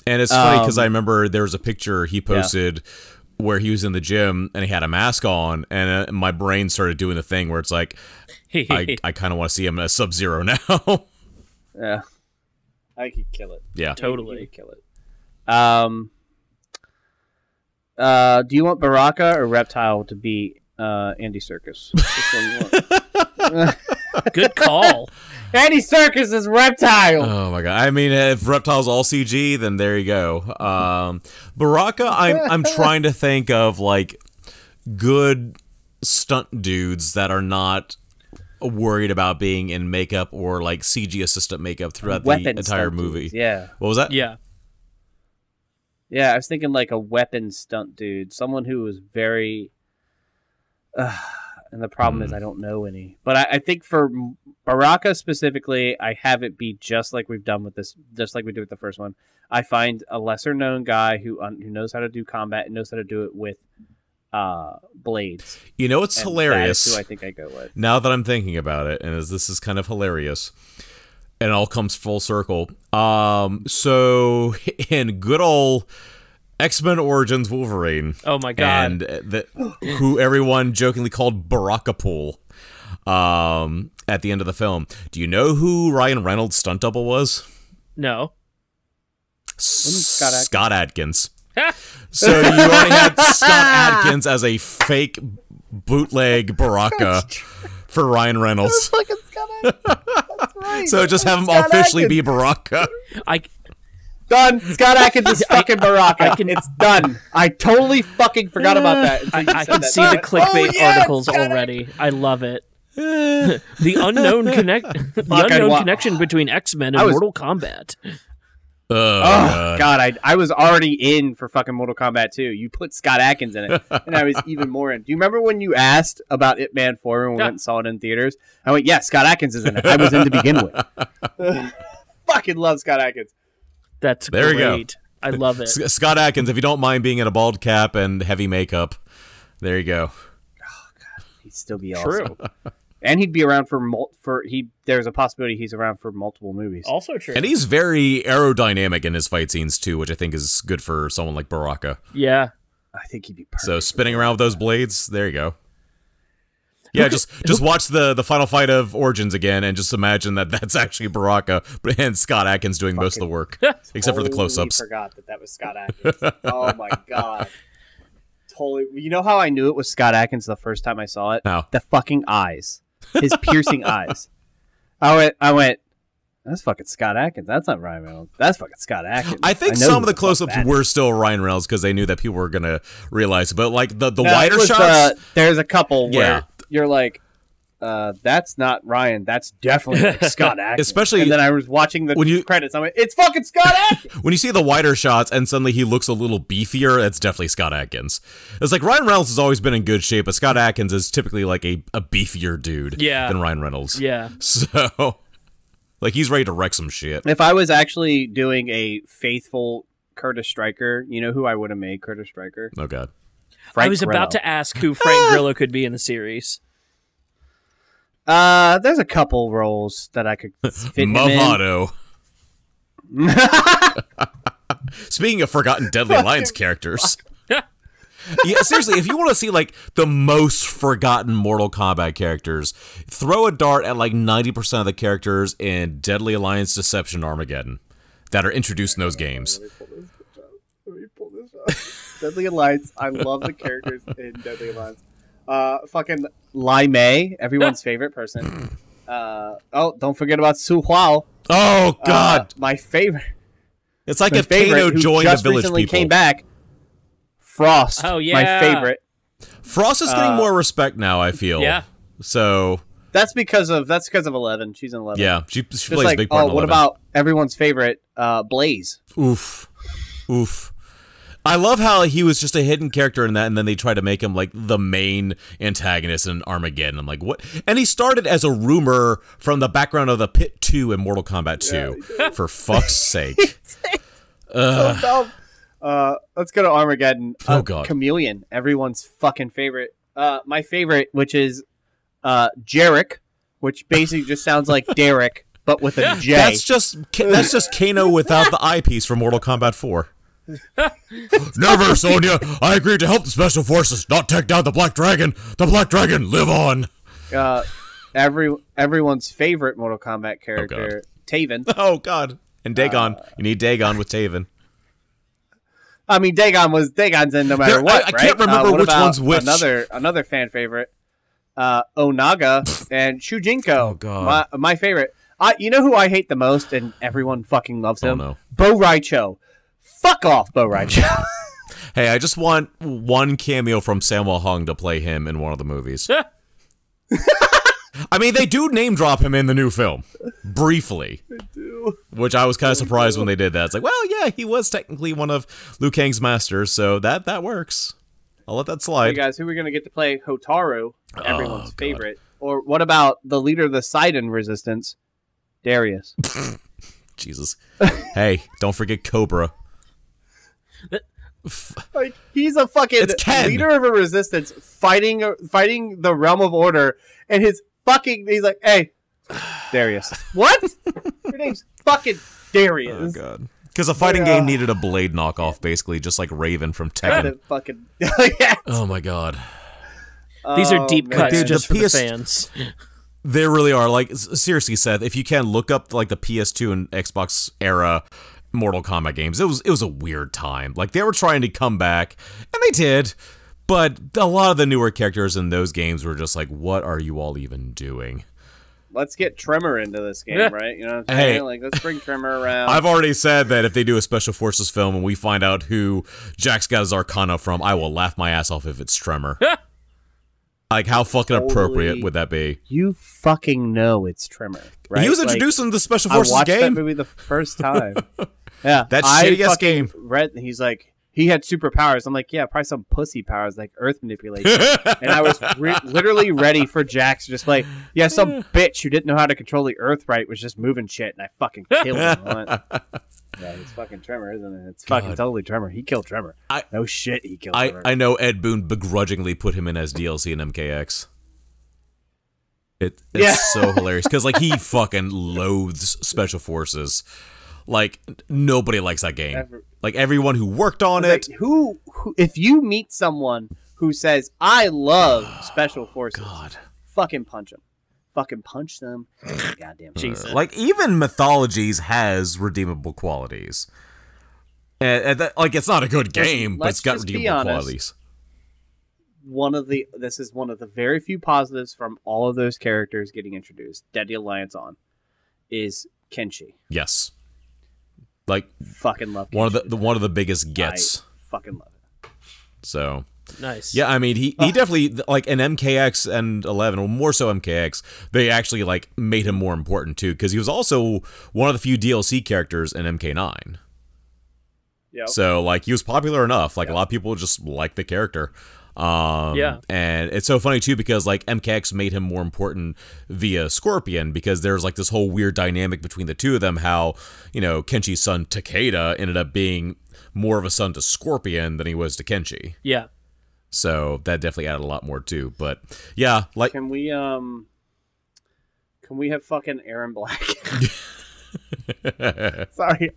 and it's funny because I remember there was a picture he posted. Yeah. Where he was in the gym and he had a mask on, and my brain started doing the thing where it's like, I kind of want to see him as Sub-Zero now. Yeah, I could kill it. Yeah, totally could kill it. Do you want Baraka or Reptile to be Andy Serkis. Which one you want? Good call. Andy Serkis is Reptile. Oh my god! I mean, if Reptile's all CG, then there you go. Baraka, I'm trying to think of like good stunt dudes that are not worried about being in makeup or like CG assistant makeup throughout the entire movie. Dudes, yeah. What was that? Yeah. Yeah, I was thinking like a weapon stunt dude, someone who was very. And the problem is I don't know any. But I think for Baraka specifically, I have it be just like we've done with this, just like we did with the first one. I find a lesser known guy who knows how to do combat and knows how to do it with blades. You know, it's hilarious. That is who I think I go with. Now that I'm thinking about it, and as this is kind of hilarious, and it all comes full circle. So in good old X-Men Origins Wolverine. Oh my god. And who everyone jokingly called Baraka Pool at the end of the film. Do you know who Ryan Reynolds' stunt double was? No. Scott Adkins. So you already had Scott Adkins as a fake bootleg Baraka for Ryan Reynolds. Fucking Scott Adkins. That's right. So just have him officially be Baraka. Done. Scott Adkins is fucking Baraka. It's done. I totally fucking forgot about that. I can see the clickbait articles already. I love it. The unknown connection between X-Men and Mortal Kombat. God, I was already in for fucking Mortal Kombat 2. You put Scott Adkins in it, and I was even more in. Do you remember when you asked about Ip Man 4 when we went and saw it in theaters? I went, yeah, Scott Adkins is in it. I was in to begin with. Fucking love Scott Adkins. That's there great. You go. I love it. Scott Adkins, if you don't mind being in a bald cap and heavy makeup, there you go. Oh God, he'd still be awesome. True. And he'd be around there's a possibility he's around for multiple movies. Also true. And he's very aerodynamic in his fight scenes too, which I think is good for someone like Baraka. Yeah. I think he'd be perfect. So spinning around with those blades, there you go. Yeah, just watch the final fight of Origins again, and just imagine that's actually Baraka and Scott Adkins doing most of the work, except for the close-ups. I forgot that was Scott Adkins. Oh my god, totally. You know how I knew it was Scott Adkins the first time I saw it? How? The fucking eyes, his piercing eyes. I went. That's fucking Scott Adkins. That's not Ryan Reynolds. That's fucking Scott Adkins. I think some of the close-ups were still Ryan Reynolds because they knew that people were gonna realize. But like the wider shots, there's a couple where you're like, that's not Ryan. That's definitely like Scott Adkins. Especially, and then I was watching the credits. I'm like, it's fucking Scott Adkins. When you see the wider shots and suddenly he looks a little beefier, that's definitely Scott Adkins. It's like Ryan Reynolds has always been in good shape, but Scott Adkins is typically like a beefier dude than Ryan Reynolds. Yeah. So, like, he's ready to wreck some shit. If I was actually doing a faithful Curtis Stryker, you know who I would have made Curtis Stryker? Oh, God. I was about to ask who Frank Grillo could be in the series. There's a couple roles that I could fit him in. Speaking of forgotten Deadly Alliance characters. Yeah, seriously, if you want to see like the most forgotten Mortal Kombat characters, throw a dart at like 90% of the characters in Deadly Alliance, Deception, Armageddon that are introduced in those games. Let me pull this up. Deadly Alliance. I love the characters in Deadly Alliance. Fucking Lai Mei, everyone's favorite person. Don't forget about Su Huao. Oh God, my favorite. It's like if Kano joined the Village People. Came back. Frost. Oh yeah, my favorite. Frost is getting more respect now, I feel. Yeah. So that's because of 11. She's in 11. Yeah, she plays a big part in 11. What about everyone's favorite, Blaze? Oof. I love how he was just a hidden character in that, and then they tried to make him like the main antagonist in Armageddon. I'm like, what? And he started as a rumor from the background of the Pit 2 in Mortal Kombat 2. Yeah, for fuck's sake. So dumb. Let's go to Armageddon. Oh God, Chameleon, everyone's fucking favorite. My favorite, which is Jarek, which basically just sounds like Derek, but with a J. That's just Kano without the eyepiece from Mortal Kombat 4. Never, Sonya. I agreed to help the Special Forces, not take down the Black Dragon. The Black Dragon, live on. Everyone's favorite Mortal Kombat character, Taven. Oh God, and Dagon. You need Dagon with Taven. I mean, Dagon's in no matter what. I can't remember what which about one's which. Another fan favorite, Onaga and Shujinko. Oh God, my favorite. You know who I hate the most, and everyone fucking loves him. no. Bo Raicho. Fuck off, Bo Raicho. Hey, I just want one cameo from Sammo Hung to play him in one of the movies. I mean, they do name drop him in the new film, briefly. They do. Which I was kind of surprised when they did that. It's like, well, yeah, he was technically one of Liu Kang's masters, so that works. I'll let that slide. Hey guys, who are we going to get to play Hotaru, everyone's favorite? Or what about the leader of the Sidon Resistance, Darius? Jesus. Hey, don't forget Cobra. Like, he's a fucking leader of a resistance fighting the realm of order, and he's like, hey, Darius. What? Your name's fucking Darius. Oh God. Because a fighting game needed a Blade knockoff, basically, just like Raven from Tekken. Yes. Oh my God. These are deep cuts dude, just for the fans. They really are. Like, seriously, Seth, if you can look up like the PS2 and Xbox era Mortal Kombat games, it was a weird time. Like, they were trying to come back, and they did, but a lot of the newer characters in those games were just like, what are you all even doing? Let's get Tremor into this game, right? You know what I'm saying? Like, let's bring Tremor around. I've already said that if they do a Special Forces film and we find out who Jax got his Arcana from, I will laugh my ass off if it's Tremor. Like, how fucking appropriate would that be? You fucking know it's Tremor, right? He was introduced in the Special Forces game. I watched game. that movie the first time. Yeah, that shitty-ass game. He's like, he had superpowers. I'm like, yeah, probably some pussy powers like earth manipulation. And I was literally ready for Jax to just like, yeah, some bitch who didn't know how to control the earth right was just moving shit, and I fucking killed him. Yeah, it's fucking Tremor, isn't it? It's fucking totally Tremor. He killed Tremor. No shit, he killed Tremor. I know Ed Boon begrudgingly put him in as DLC in MKX. It's so hilarious because like he fucking loathes Special Forces. Like, nobody likes that game. Like, everyone who worked on it. Like, who, if you meet someone who says, I love Special Forces, fucking punch them. Fucking punch them. Goddamn Jesus. Like, even Mythologies has redeemable qualities. And like, it's not a good game, but it's got redeemable qualities. This is one of the very few positives from all of those characters getting introduced, Deadly Alliance on, is Kenshi. Yes. Like, fucking love Kenshi. One of the biggest gets. I fucking love it. So nice. Yeah, I mean he definitely, like, in MKX and 11, or more so MKX, they actually like made him more important too, because he was also one of the few DLC characters in MK9. Yeah. So like he was popular enough. Like a lot of people just like the character. And it's so funny too because like MKX made him more important via Scorpion, because there's like this whole weird dynamic between the two of them, how, you know, Kenshi's son Takeda ended up being more of a son to Scorpion than he was to Kenshi. Yeah. So that definitely added a lot more too. But yeah, like, can we have fucking Aaron Black? Sorry,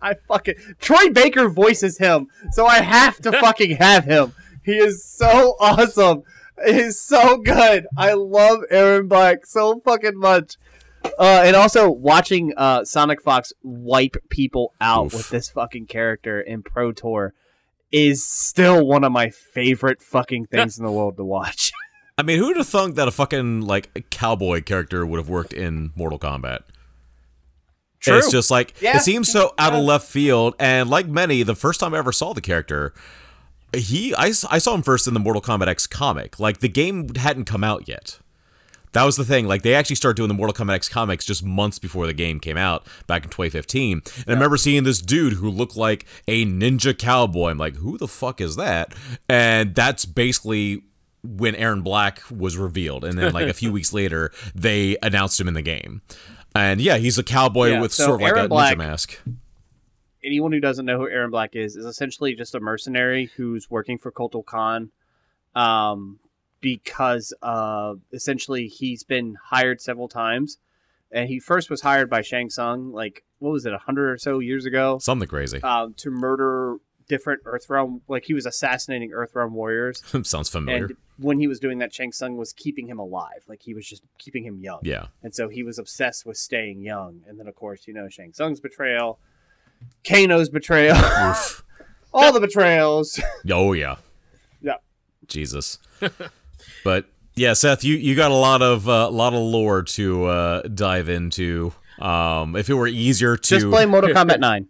Troy Baker voices him, so I have to fucking have him. He is so awesome. He's so good. I love Aaron Black so fucking much. And also watching Sonic Fox wipe people out with this fucking character in Pro Tour is still one of my favorite fucking things in the world to watch. I mean, who'd have thunk that a fucking like a cowboy character would have worked in Mortal Kombat? True. It's just like, it seems so out of left field, and like many, the first time I ever saw the character, I saw him first in the Mortal Kombat X comic. Like, the game hadn't come out yet. That was the thing. Like, they actually started doing the Mortal Kombat X comics just months before the game came out, back in 2015. And I remember seeing this dude who looked like a ninja cowboy. I'm like, who the fuck is that? And that's basically when Aaron Black was revealed. And then, like, a few weeks later, they announced him in the game. And yeah, he's a cowboy with sort of like a ninja mask. Anyone who doesn't know who Aaron Black is essentially just a mercenary who's working for Kotal Khan, because essentially he's been hired several times, and he first was hired by Shang Tsung, like, what was it, 100 or so years ago? Something crazy. To murder different Earthrealm, like he was assassinating Earthrealm warriors. Sounds familiar. And when he was doing that, Shang Tsung was keeping him alive, like he was just keeping him young. Yeah. And so he was obsessed with staying young, and then of course, you know, Shang Tsung's betrayal, Kano's betrayal. all the betrayals. Oh yeah. Yeah. Jesus. But yeah, Seth, you got a lot of lore to dive into. If it were easier to just play Mortal Kombat 9.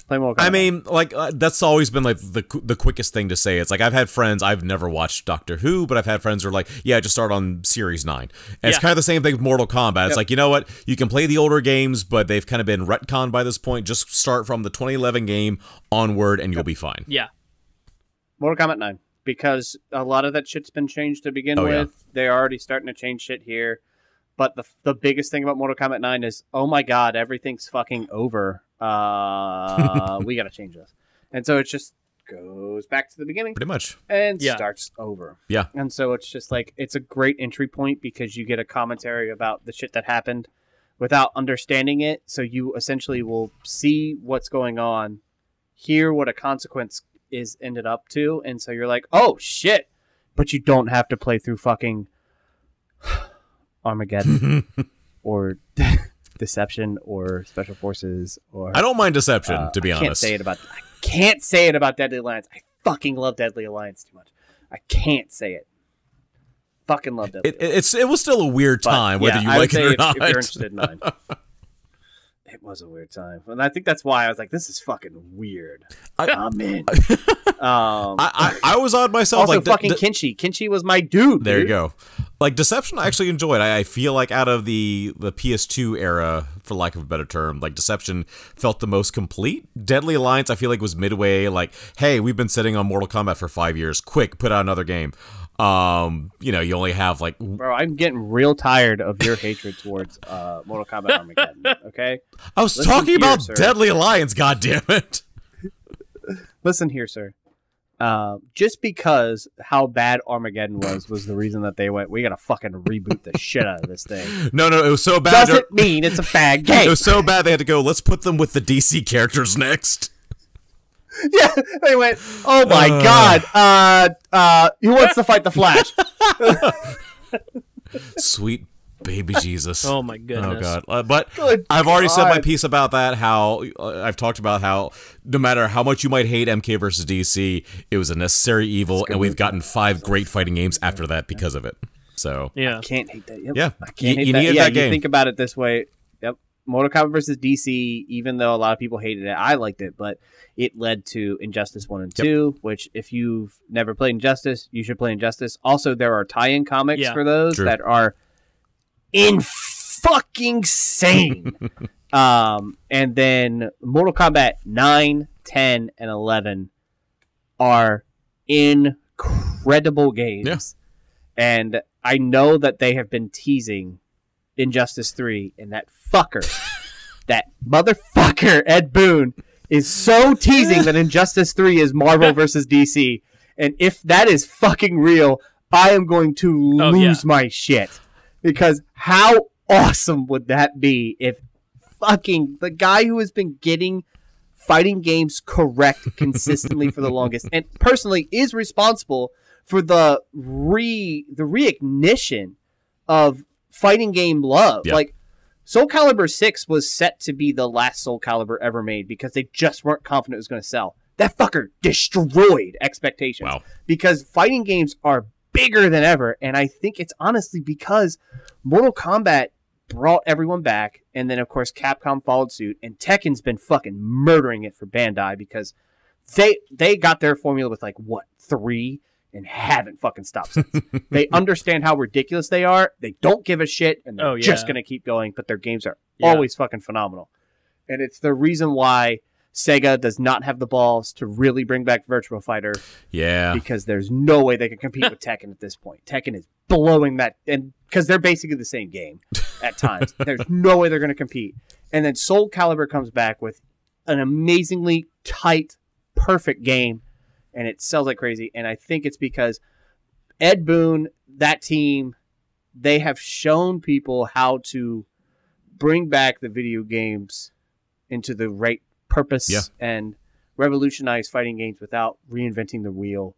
Play Mortal Kombat. I mean, like that's always been like the quickest thing to say. It's like I've had friends. I've never watched Doctor Who, but I've had friends who are like, "Yeah, just start on Series 9." And it's kind of the same thing with Mortal Kombat. It's like, you know what? You can play the older games, but they've kind of been retconned by this point. Just start from the 2011 game onward, and you'll be fine. Yeah. Mortal Kombat 9, because a lot of that shit's been changed to begin with. Yeah. They're already starting to change shit here. But the biggest thing about Mortal Kombat 9 is, oh my god, everything's fucking over. We gotta change this. And so it just goes back to the beginning. Pretty much. And starts over. Yeah. And so it's just like, it's a great entry point because you get a commentary about the shit that happened without understanding it. So you essentially will see what's going on, hear what a consequence is ended up to. And so you're like, oh shit. But you don't have to play through fucking Armageddon or Deception or Special Forces or I don't mind Deception, to be honest. I can't say it about Deadly Alliance. I fucking love Deadly Alliance too much. I can't say it. Fucking love Deadly Alliance. It was still a weird time, whether you like it or not. If you're interested in 9. It was a weird time. And I think that's why I was like, this is fucking weird. I'm in. I was odd myself. Also, like fucking Kenshi. Kenshi was my dude. There dude. you go. Like Deception, I actually enjoyed. I feel like out of the PS2 era, for lack of a better term, like Deception felt the most complete. Deadly Alliance, I feel like was midway. Like, hey, we've been sitting on Mortal Kombat for 5 years. Quick, put out another game. You know, you only have like. Bro, I'm getting real tired of your hatred towards Mortal Kombat Armageddon. Okay. I was talking about Deadly Alliance. God damn it. Listen here, sir. Just because how bad Armageddon was the reason that they went, we gotta fucking reboot the shit out of this thing. No, it was so bad. Doesn't mean it's a bad game. It was so bad they had to go, let's put them with the DC characters next. Yeah, they went, oh my god, who wants to fight the Flash? Sweet baby Jesus. Oh my goodness. Oh god. But I've already said my piece about that, how I've talked about how no matter how much you might hate MK versus DC, it was a necessary evil, and we've gotten 5 great fighting games after that because of it. So yeah. I can't hate that. Yep. Yeah. I can't hate you that. needed Yeah, that game. You think about it this way. Yep. Mortal Kombat versus DC, even though a lot of people hated it, I liked it, but it led to Injustice 1 and 2, which if you've never played Injustice, you should play Injustice. Also, there are tie-in comics for those that are fucking sane. And then Mortal Kombat 9, 10, and 11 are incredible games. Yeah. And I know that they have been teasing Injustice 3, and that motherfucker, Ed Boon, is so teasing that Injustice 3 is Marvel versus DC. And if that is fucking real, I am going to lose my shit. Because how awesome would that be if fucking the guy who has been getting fighting games correct consistently for the longest, and personally is responsible for the reignition of fighting game love. Like, Soul Calibur 6 was set to be the last Soul Calibur ever made because they just weren't confident it was going to sell. That fucker destroyed expectations. Wow. Because fighting games are bigger than ever, and I think it's honestly because Mortal Kombat brought everyone back, and then of course Capcom followed suit, and Tekken's been fucking murdering it for Bandai because they got their formula with like 3 and haven't fucking stopped since. They understand how ridiculous they are. They don't give a shit, and they're just going to keep going, but their games are always fucking phenomenal. And it's the reason why Sega does not have the balls to really bring back Virtua Fighter. Yeah. Because there's no way they can compete with Tekken at this point. Tekken is blowing that, and because they're basically the same game at times. There's no way they're going to compete. And then Soul Calibur comes back with an amazingly tight, perfect game, and it sells like crazy. And I think it's because Ed Boon, that team, they have shown people how to bring back the video games into the right purpose and revolutionize fighting games without reinventing the wheel.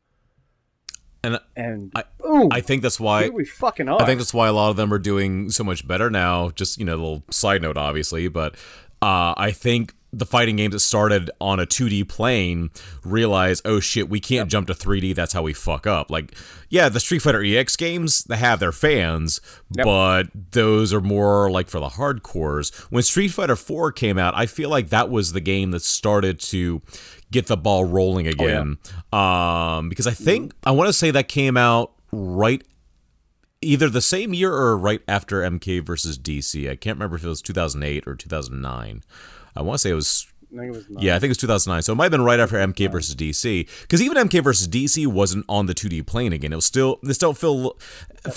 And I think that's why here we fucking are. I think that's why a lot of them are doing so much better now. Just, a little side note, obviously, but I think the fighting games that started on a 2D plane realize, oh shit, we can't jump to 3D. That's how we fuck up. Like, yeah, the Street Fighter EX games, they have their fans, but those are more like for the hardcores. When Street Fighter 4 came out, I feel like that was the game that started to get the ball rolling again. Because I want to say that came out right either the same year or right after MK versus DC. I can't remember if it was 2008 or 2009. I want to say it was... I think it was 2009. So it might have been right after MK versus DC. Because even MK versus DC wasn't on the 2D plane again. It still felt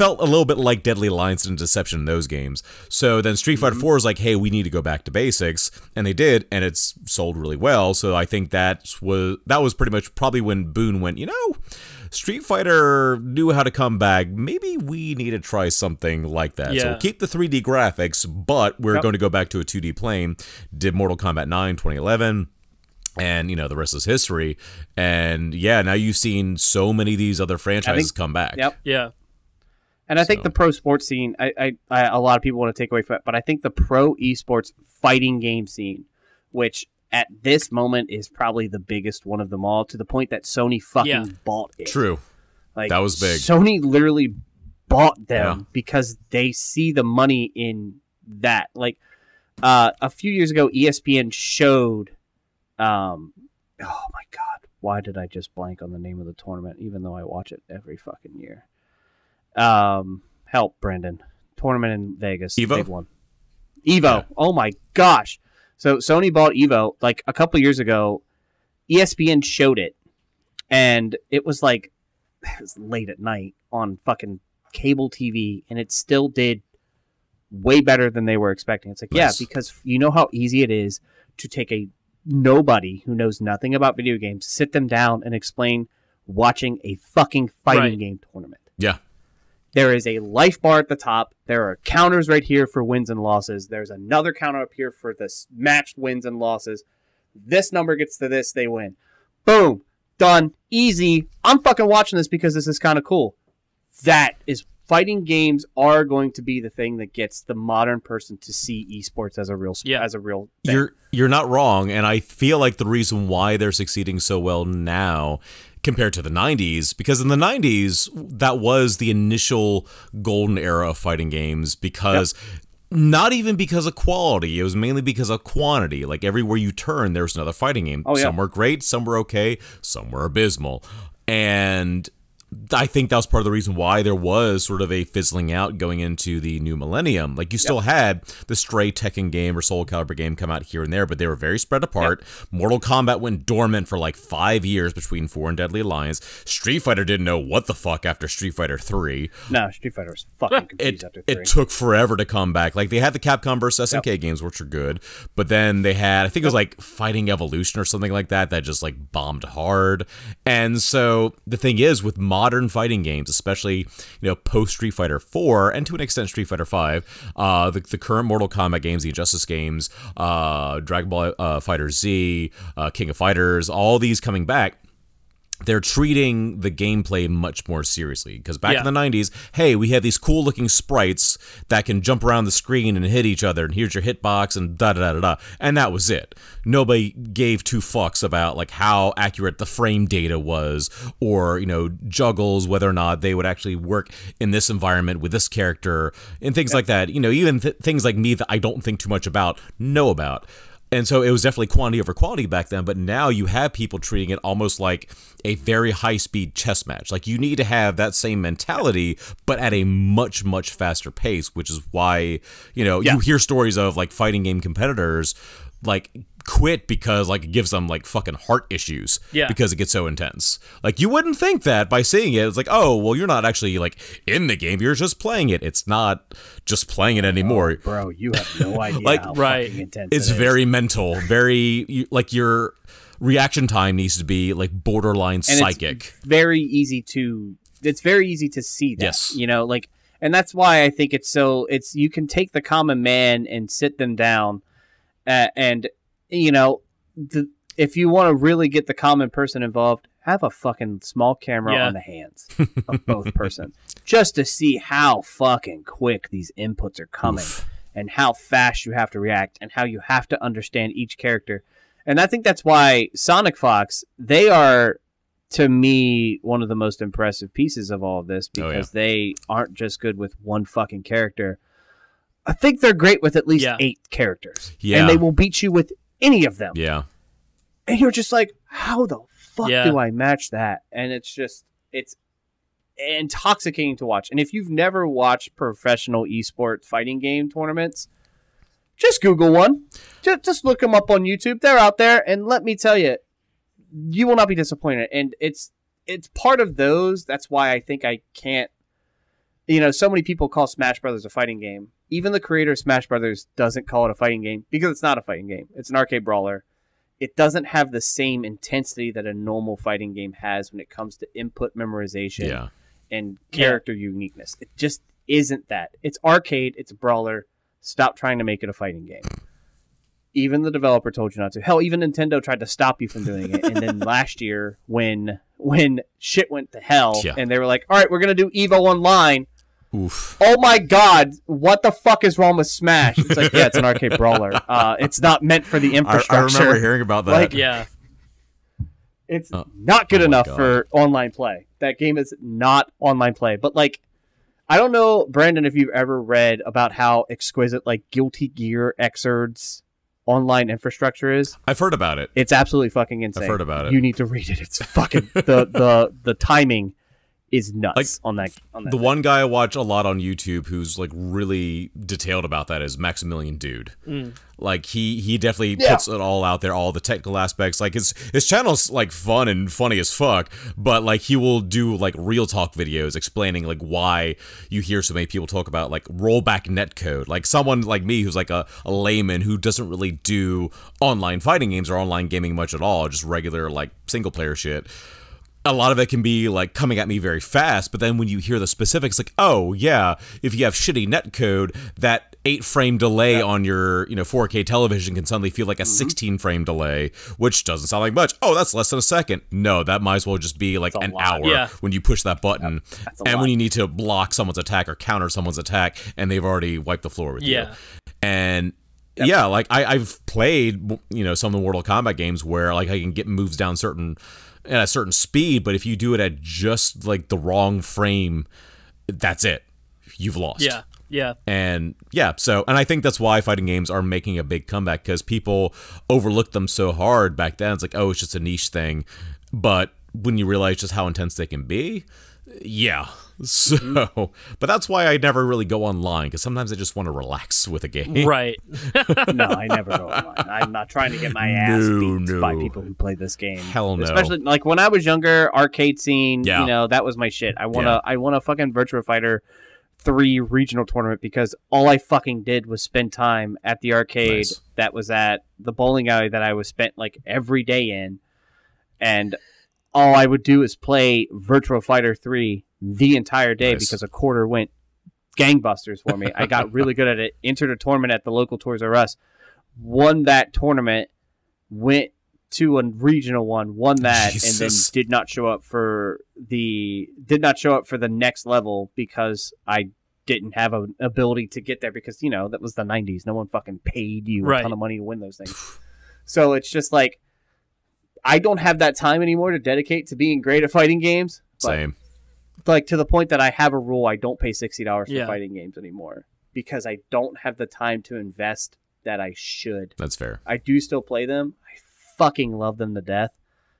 a little bit like Deadly Alliance and Deception in those games. So then Street Fighter 4 is like, hey, we need to go back to basics. And they did, and it's sold really well. So I think that was pretty much probably when Boone went, Street Fighter knew how to come back. Maybe we need to try something like that. So we'll keep the 3D graphics, but we're going to go back to a 2D plane. Did Mortal Kombat 9 2011. And, the rest is history. And, yeah, now you've seen so many of these other franchises come back. Yeah. And I think the pro sports scene, I a lot of people want to take away from it, but I think the pro esports fighting game scene, which at this moment is probably the biggest one of them all, to the point that Sony fucking bought it. True. Like, that was big. Sony literally bought them because they see the money in that. Like, a few years ago, ESPN showed, oh my God, why did I just blank on the name of the tournament, even though I watch it every fucking year? Help, Brandon. Tournament in Vegas. Evo? Big one. Evo. Oh my gosh. So Sony bought Evo like a couple years ago. ESPN showed it, and it was like, it was late at night on fucking cable TV, and it still did way better than they were expecting. It's like, yeah, because you know how easy it is to take a nobody who knows nothing about video games, sit them down and explain watching a fucking fighting game tournament. Yeah. There is a life bar at the top. There are counters right here for wins and losses. There's another counter up here for this matched wins and losses. This number gets to this, they win. Boom. Done. Easy. I'm fucking watching this because this is kind of cool. That is, fighting games are going to be the thing that gets the modern person to see esports as a real thing. You're not wrong, and I feel like the reason why they're succeeding so well now compared to the 90s, because in the 90s, that was the initial golden era of fighting games, because not even because of quality, it was mainly because of quantity. Like, everywhere you turn, there's another fighting game. Some were great, some were okay, some were abysmal. And I think that was part of the reason why there was sort of a fizzling out going into the new millennium. Like, you still had the Stray Tekken game or Soul Calibur game come out here and there, but they were very spread apart. Mortal Kombat went dormant for like 5 years between 4 and Deadly Alliance. Street Fighter didn't know what the fuck after Street Fighter 3. No, Street Fighter was fucking confused after 3. It took forever to come back. Like, they had the Capcom vs. SNK games, which are good, but then they had, I think it was like Fighting Evolution or something like that, that just like bombed hard. And so the thing is, with modern fighting games, especially post Street Fighter 4 and to an extent Street Fighter 5, the current Mortal Kombat games, the Injustice games, Dragon Ball Fighter Z, King of Fighters, all these coming back, they're treating the gameplay much more seriously. Because back in the 90s, hey, we had these cool looking sprites that can jump around the screen and hit each other, and here's your hitbox, and da-da-da-da-da. And that was it. Nobody gave two fucks about like how accurate the frame data was, or, juggles, whether or not they would actually work in this environment with this character, and things like that. Even things like me that I don't think too much about, know about. And so it was definitely quantity over quality back then, but now you have people treating it almost like a very high-speed chess match. Like, you need to have that same mentality, but at a much, much faster pace, which is why, you hear stories of, like, fighting game competitors, like, quit because, like, it gives them, like, fucking heart issues because it gets so intense. Like, you wouldn't think that by seeing it. It's like, oh, well, you're not actually, like, in the game. You're just playing it. It's not just playing it anymore. Oh, bro, you have no idea how fucking intense it's very mental. Very, like, your reaction time needs to be, like, borderline and psychic. It's very easy to see that. Yes. And that's why I think you can take the common man and sit them down and if you want to really get the common person involved, have a fucking small camera on the hands of both persons just to see how fucking quick these inputs are coming. and how fast you have to react and how you have to understand each character. And I think that's why Sonic Fox, they are, to me, one of the most impressive pieces of all of this, because they aren't just good with one fucking character. I think they're great with at least 8 characters. Yeah. And they will beat you with any of them. Yeah. And you're just like, how the fuck do I match that? And it's intoxicating to watch. And if you've never watched professional esports fighting game tournaments, just Google one. Just look them up on YouTube. They're out there. And let me tell you, you will not be disappointed. And it's part of those. That's why I think I can't. So many people call Smash Brothers a fighting game. Even the creator of Smash Brothers doesn't call it a fighting game because it's not a fighting game. It's an arcade brawler. It doesn't have the same intensity that a normal fighting game has when it comes to input memorization and character uniqueness. It just isn't that. It's arcade. It's a brawler. Stop trying to make it a fighting game. Even the developer told you not to. Hell, even Nintendo tried to stop you from doing it. And then last year, when shit went to hell, and they were like, all right, we're going to do EVO Online. Oof. Oh my god, what the fuck is wrong with Smash? It's like, it's an arcade brawler. It's not meant for the infrastructure. I remember hearing about that. It's not good enough for online play. That game is not online play. But I don't know, Brandon, if you've ever read about how exquisite Guilty Gear Xrd's online infrastructure is. I've heard about it. It's absolutely fucking insane. I've heard about it. You need to read it. It's fucking the timing is nuts on that. The one guy I watch a lot on YouTube who's really detailed about that is Maximilian Dude. He definitely puts it all out there, all the technical aspects. His channel's fun and funny as fuck, but he will do real talk videos explaining why you hear so many people talk about rollback netcode. Someone like me who's a layman who doesn't really do online fighting games or online gaming much at all, just regular single player shit. A lot of it can be coming at me very fast, but then when you hear the specifics, oh yeah, if you have shitty netcode, that 8-frame delay on your 4K television can suddenly feel like a 16-frame delay, which doesn't sound like much. Oh, that's less than a second. No, that might as well just be an hour when you push that button, and when you need to block someone's attack or counter someone's attack, and they've already wiped the floor with you. And I've played some of the Mortal Kombat games where I can get moves down at a certain speed, but if you do it at just the wrong frame, that's it. You've lost. And I think that's why fighting games are making a big comeback, because people overlooked them so hard back then. It's it's just a niche thing. But when you realize just how intense they can be, so, but that's why I never really go online, because sometimes I just want to relax with a game. Right. No, I never go online. I'm not trying to get my ass beat by people who play this game. Hell no. Especially when I was younger, arcade scene, that was my shit. I won a fucking Virtua Fighter 3 regional tournament because all I fucking did was spend time at the arcade that was at the bowling alley that I was spent every day in, and all I would do is play Virtua Fighter 3 the entire day because a quarter went gangbusters for me. I got really good at it, entered a tournament at the local Toys R Us, won that tournament, went to a regional one, won that, and then did not show up for the next level because I didn't have an ability to get there, because that was the 90s. No one fucking paid you a ton of money to win those things. So it's just I don't have that time anymore to dedicate to being great at fighting games. Same. To the point that I have a rule, I don't pay $60 for fighting games anymore because I don't have the time to invest that I should. That's fair. I do still play them. I fucking love them to death,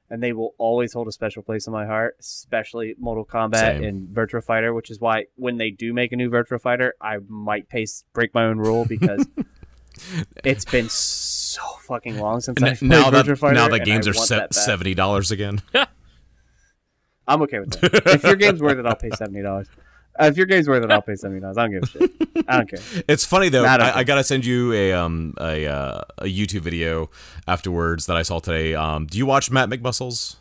and they will always hold a special place in my heart, especially Mortal Kombat and Virtua Fighter, which is why when they do make a new Virtua Fighter, I might break my own rule because it's been so fucking long since I played Virtua Fighter. Now that games are $70 again. I'm okay with that. If your game's worth it, I'll pay $70. If your game's worth it, I'll pay $70. I don't give a shit. I don't care. It's funny though. I gotta send you a YouTube video afterwards that I saw today. Do you watch Matt McMuscles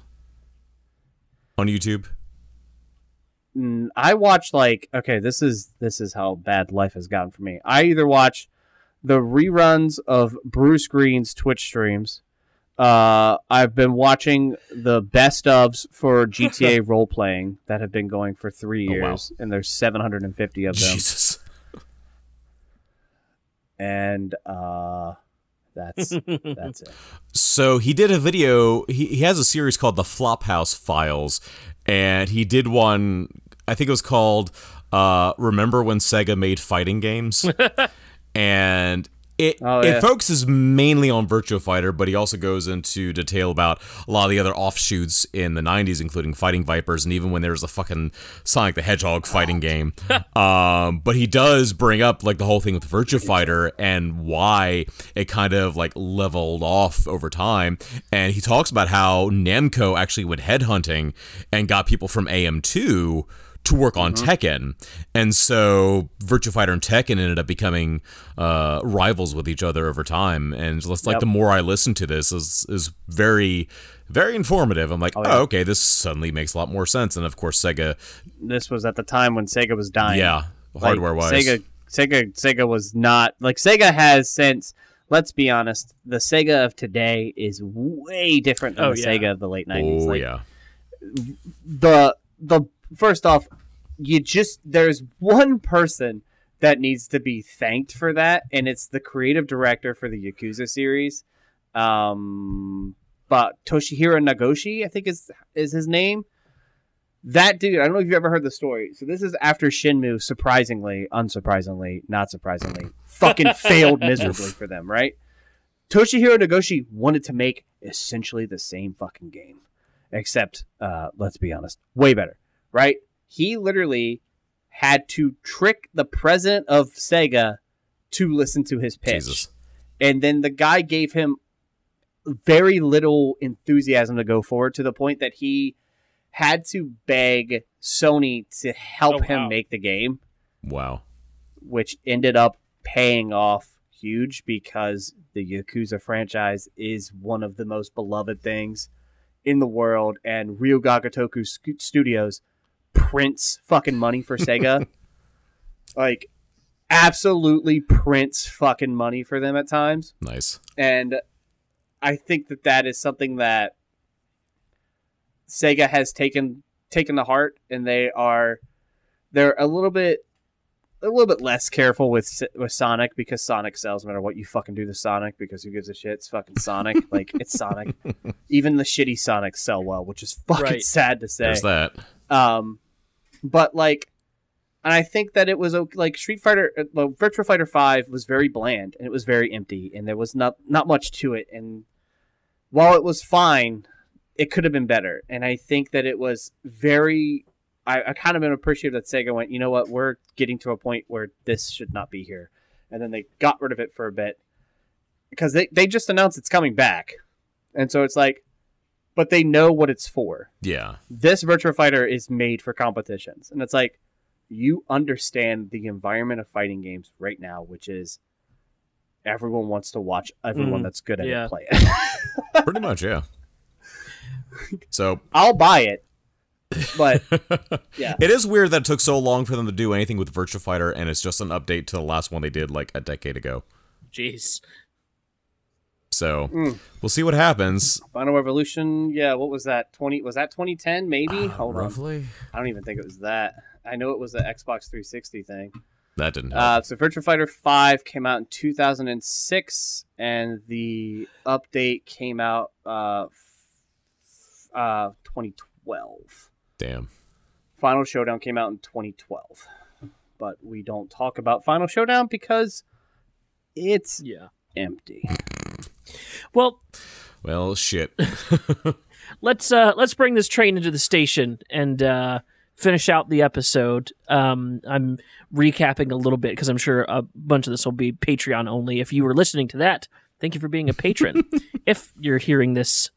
on YouTube? I watch this is how bad life has gotten for me. I either watch the reruns of Bruce Green's Twitch streams. I've been watching the best ofs for GTA role playing that have been going for 3 years, and there's 750 of them. Jesus. and that's it. So he did a video. He has a series called the Flophouse Files, and he did one. I think it was called "Remember When Sega Made Fighting Games," and it focuses mainly on Virtua Fighter, but he also goes into detail about a lot of the other offshoots in the 90s, including Fighting Vipers, and even when there was a fucking Sonic the Hedgehog fighting game. But he does bring up like the whole thing with Virtua Fighter and why it kind of like leveled off over time. And he talks about how Namco actually went headhunting and got people from AM2 to work on Tekken, and so Virtua Fighter and Tekken ended up becoming rivals with each other over time. And just like the more I listen to this, is very, very informative. I'm like, oh, okay, this suddenly makes a lot more sense. And of course, Sega. This was at the time when Sega was dying. Yeah, hardware wise, Sega was not like Sega has since. Let's be honest, the Sega of today is way different than the Sega of the late 90s. Oh like, yeah. The first off, there's one person that needs to be thanked for that, and it's the creative director for the Yakuza series. But Toshihiro Nagoshi, I think is his name. That dude, I don't know if you've ever heard the story. So this is after Shenmue, unsurprisingly, not surprisingly, fucking failed miserably for them, right? Toshihiro Nagoshi wanted to make essentially the same fucking game, except, let's be honest, way better. Right? He literally had to trick the president of Sega to listen to his pitch. Jesus. And then the guy gave him very little enthusiasm to go forward, to the point that he had to beg Sony to help him make the game. Wow. Which ended up paying off huge, because the Yakuza franchise is one of the most beloved things in the world, and Ryuga Gotoku Studios prints fucking money for Sega. Like, absolutely prints fucking money for them at times. Nice. And I think that is something that Sega has taken to heart, and they're a little bit less careful with Sonic, because Sonic sells no matter what you fucking do to Sonic, because who gives a shit? It's fucking Sonic. Like, it's Sonic. Even the shitty Sonics sell well, which is fucking sad to say. There's that. But like, and I think that it was like Virtua Fighter 5 was very bland, and it was very empty, and there was not much to it. And while it was fine, it could have been better. And I think that it was very. I kind of been appreciative that Sega went, you know what, we're getting to a point where this should not be here. And then they got rid of it for a bit, because they just announced it's coming back. And so it's like, but they know what it's for. Yeah. This Virtua Fighter is made for competitions. And it's like, you understand the environment of fighting games right now, which is everyone wants to watch everyone that's good at it play it. Pretty much, yeah. So I'll buy it. But yeah, it is weird that it took so long for them to do anything with Virtua Fighter, and it's just an update to the last one they did like a decade ago. Jeez. So we'll see what happens. Final Revolution, yeah. What was that? Was that 2010? Maybe. Hold roughly. on. I don't even think it was that. I know it was the Xbox 360 thing. That didn't help. So Virtua Fighter 5 came out in 2006, and the update came out 2012. Damn. Final Showdown came out in 2012. But we don't talk about Final Showdown because it's empty. Well, shit. let's bring this train into the station and finish out the episode. I'm recapping a little bit because I'm sure a bunch of this will be Patreon only. If you were listening to that, thank you for being a patron. If you're hearing this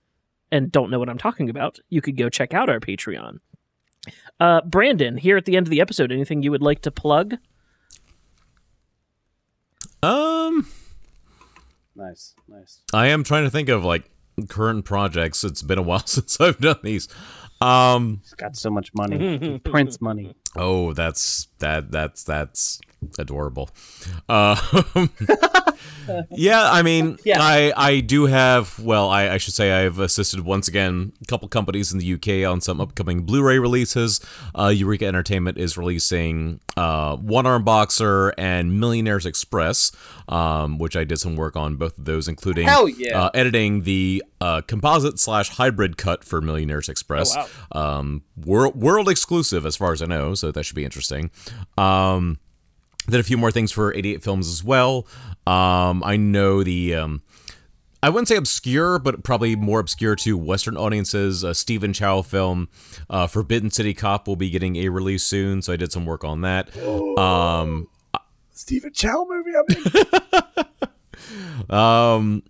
and don't know what I'm talking about, you could go check out our Patreon. Brandon, here at the end of the episode, anything you would like to plug? Nice. I am trying to think of like current projects. It's been a while since I've done these. He's got so much money. Prince money. Oh, that's adorable. Yeah, I mean, Yeah. I do have, well, I should say I've assisted once again a couple companies in the UK on some upcoming Blu-ray releases. Eureka Entertainment is releasing One Arm Boxer and Millionaire's Express, which I did some work on both of those, including Hell yeah. editing the composite/hybrid cut for Millionaire's Express. Oh, World exclusive as far as I know, so that should be interesting. Did a few more things for 88 Films as well. I know the, I wouldn't say obscure, but probably more obscure to Western audiences. Stephen Chow film, Forbidden City Cop, will be getting a release soon, so I did some work on that. Stephen Chow movie, I mean.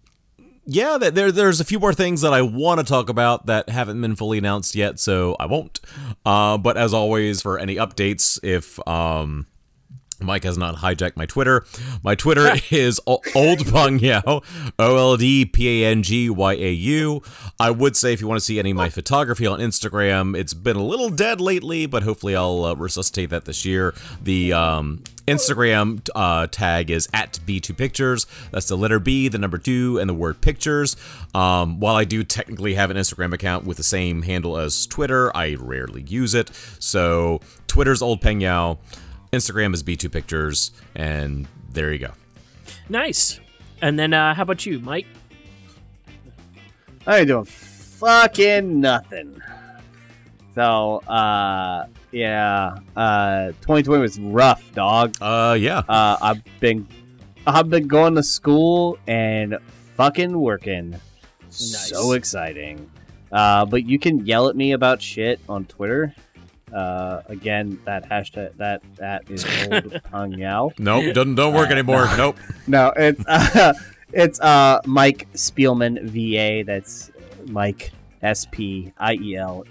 Yeah, there's a few more things that I want to talk about that haven't been fully announced yet, so I won't. But as always, for any updates, if Mike has not hijacked my Twitter is oldpangyao, OLDPANGYAU. I would say if you want to see any of my photography on Instagram, it's been a little dead lately, but hopefully I'll resuscitate that this year. The Instagram tag is @B2Pictures. That's the letter B, the number 2, and the word pictures. While I do technically have an Instagram account with the same handle as Twitter, I rarely use it. So Twitter's oldpangyao, Instagram is B2Pictures, and there you go. Nice. And then how about you, Mike? I ain't doing fucking nothing. So, yeah, 2020 was rough, dog. Yeah. I've been going to school and fucking working. Nice. So exciting. But you can yell at me about shit on Twitter. Again, that hashtag that is old Pang Yao. Nope, don't work anymore. Nope. No, it's Mike Spielman VA. That's Mike SPIELMAN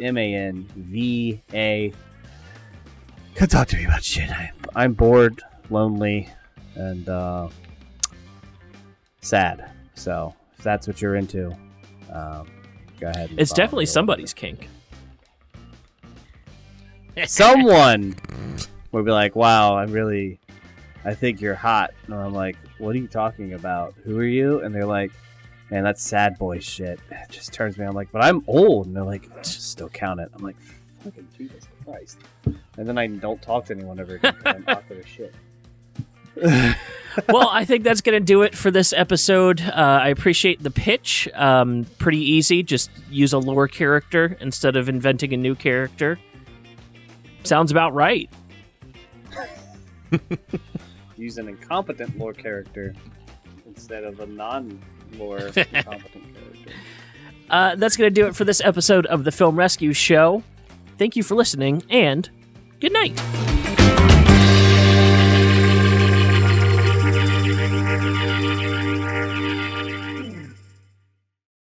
VA. Come talk to me about shit. I'm bored, lonely, and sad. So if that's what you're into, go ahead. And It's follow definitely me. somebody's kink. Someone would be like, wow, I think you're hot. And I'm like, what are you talking about? Who are you? And they're like, man, that's sad boy shit. It just turns me on. I'm like, but I'm old. And they're like, still count it. I'm like, fucking Jesus Christ. And then I don't talk to anyone ever again because I'm awkward as shit. Well, I think that's going to do it for this episode. I appreciate the pitch. Pretty easy. Just use a lore character instead of inventing a new character. Sounds about right. Use an incompetent lore character instead of a non-lore incompetent character. That's going to do it for this episode of the Film Rescue Show. Thank you for listening, and good night.